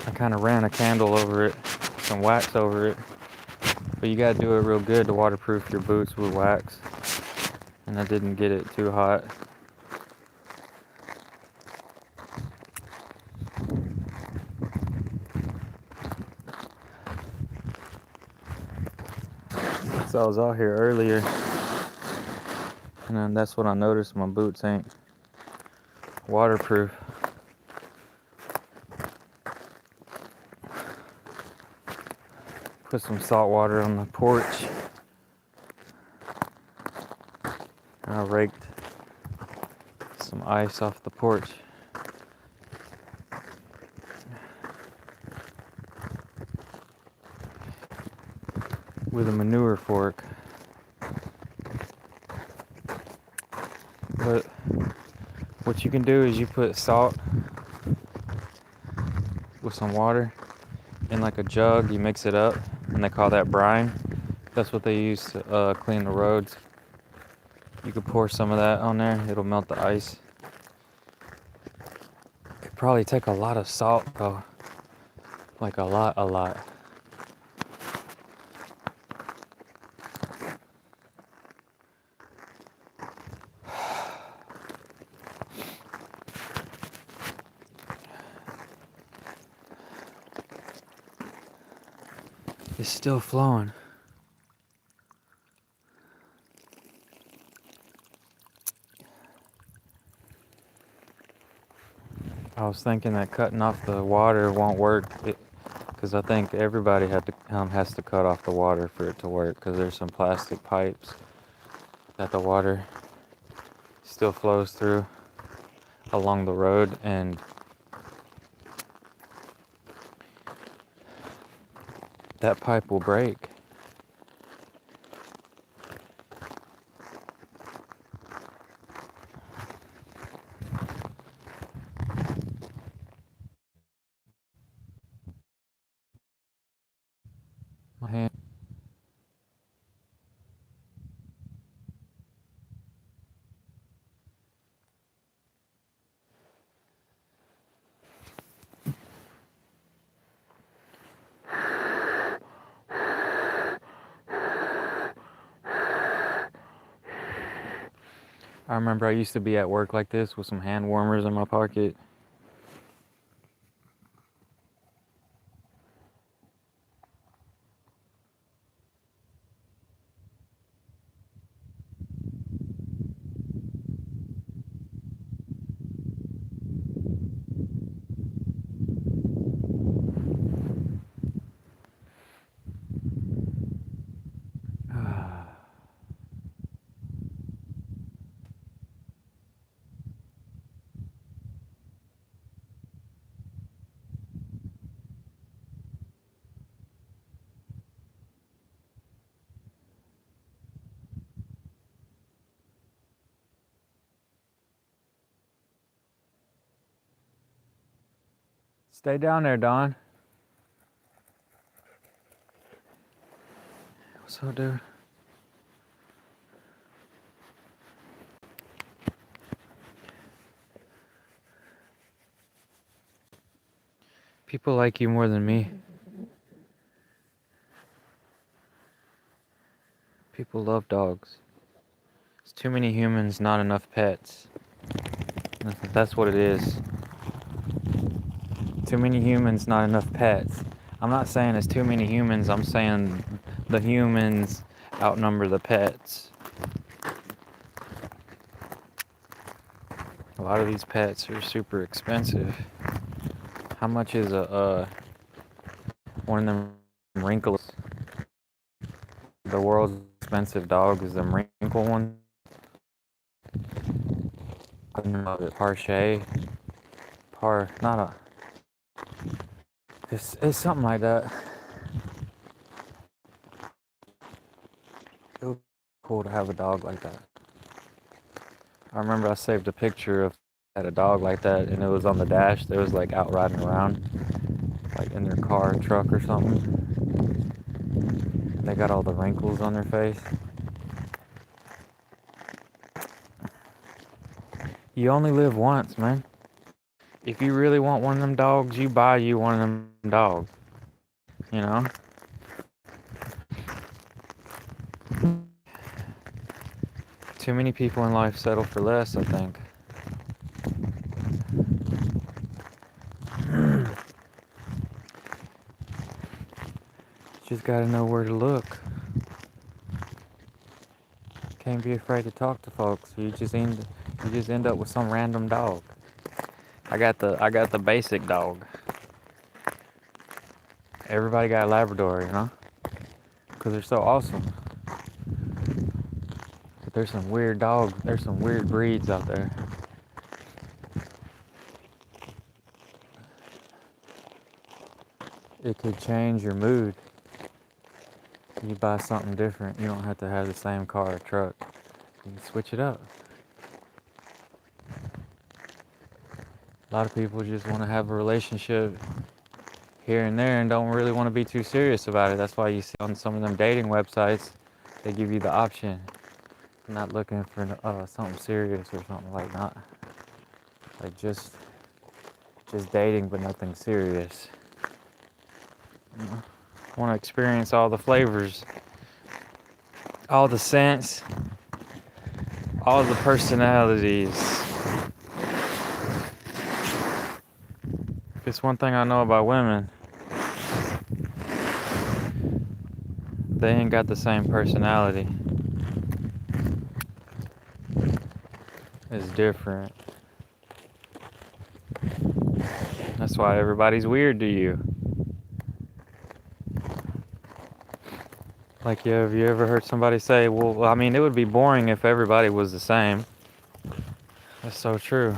I kind of ran a candle over it, some wax over it. But you gotta do it real good to waterproof your boots with wax. And I didn't get it too hot. So I was out here earlier, and then that's when I noticed my boots ain't waterproof. Put some salt water on the porch. And I raked some ice off the porch. With a manure fork. But what you can do is you put salt with some water in like a jug, you mix it up, and they call that brine. That's what they use to clean the roads. You could pour some of that on there, it'll melt the ice. It'd probably take a lot of salt though. Like a lot. It's still flowing. I was thinking that cutting off the water won't work, because I think everybody has to cut off the water for it to work, because there's some plastic pipes that the water still flows through along the road, and that pipe will break. My hand. I remember I used to be at work like this with some hand warmers in my pocket. Stay down there, Don. What's up, dude? People like you more than me. People love dogs. It's too many humans, not enough pets. That's what it is. Too many humans, not enough pets. I'm not saying it's too many humans. I'm saying the humans outnumber the pets. A lot of these pets are super expensive. How much is a one of them wrinkles? The world's expensive dog is them wrinkle one. I don't know, not a. It's something like that. It would be cool to have a dog like that. I remember I saved a picture of had a dog like that, and it was on the dash. They was like out riding around, like in their car or truck or something. They got all the wrinkles on their face. You only live once, man. If you really want one of them dogs, you buy you one of them dogs. You know? Too many people in life settle for less, I think. Just gotta know where to look. Can't be afraid to talk to folks. You just end up with some random dog. I got the basic dog. Everybody got a Labrador, you know? Because they're so awesome. But there's some weird dogs. There's some weird breeds out there. It could change your mood. You buy something different. You don't have to have the same car or truck. You can switch it up. A lot of people just want to have a relationship here and there and don't really want to be too serious about it. That's why you see on some of them dating websites, they give you the option. I'm not looking for something serious or something like that. Like just dating, but nothing serious. I want to experience all the flavors, all the scents, all the personalities. If it's one thing I know about women, they ain't got the same personality. It's different. That's why everybody's weird to you. Like, have you ever heard somebody say, well, I mean, it would be boring if everybody was the same. That's so true.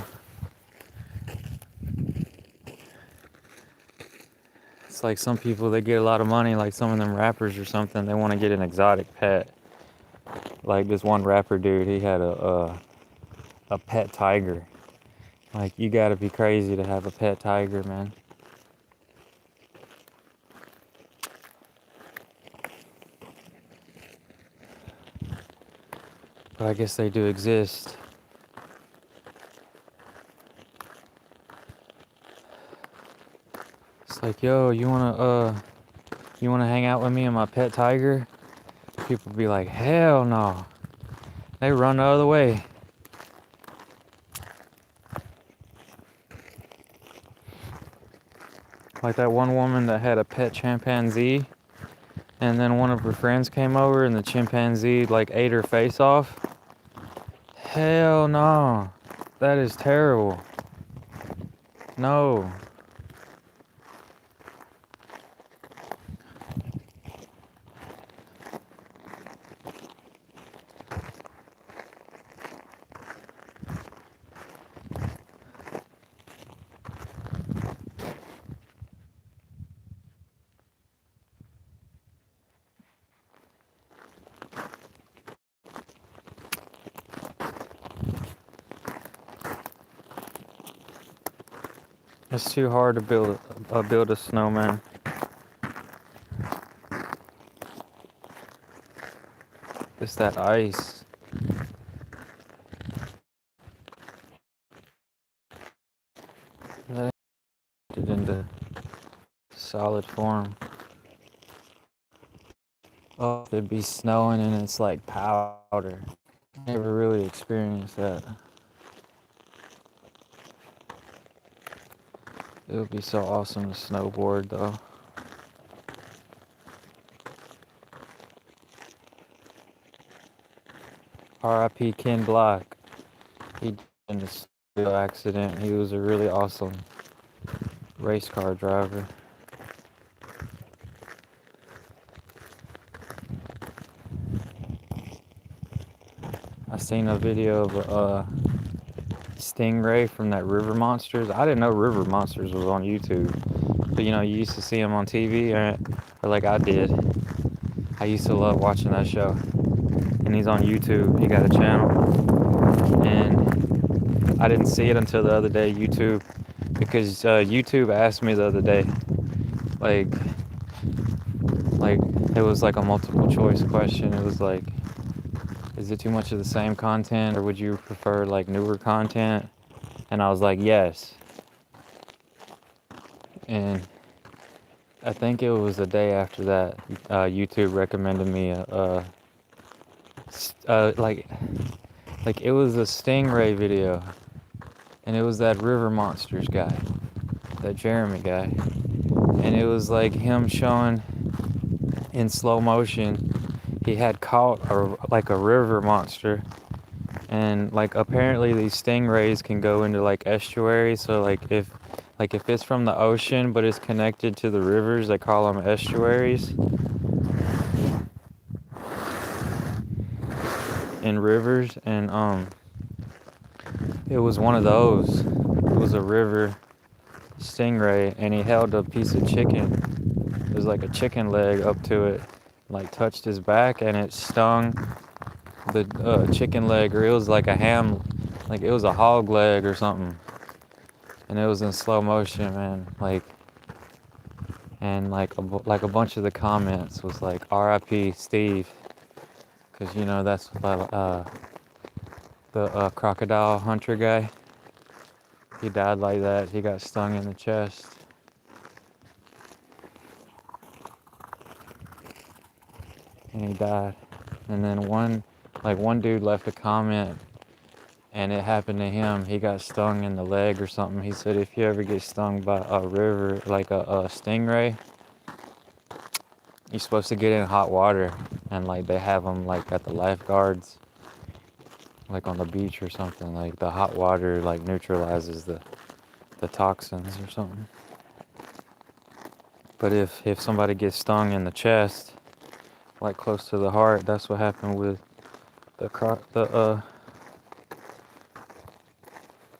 It's like some people, they get a lot of money, like some of them rappers or something, they want to get an exotic pet. Like this one rapper dude, he had a pet tiger. Like, you gotta be crazy to have a pet tiger, man. But I guess they do exist. It's like, yo, you wanna hang out with me and my pet tiger? People be like, hell no. They run the other way. Like that one woman that had a pet chimpanzee, and then one of her friends came over and the chimpanzee like ate her face off. Hell no. That is terrible. No. It's too hard to build a snowman. It's that ice. That it into solid form. Oh, it'd be snowing and it's like powder. Never really experienced that. It would be so awesome to snowboard though. R.I.P. Ken Block. He died in a steel accident. He was a really awesome race car driver. I seen a video of Stingray from that River Monsters. I didn't know River Monsters was on YouTube, but you know, you used to see him on TV, or like I did. I used to love watching that show. And he's on YouTube. He got a channel, and I didn't see it until the other day. YouTube, because YouTube asked me the other day, like it was like a multiple choice question. It was like, is it too much of the same content, or would you prefer like newer content? And I was like, yes. And I think it was the day after that, YouTube recommended me like it was a Stingray video, and it was that River Monsters guy, that Jeremy guy, and it was like him showing in slow motion he had caught like a river monster, and like apparently these stingrays can go into like estuaries, so like if it's from the ocean but it's connected to the rivers, they call them estuaries. In rivers, and it was one of those. It was a river stingray, and he held a piece of chicken. It was like a chicken leg up to it, like touched his back, and it stung the chicken leg, or it was like a ham, like it was a hog leg or something, and it was in slow motion, man. Like, and like a bunch of the comments was like R.I.P. Steve. Because, you know, that's the crocodile hunter guy. He died like that. He got stung in the chest. And he died. And then one dude left a comment, and it happened to him. He got stung in the leg or something. He said, if you ever get stung by a river, like a stingray, you're supposed to get in hot water, and like they have them like at the lifeguards, like on the beach or something. Like the hot water like neutralizes the toxins or something. But if somebody gets stung in the chest, like close to the heart, that's what happened with the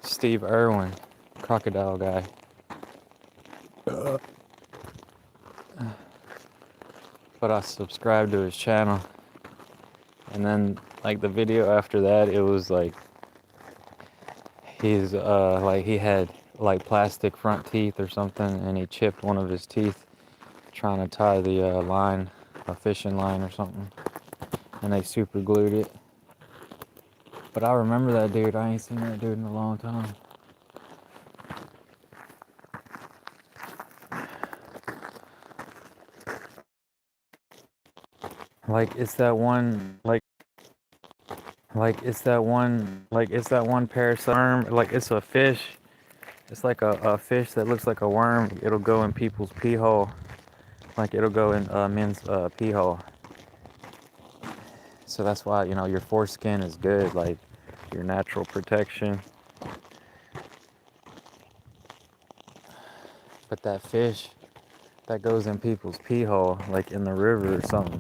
Steve Irwin, crocodile guy. But I subscribed to his channel, and then like the video after that, it was like he's like he had like plastic front teeth or something, and he chipped one of his teeth trying to tie the line, a fishing line or something, and they super glued it. But I remember that dude. I ain't seen that dude in a long time. Like it's that one it's that one parasite, like it's a fish. It's like a fish that looks like a worm. It'll go in people's pee hole. Like it'll go in men's pee hole. So that's why, you know, your foreskin is good, like your natural protection. But that fish that goes in people's pee hole, like in the river or something,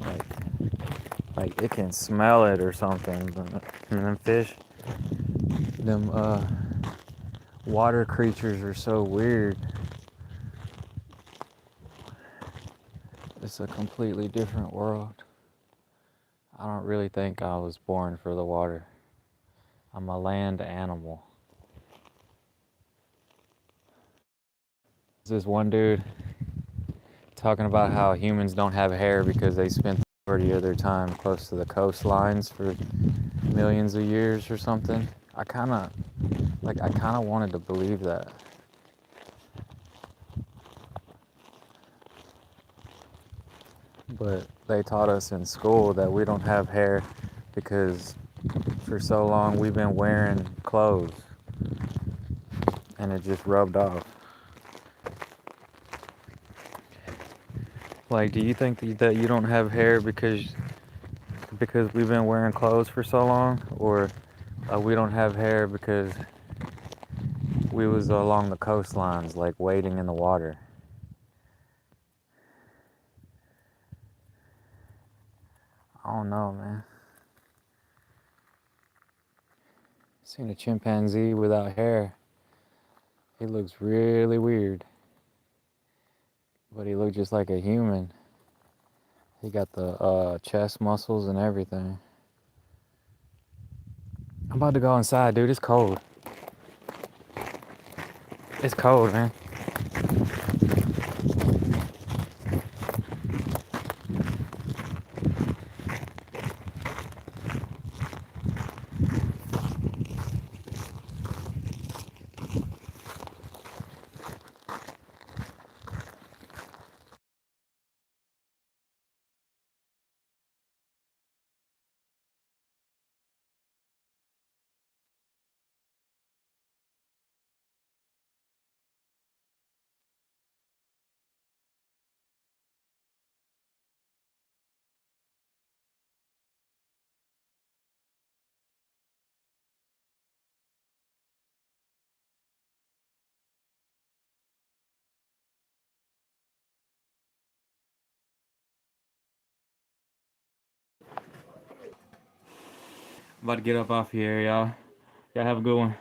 like it can smell it or something. And them fish, them water creatures are so weird. It's a completely different world. I don't really think I was born for the water. I'm a land animal. There's this one dude talking about how humans don't have hair because they spent the majority of their time close to the coastlines for millions of years or something. I kind of wanted to believe that. But they taught us in school that we don't have hair because for so long we've been wearing clothes, and it just rubbed off. Like, do you think that you don't have hair because we've been wearing clothes for so long, or we don't have hair because we was along the coastlines, like wading in the water? I don't know, man. Seen a chimpanzee without hair. He looks really weird, but he looked just like a human. He got the chest muscles and everything. I'm about to go inside, dude. It's cold. It's cold, man. About to get up off here, y'all. Y'all have a good one.